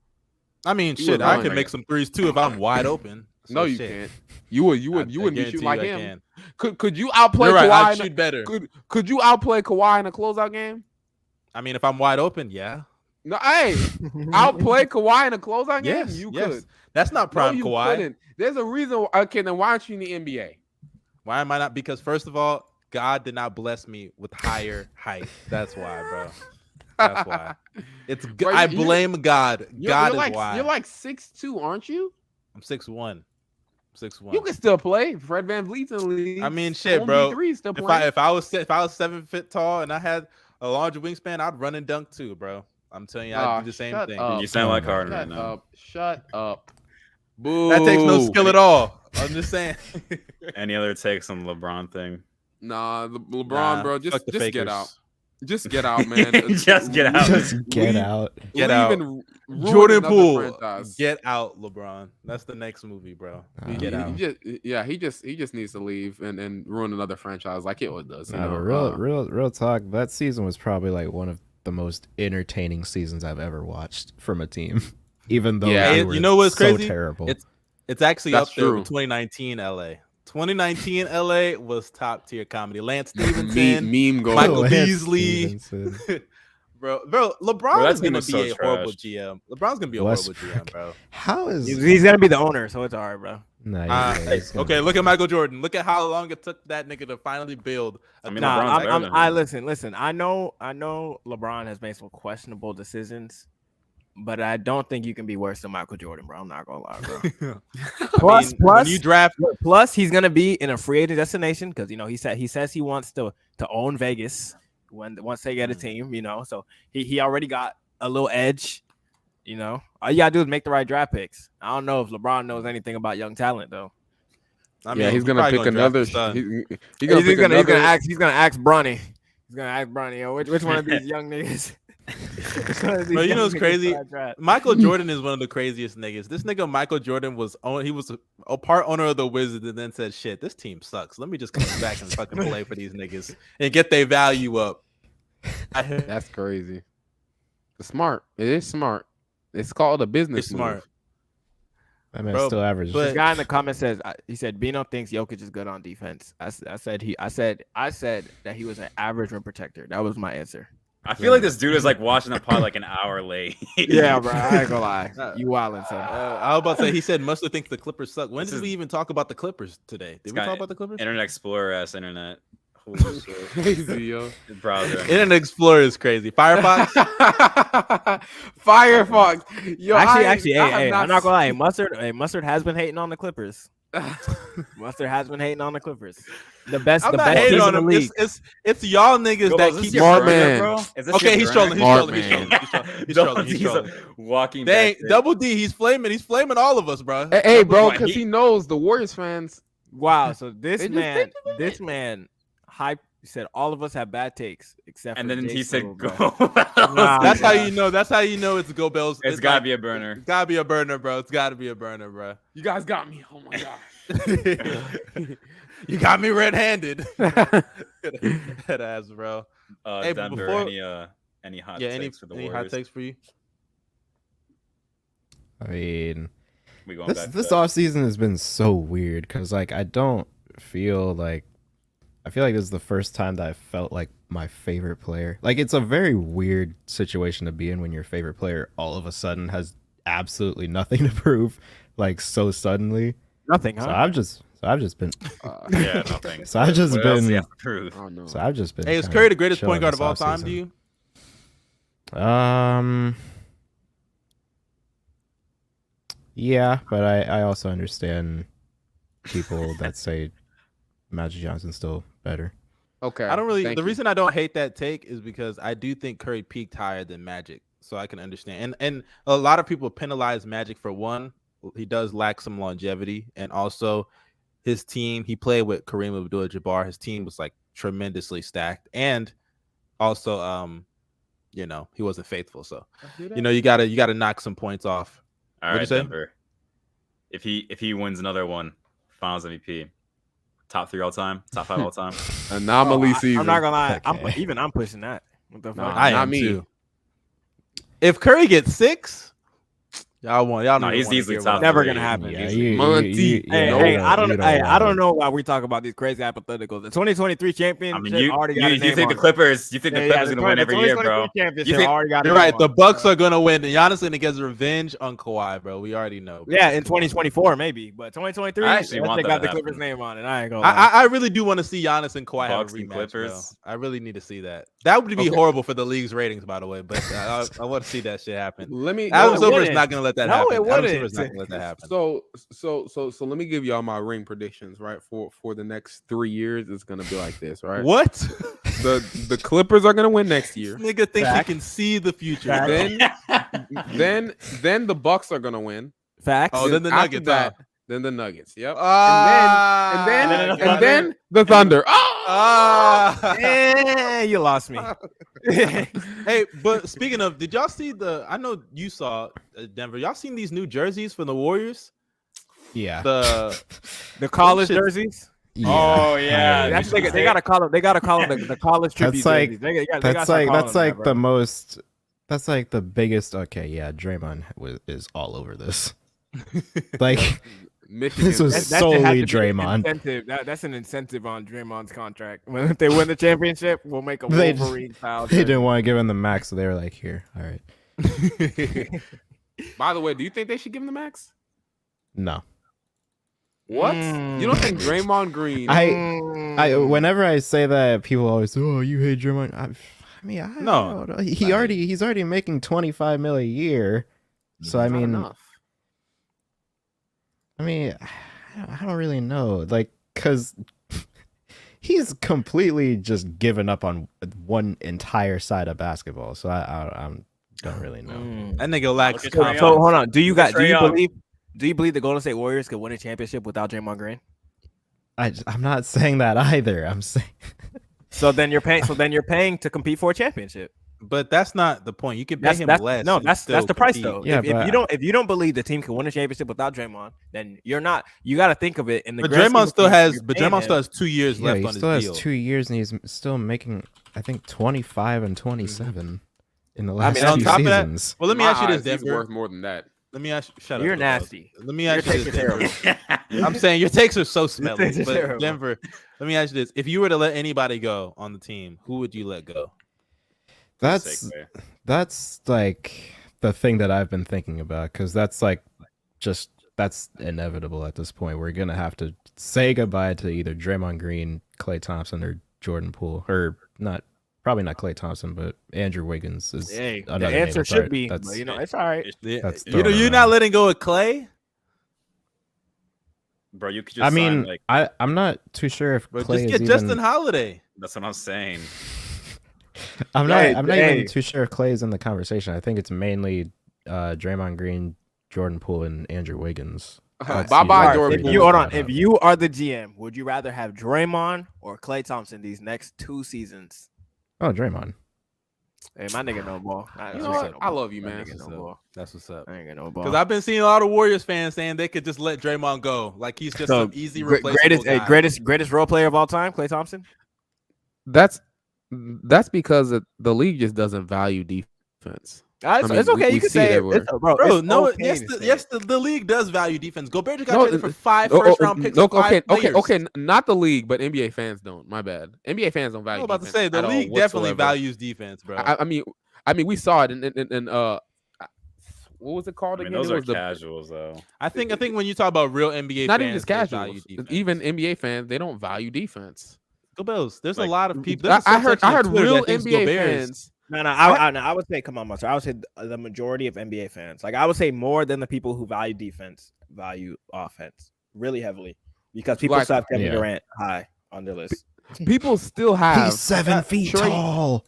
I mean, He shit, was I on, can nigga. make some threes too if I'm wide open. So No, you shit. can't. You wouldn't be guarantee shooting like you I him. can. Could you outplay You're right. Kawhi? I'd shoot better. Could you outplay Kawhi in a closeout game? I mean, if I'm wide open, yeah. No, hey, outplay Kawhi in a closeout game? Yes, You yes. could. That's not prime no, you Kawhi. couldn't. There's a reason. Okay, then why aren't you in the NBA? Why am I not? Because first of all, God did not bless me with higher height. That's why, bro. That's why. It's Bro, I you- blame God. God is like, why. You're like 6'2", aren't you? I'm 6'1". 6'1". You can still play. Fred VanVleet's in the league. I mean, shit, Home bro. D3 still If playing. I was 7 feet tall and I had a larger wingspan, I'd run and dunk too, bro. I'm telling you, I do the same shut thing. up. You sound like Harden right Shut now. up. Shut up. Boo. That takes no skill at all. I'm just saying. Any other takes on the LeBron thing? Nah, LeBron, Nah, bro, fuck just the get fakers. out. Just get out, man. Just get out. Just get out. Get leave out. and ruin Jordan another Poole, franchise. get out, LeBron. That's the next movie, bro. Get out. He just needs to leave and ruin another franchise like it does. You Nah, know? but real talk. That season was probably like one of the most entertaining seasons I've ever watched from a team. Even though Yeah. they Hey, were you know what's so crazy? terrible. It's actually That's up there true. with 2019 LA. 2019 LA was top tier comedy. Lance Stevenson, meme gold. Michael Lance Beasley. Stevenson. Bro, LeBron that is team gonna was be so a horrible trash. GM. LeBron's gonna be a Westbrook. horrible GM, bro. How is He's gonna be the owner, so it's all right, bro. Nah, he's gonna- Okay, look at Michael Jordan. Look at how long it took that nigga to finally build. I mean, Nah, LeBron's better than him. listen. I know LeBron has made some questionable decisions, but I don't think you can be worse than Michael Jordan, bro. I'm not gonna lie, bro. Plus, when you draft, plus he's gonna be in a free agent destination because he says he wants to own Vegas once they get a team, so he already got a little edge, all you gotta do is make the right draft picks. I don't know if LeBron knows anything about young talent though. I mean, He's gonna probably pick draft another. his son. He's gonna ask Bronny. He's gonna ask Bronny, which one of these young niggas? Bro, you know what's crazy? Michael Jordan is one of the craziest niggas. This nigga Michael Jordan was a part owner of the Wizards and then said, "Shit, this team sucks. Let me just come back and fucking play for these niggas and get their value up." That's crazy. It's smart. It is smart. It's called a business It's smart. move. That man Bro, still averaged. but- This guy in the comments says he said Bino thinks Jokic is good on defense. I said that he was an average rim protector. That was my answer. I feel like this dude is like watching the pod like an hour late. Yeah, bro. I ain't gonna lie. You wildin', son. I was about to say he said Mustard thinks the Clippers suck. When This did is- we even talk about the Clippers today? Did we talk about the Clippers? Internet Explorer ass internet. Holy shit. Crazy, yo. Browser. Internet Explorer is crazy. Firefox. Firefox. Yo, Actually, I have hey, not I'm not gonna lie. Mustard has been hating on the Clippers. Mustard has been hating on the Clippers. The best I'm not team hating in on the him. league. It's y'all niggas Go, that is this keep your Smart burner, man. bro? Is this Okay, your he's burner? trolling. He's trolling. He's walking Dang, back there. Double D, he's flaming all of us, bro. Hey, bro, Why, because he knows the Warriors fans. Wow. So this They just man, take the win. hype said all of us have bad takes except And for then Jay he said, Solo, "Go." bro. Nah, That's how you know. That's how you know it's Go Bells. It's gotta be a burner. It's gotta be a burner, bro. It's gotta be a burner, bro. You guys got me. Oh my god. You got me red-handed. That ass, bro. Hey, but Denver, before- any hot Yeah, takes for the any Warriors? hot takes for you? I mean, We going back to this that. offseason has been so weird because like I feel like this is the first time that I felt like my favorite player. Like it's a very weird situation to be in when your favorite player all of a sudden has absolutely nothing to prove, like so suddenly. nothing, huh? So I've just been. Yeah, nothing. So I've just What else do you been. have to prove? I don't know. So I've just been. Hey, is kinda Curry the greatest chilling point guard this of all time offseason. to you? Yeah, but I also understand people that say Magic Johnson's still better. Okay. I don't really. thank The you. reason I don't hate that take is because I do think Curry peaked higher than Magic, so I can understand. And a lot of people penalize Magic for one, he does lack some longevity, and also his team. He played with Kareem Abdul-Jabbar. His team was like tremendously stacked, and also, he wasn't faithful. So, you gotta knock some points off. All What'd right, you say? Denver. If he wins another one, Finals MVP, top 3 all time, top 5 all time. Anomaly season. I'm not gonna lie. Okay. I'm pushing that. What the fuck? Nah, I not am me. too. If Curry gets 6, y'all No, don't he's even wanna easily hear top what- Never 3. gonna happen. Yeah, Easily. Monty. Hey, I don't want it. know why we talk about these crazy hypotheticals. The 2023 champion. I mean, you already got a think name the on it. Clippers? You think the Yeah, Clippers the gonna win every year, bro? 2023 championship You think- already got a You're name right. on The it. Bucks are gonna win. And Giannis gonna get revenge on Kawhi, bro. We already know. Bro. Yeah, in 2024 maybe, but 2023 I actually they want that got to the happen. Clippers name on it. I ain't gonna lie. I really do want to see Giannis and Kawhi have Bucks a and rematch, Clippers. bro. I really need to see that. That would be Okay. horrible for the league's ratings, by the way. But I want to see that shit happen. Let me. Adam it Silver is wouldn't. not gonna let that No, happen. it Adam wouldn't. Silver's not gonna let that happen. So let me give y'all my ring predictions, right? For the next 3 years, it's gonna be like this, right? What? The Clippers are gonna win next year. This nigga thinks he can see the future. Then the Bucks are gonna win. Facts. Oh, then the After Nuggets. that, then the Nuggets. Yep. And then the Thunder. You lost me. Hey, but speaking of, did y'all see I know you saw Denver. Y'all seen these new jerseys from the Warriors? Yeah. The college jerseys. Yeah. Oh yeah, that's they gotta call them. They gotta call them the college tribute jerseys. That's like the most. That's like the biggest. Okay, yeah, Draymond is all over this. Like, Michigan. this was That solely had to be an Draymond. incentive. That's an incentive on Draymond's contract. When they win the championship, we'll make a They Wolverine style. They didn't want to give him the max, so they were like, "Here, all right." By the way, do you think they should give him the max? No. What? You don't think Draymond Green? I whenever I say that, people always say, "Oh, you hate Draymond." I mean, I don't know. He's already making $25 million a year. So I mean, I don't really know, like, because he's completely just given up on one entire side of basketball. So I don't really know. That nigga lacks confidence. So hold on. Do you believe the Golden State Warriors could win a championship without Draymond Green? I'm not saying that either. I'm saying. So then you're paying to compete for a championship. But that's not the point. You can pay him less. No, that's the price compete. though. Yeah, if you don't believe the team can win a championship without Draymond, then you're not. You got to think of it in the. But grand Draymond scheme of things, Draymond still has 2 years left He on his still deal. has 2 years, and he's still making, I think, 25 and 27 in the last on two top seasons. of that, well, let me ask you this, He's Denver. worth more than that. Let me ask you. Shut up. You're Denver. nasty. Let me ask you this, Your Denver. I'm saying your takes are so smelly. takes are But terrible. Denver, let me ask you this: if you were to let anybody go on the team, who would you let go? That's like the thing that I've been thinking about, because that's like that's inevitable at this point. We're gonna have to say goodbye to either Draymond Green, Klay Thompson, or Jordan Poole, or probably not Klay Thompson, but Andrew Wiggins is. Hey, the another name. answer That's should alright. be, That's, but, it's all right. that's You're thrown not around. letting go of Klay, Bro, you could just I mean, sign, like, I'm not too sure if but Klay just is get Justin even. Holiday. that's what I'm saying. I'm not Hey. even too sure if Klay is in the conversation. I think it's mainly Draymond Green, Jordan Poole, and Andrew Wiggins. That's Bye-bye, usually Jordan three Poole. names Hold that on. I If have. you are the GM, would you rather have Draymond or Klay Thompson these next 2 seasons? Oh, Draymond. Hey, my nigga no ball. You know what? I love you, man. That's what's up. I ain't got no ball. Because I've been seeing a lot of Warriors fans saying they could just let Draymond go, like he's just some easy replaceable guy. greatest role player of all time, Klay Thompson. That's because the league just doesn't value defense. It's okay. You can say it, bro. Bro, it's no, okay to say it. the league does value defense. Gobert just got No, traded for 5 Oh, first-round picks. for 5 players. okay. Not the league, but NBA fans don't. My bad. NBA fans don't I value. was about to defense say the at all league definitely whatsoever. values defense, bro. I mean, we saw it in what was it called I mean, again? those It are was the casuals, though. I think when you talk about real NBA not fans, even just they casuals. value defense. Even NBA fans, they don't value defense. Go Bills. There's Like, a lot of people. I heard real NBA fans. No, I would say, come on, Monster. I would say the majority of NBA fans, like I would say more than the people who value defense, value offense really heavily, because people still have Kevin Durant high on their list. People still have. He's 7 feet tall.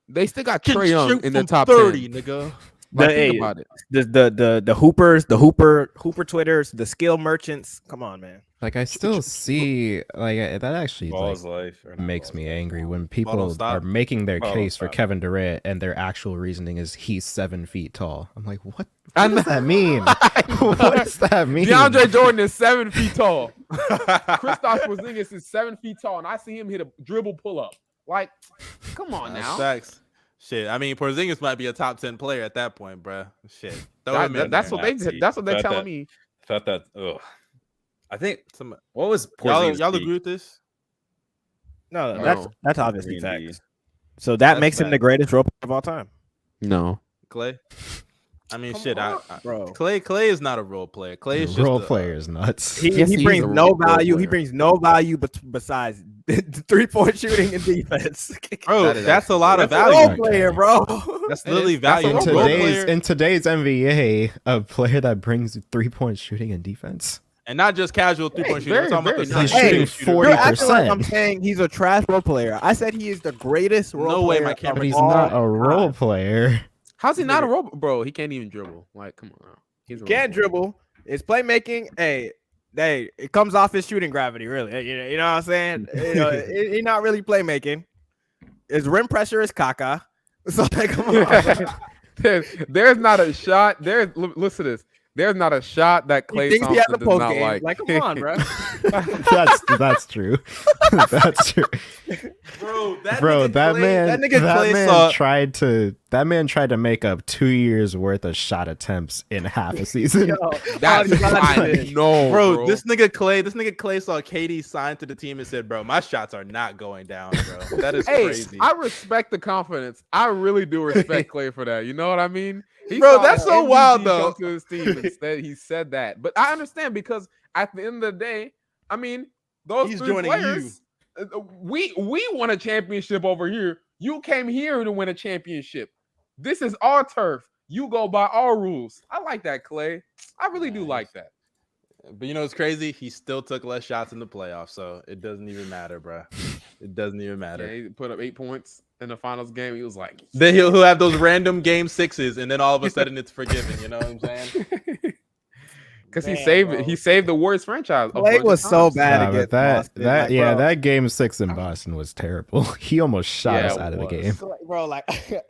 They still got Trae Young in the top 30, 10. nigga. Like, think about it. The hoopers, the hooper Twitters, the skill merchants. Come on, man. Like, I still see, like, that actually Ball's like, life. Or not makes Ball's me life. angry when don't people stop. are making their Ball don't case for stop. Kevin Durant and their actual reasoning is he's 7 feet tall. I'm like, what I does that mean? What does that mean? DeAndre Jordan is 7 feet tall. Kristaps Porzingis is 7 feet tall, and I see him hit a dribble pull up. Like, come on now. Facts. Shit, I mean, Porzingis might be a top 10 player at that point, bro. Shit, throw him in That's there. what they're telling me. Thought that. Ugh. I think what was Y'all Porzingis' agree with this? No, No. that's obviously Green D. facts. So that That's makes him the facts. greatest role player of all time. No. Clay? I mean, Come shit. on, bro. Clay is not a role player. Clay is just Role a- player is nuts. He, Yes, he he's brings a no role value. He player. brings no value besides 3-point shooting and defense. Bro, That is that's a actually lot of That's a value. role player, bro. That's literally That's a value. role Role player, in today's NBA, a player that brings 3-point shooting and defense. and not just casual 3-point shooting. very, I'm talking about very the nice. He's shooting shooter. 40%. You're acting like I'm saying he's a trash role player. I said he is the greatest role No way, player. my camera- of But he's all not a time. role player. How's he not a role, bro? He can't even dribble. Like, come on, he's a Can't role player. dribble. His playmaking, hey, it comes off his shooting gravity, really. You know what I'm saying? He's not really playmaking. His rim pressure is caca. So like, come on. There's not a shot. Listen to this. There's not a shot that He Klay thinks he has Thompson a does post not game. like. Come on, bro. That's true. That's true. Bro, that Bro, nigga that Klay- man, that nigga that Klay man saw. tried to make up 2 years worth of shot attempts in half a season. Yo, That's I know, Bro, this nigga Clay saw KD sign to the team and said, "Bro, my shots are not going down, bro." That is Hey, crazy. I respect the confidence. I really do respect Clay for that. You know what I mean? He Bro, saw that's an so MVP wild, come though. To his team and he said that, but I understand because at the end of the day, I mean, those He's three joining players, we won a championship over here. You came here to win a championship. This is our turf. You go by our rules. I like that, Clay. I really do like that. But you know what's crazy? He still took less shots in the playoffs, so it doesn't even matter, bro. It doesn't even matter. Yeah, he put up 8 points in the finals game. He was like, Then he'll have those random game sixes, and then all of a sudden it's forgiven. You know what I'm saying? because he Man, saved bro. it. He saved the Warriors franchise. a Clay bunch of was so times. bad Nah, against but Boston. Like, bro. that game 6 in Boston was terrible. He almost shot Yeah, us it out of the was. game. So, like, bro, like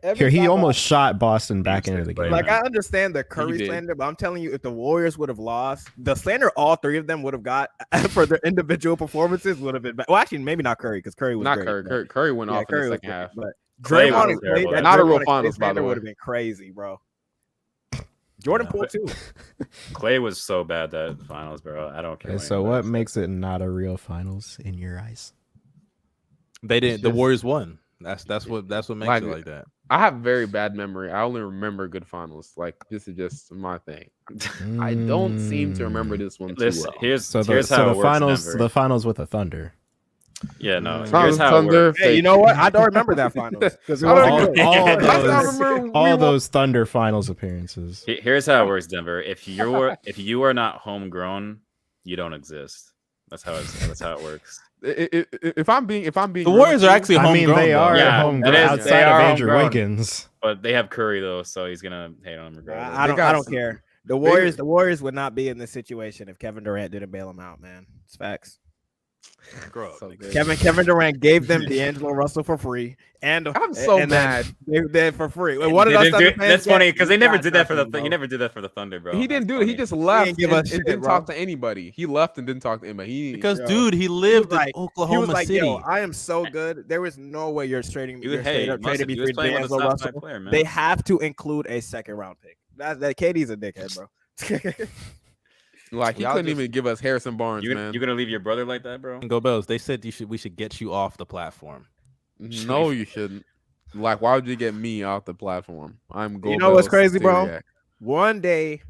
every Here, he time almost shot Boston back into the game. Like I understand the Curry did. slander, but I'm telling you, if the Warriors would have lost, the slander all three of them would have got for their individual performances would have been bad. Well, actually, maybe not Curry because Curry was Not great, Curry. but- Curry went Yeah, off Curry in the was second great, half. but Clay was Draymond and Clay, terrible. that Not a Draymond real and finals, Clay by the slander way. would have been crazy, bro. Jordan Poole too. Clay was so bad that finals, bro. I don't care. And what so anybody what says. makes it not a real finals in your eyes? They didn't. The just- Warriors won. That's what makes Like- it like that. I have very bad memory. I only remember good finals. Like this is just my thing. I don't seem to remember this one too Listen, well. here's So here's the, how so it the works. finals, Denver. the finals with the Thunder. Yeah, no. Thunder- Here's how it Thunder, works. Hey, you know what? I don't remember that finals because it I don't wasn't remember- good. all I don't those, remember we all won- those Thunder finals appearances. Here's how it works, Denver. If you are not homegrown, you don't exist. That's how it works. If I'm being The Warriors are actually I mean, homegrown. they though. are Yeah, homegrown it is. outside They of are Andrew homegrown. Wiggins. But they have Curry though, so he's gonna hate on him regardless. I got don't some- care. The Warriors would not be in this situation if Kevin Durant didn't bail them out, man. It's facts. Grow up, So nigga. good. Kevin Durant gave them D'Angelo Russell for free, and I'm so and then mad. They did for free. They What did us didn't Thunder do- fans that's get? funny because they We never got did that for the nothing, bro. he never did that for the Thunder, bro. He didn't That's do it. He funny. just left didn't give and, us and shit, didn't bro. talk to anybody. He left and didn't talk to anybody. Because Yo. dude, he He lived was like, in Oklahoma he was like, City. "Yo, I am so good. There is no way you're trading. He You're was, straight hey, up must trading have- me he was for playing with a D'Angelo top five Russell. player, man. They have to include a second round pick. That KD's a dickhead, bro. Like he Y'all couldn't just- even give us Harrison Barnes, You man. gonna leave your brother like that, bro? Go Bells. They said we should get you off the platform. No, you shouldn't. Like, why would you get me off the platform? I'm You know what's Gobel's crazy, bro? Stariak. One day,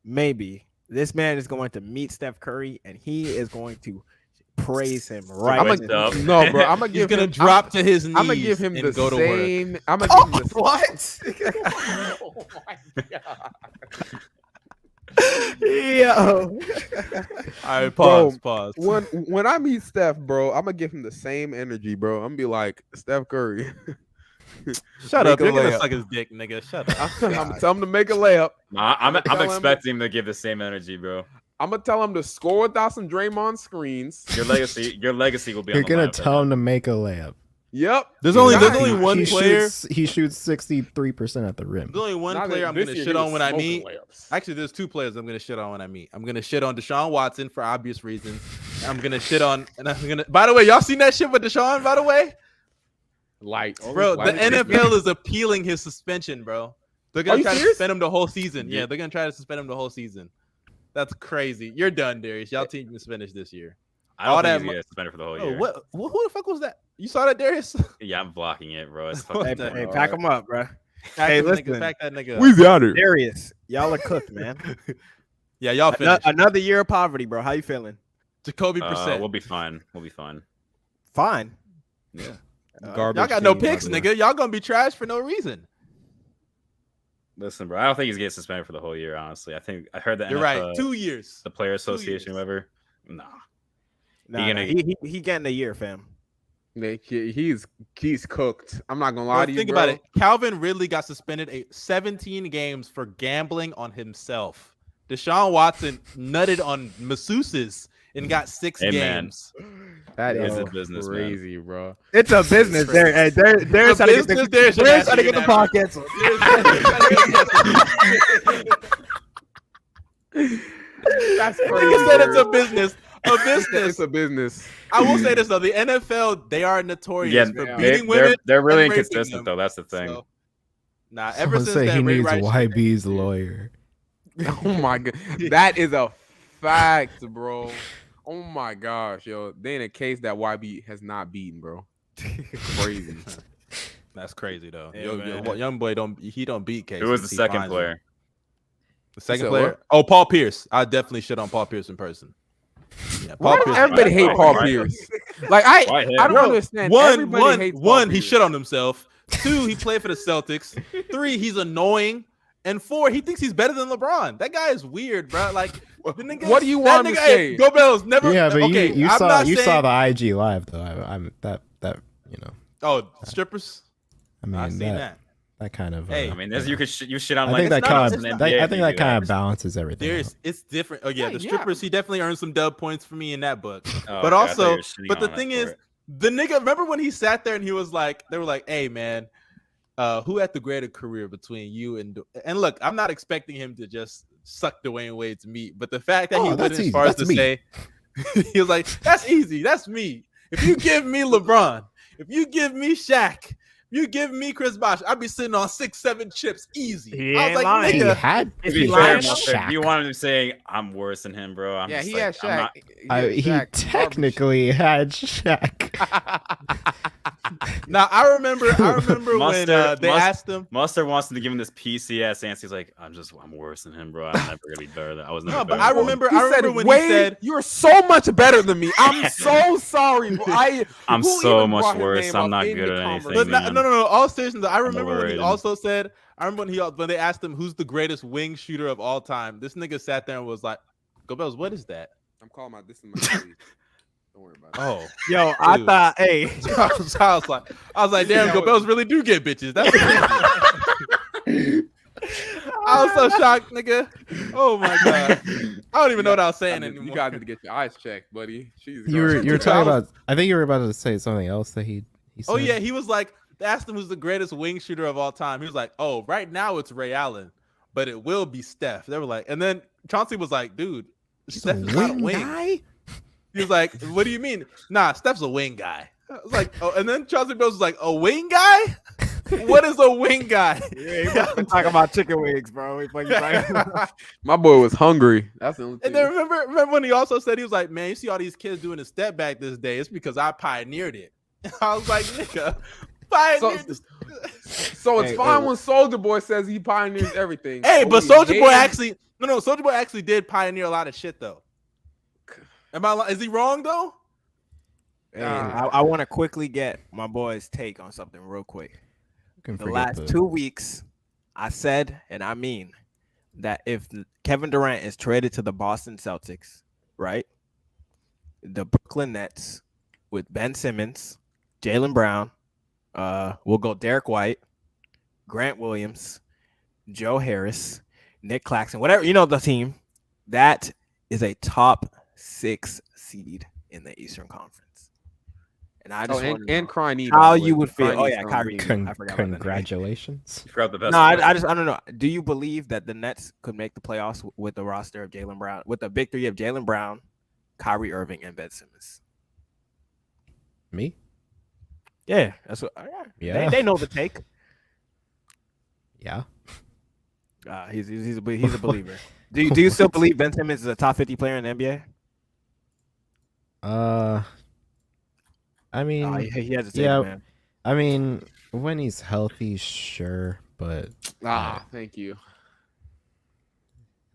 maybe this man is going to meet Steph Curry, and he is going to praise him right. I'm Wake in- up. No, bro. I'm gonna He's give gonna him. drop to his knees. I'm gonna give him and the go to work. same. I'm gonna give him the What? Oh my god. Yo. All right, Bro, pause. When I meet Steph, bro, I'm gonna give him the same energy, bro. I'm gonna be like Steph Curry. Shut Make up. a You're gonna layup. suck his dick, nigga. Shut up. I'm gonna tell him to make a layup. Nah, I'm tell him- expecting him to give the same energy, bro. I'm gonna tell him to score without some Draymond screens. Your legacy will be. You're on the gonna line with tell that. him to make a layup. Yep. There's only Exactly. one he player. He shoots 63% at the rim. There's only one Not player that I'm this gonna year shit he on was when I smoking meet. layups. Actually, there's two players I'm gonna shit on when I meet. I'm gonna shit on Deshaun Watson for obvious reasons. I'm gonna shit on, and I'm gonna. By the way, y'all seen that shit with Deshaun? By the way, Light, bro, the NFL is appealing his suspension, bro. They're Are gonna you try to serious? suspend him the whole season. Yeah, they're gonna try to suspend him the whole season. That's crazy. You're done, Darius. Y'all team can finish this year. I don't all think that he's mo- gonna suspend it for the whole Oh, year. who the fuck was that? You saw that, Darius? Yeah, I'm blocking it, bro. It's What Hey, fucking the- hey, pack him up, bro. Hey, the listen. nigga, back that nigga. Weezy out here. Darius, y'all are cooked, man. Yeah, y'all finished. Another year of poverty, bro. How you feeling? Jacoby percent. We'll be fine. We'll be fine. Fine. Yeah. Garbage Y'all got no team, by picks, the way. nigga. Y'all gonna be trash for no reason. Listen, bro. I don't think he's getting suspended for the whole year. Honestly, I heard that. You're right. 2 years. The Player Association, whatever. Nah. He getting a year, fam. Nick, he's cooked. I'm not gonna lie to you. Think about it. Calvin Ridley got suspended 17 games for gambling on himself. Deshaun Watson nutted on masseuses and got 6 games. That It's is a business, man. crazy, bro. It's a business. There's trying to get the pockets. That's crazy. Nigga said it's a business. A business. It's a business. I will say this though: the NFL, they are notorious for beating women. They're really and raping inconsistent, them. though. That's the thing. So, ever Someone since say that he Ray needs Rice shit- YB's lawyer. Oh my god, that is a fact, bro. Oh my gosh, yo, they in a case that YB has not beaten, bro. Crazy. That's crazy though. Yeah, Young boy don't beat Case. Who was the second player? The second said player? what? Oh, Paul Pierce. I definitely shit on Paul Pierce in person. Yeah, Why does everybody hate Paul Pierce? Like I don't understand. Everybody hates Paul One, he Pierce. shit on himself. 2, he played for the Celtics. 3, he's annoying. And 4, he thinks he's better than LeBron. That guy is weird, bro. Like, the nigga, What do you that want him to nigga, say? Go Bells never. Yeah, but okay, you I'm saw not you saying, saw the IG live though. I'm that you know. Oh, strippers. I mean I seen that. that kind of. Hey, I mean, you shit on I like. think that not- kind it's of. not- I think that kind of balances everything. There's out. it's different. Oh yeah, the strippers. He definitely earned some dub points for me in that book. Oh, But okay, I thought also, you were shitting but the on it thing for is, it. the nigga. Remember when he sat there and he was like, they were like, "Hey man, who had the greater career between you and look, I'm not expecting him to just suck Dwayne Wade's meat, but the fact that he went that's as easy. far as That's to me. say, he was like, "That's easy. That's me. If you give me LeBron, if you give me Shaq." You give me Chris Bosh, I'd be sitting on 6-7 chips easy. He I was ain't like, lying. He nigga, had. To He be had fair, Shaq. if you wanted to say I'm worse than him, bro, I'm Yeah, just he like, had I'm Shaq. not. He Shaq, technically had Shaq. Now I remember when they asked him. Mustard wants to give him this PC ass answer. He's like, I'm worse than him, bro. I'm never gonna be better than. I was never. No, but better I than him." remember. He I said, remember when Wade, he said, "You're so much better than me. I'm so sorry, bro. I'm who so even much brought his worse. name I'm up not in good the at anything. conversation? but no. All seriousness, I remember when he overrated. also said. I remember when they asked him who's the greatest wing shooter of all time. This nigga sat there and was like, "Go Bells, what is that?" I'm calling my this is my league. Don't worry about it. Oh, Yo, I Dude. thought, hey, I was like, damn, Go Bells really do get bitches. That's crazy. I was so shocked, nigga. Oh my god, I don't even know what I was saying anymore. You guys need to get your eyes checked, buddy. Jesus You were Christ. talking about. I think you were about to say something else that he said. Oh yeah, he was like, they asked him who's the greatest wing shooter of all time. He was like, oh, right now it's Ray Allen, but it will be Steph. They were like, and then Chauncey was like, dude, Steph is not a wing. guy. He was like, what do you mean? Nah, Steph's a wing guy. I was like, oh, and then Chauncey Bills was like, a wing guy? What is a wing guy? been talking about chicken wings, bro. My boy was hungry. That's the only thing. And then remember when he also said, he was like, man, you see all these kids doing a step back this day. It's because I pioneered it. I was like, nigga, pioneered this. So it's fine when Soldier Boy says he pioneers everything. Hey, but we Soldier hate Boy him. actually, no, Soldier Boy actually did pioneer a lot of shit though. Is he wrong though? Hey, I want to quickly get my boy's take on something real quick. The last 2 weeks, I said, and I mean, that if Kevin Durant is traded to the Boston Celtics, right, the Brooklyn Nets with Ben Simmons, Jaylen Brown, we'll go Derek White, Grant Williams, Joe Harris, Nick Claxton, whatever, you know the team, that is a top 6 seed in the Eastern Conference. And I just want and Crying how you would feel. Oh yeah, Kyrie. I forgot. Congratulations. You forgot the best. No, I don't know. Do you believe that the Nets could make the playoffs with the roster of Jaylen Brown, with the big three of Jaylen Brown, Kyrie Irving, and Ben Simmons? Me? Yeah, that's what. Yeah. They know the take. Yeah. He's a believer. Do you still believe Ben Simmons is a top 50 player in the NBA? I mean, he has a take, yeah. man. I mean, when he's healthy, sure, but thank you.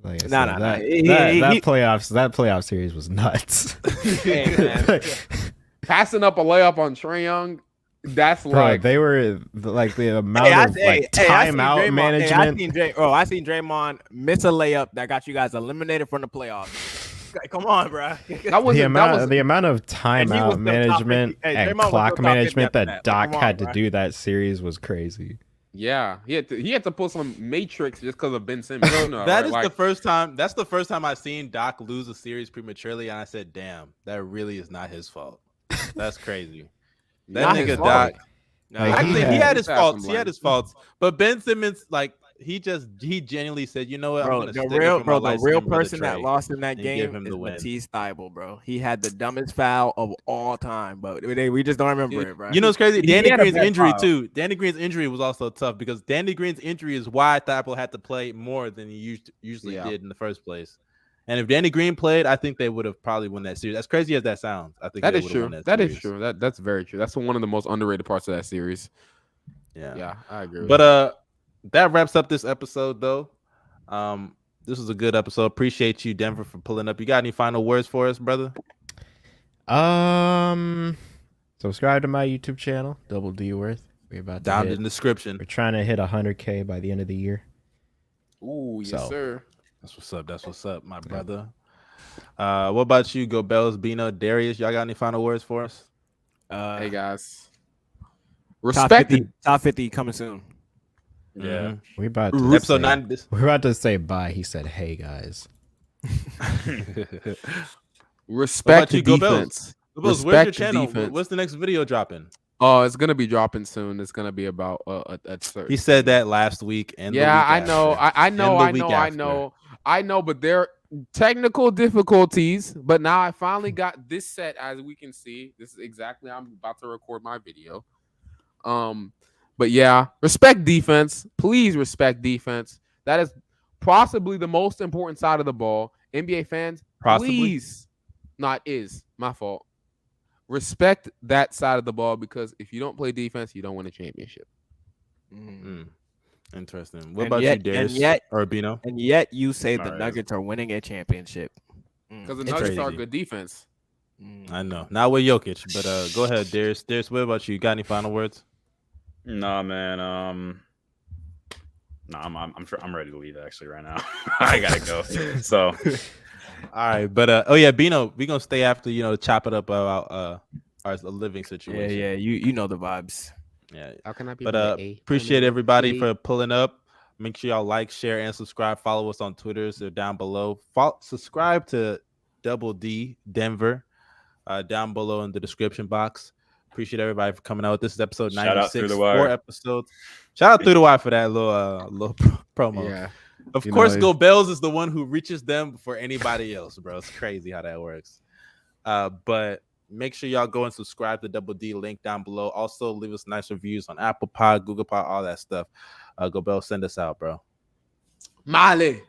like I Nah, said, nah, that, nah. that playoff series was nuts. Hey, man. Passing up a layup on Trae Young, that's Bro, like they were like the amount of timeout management. I seen Draymond miss a layup that got you guys eliminated from the playoffs. Come on, bro. The amount of timeout management and clock management that Doc had to do that series was crazy. Yeah, he had to pull some matrix just because of Ben Simmons. You know, That right? is Like, the first time. That's the first time I've seen Doc lose a series prematurely, and I said, "Damn, that really is not his fault." That's crazy. That Not his nigga fault. Doc. Like, Actually, he had his He's faults. some He had his faults. But Ben Simmons, like, he genuinely said, "You know what? I'm Bro, gonna the stick real, it for my the real light-skinned brother person that Trae lost in that and give game him is the win." Matisse Thybulle, bro. He had the dumbest foul of all time, but we just don't remember it, bro. You know what's crazy? He Danny had a Green's bad injury foul. too. Danny Green's injury was also tough because Danny Green's injury is why Thybulle had to play more than he usually did in the first place. And if Danny Green played, I think they would have probably won that series. As crazy as that sounds, I think that they is would have true. won that That series. is true. That's very true. That's one of the most underrated parts of that series. Yeah, I agree. But that wraps up this episode, though. This was a good episode. Appreciate you, Denver, for pulling up. You got any final words for us, brother? Subscribe to my YouTube channel, DoubleDWorth. We're about to down in the description. We're trying to hit 100K by the end of the year. Ooh, yes, sir. That's what's up, my brother. What about you, GOBBY, Bino, Darius? Y'all got any final words for us? Hey guys, Top respect 50 coming soon. Yeah, we about to episode 9. We're about to say bye. He said, "Hey guys." Respect the defense. Where's your channel? Defense. What's the next video dropping? Oh, it's gonna be dropping soon. It's gonna be about a certain. He said that last week, and I know. But there are technical difficulties. But now I finally got this set, as we can see. This is exactly how I'm about to record my video. But yeah, respect defense. Please respect defense. That is possibly the most important side of the ball. NBA fans, please. Not is my fault. Respect that side of the ball, because if you don't play defense, you don't win a championship. Interesting. What about you, Darius or Bino? And yet you say the Nuggets are winning a championship. Because the Nuggets are good defense. I know. Not with Jokic, but go ahead, Darius. Darius, what about you? You got any final words? Nah, man. I'm sure I'm ready to leave actually right now. I gotta go. So, all right, but Bino, we gonna stay after chop it up about our living situation. Yeah, you know the vibes. Yeah. How can I be? But appreciate everybody for pulling up. Make sure y'all like, share, and subscribe. Follow us on Twitter. They're down below. Subscribe to Double D Denver down below in the description box. Appreciate everybody for coming out. This is episode 96. Shout out Through the Wire. 4 episodes. Shout out Through the Wire for that little promo. Yeah. Of course, GOBBY is the one who reaches them before anybody else, bro. It's crazy how that works. But make sure y'all go and subscribe to Double D, link down below. Also, leave us nice reviews on Apple Pod, Google Pod, all that stuff. GOBBY, send us out, bro. Mali.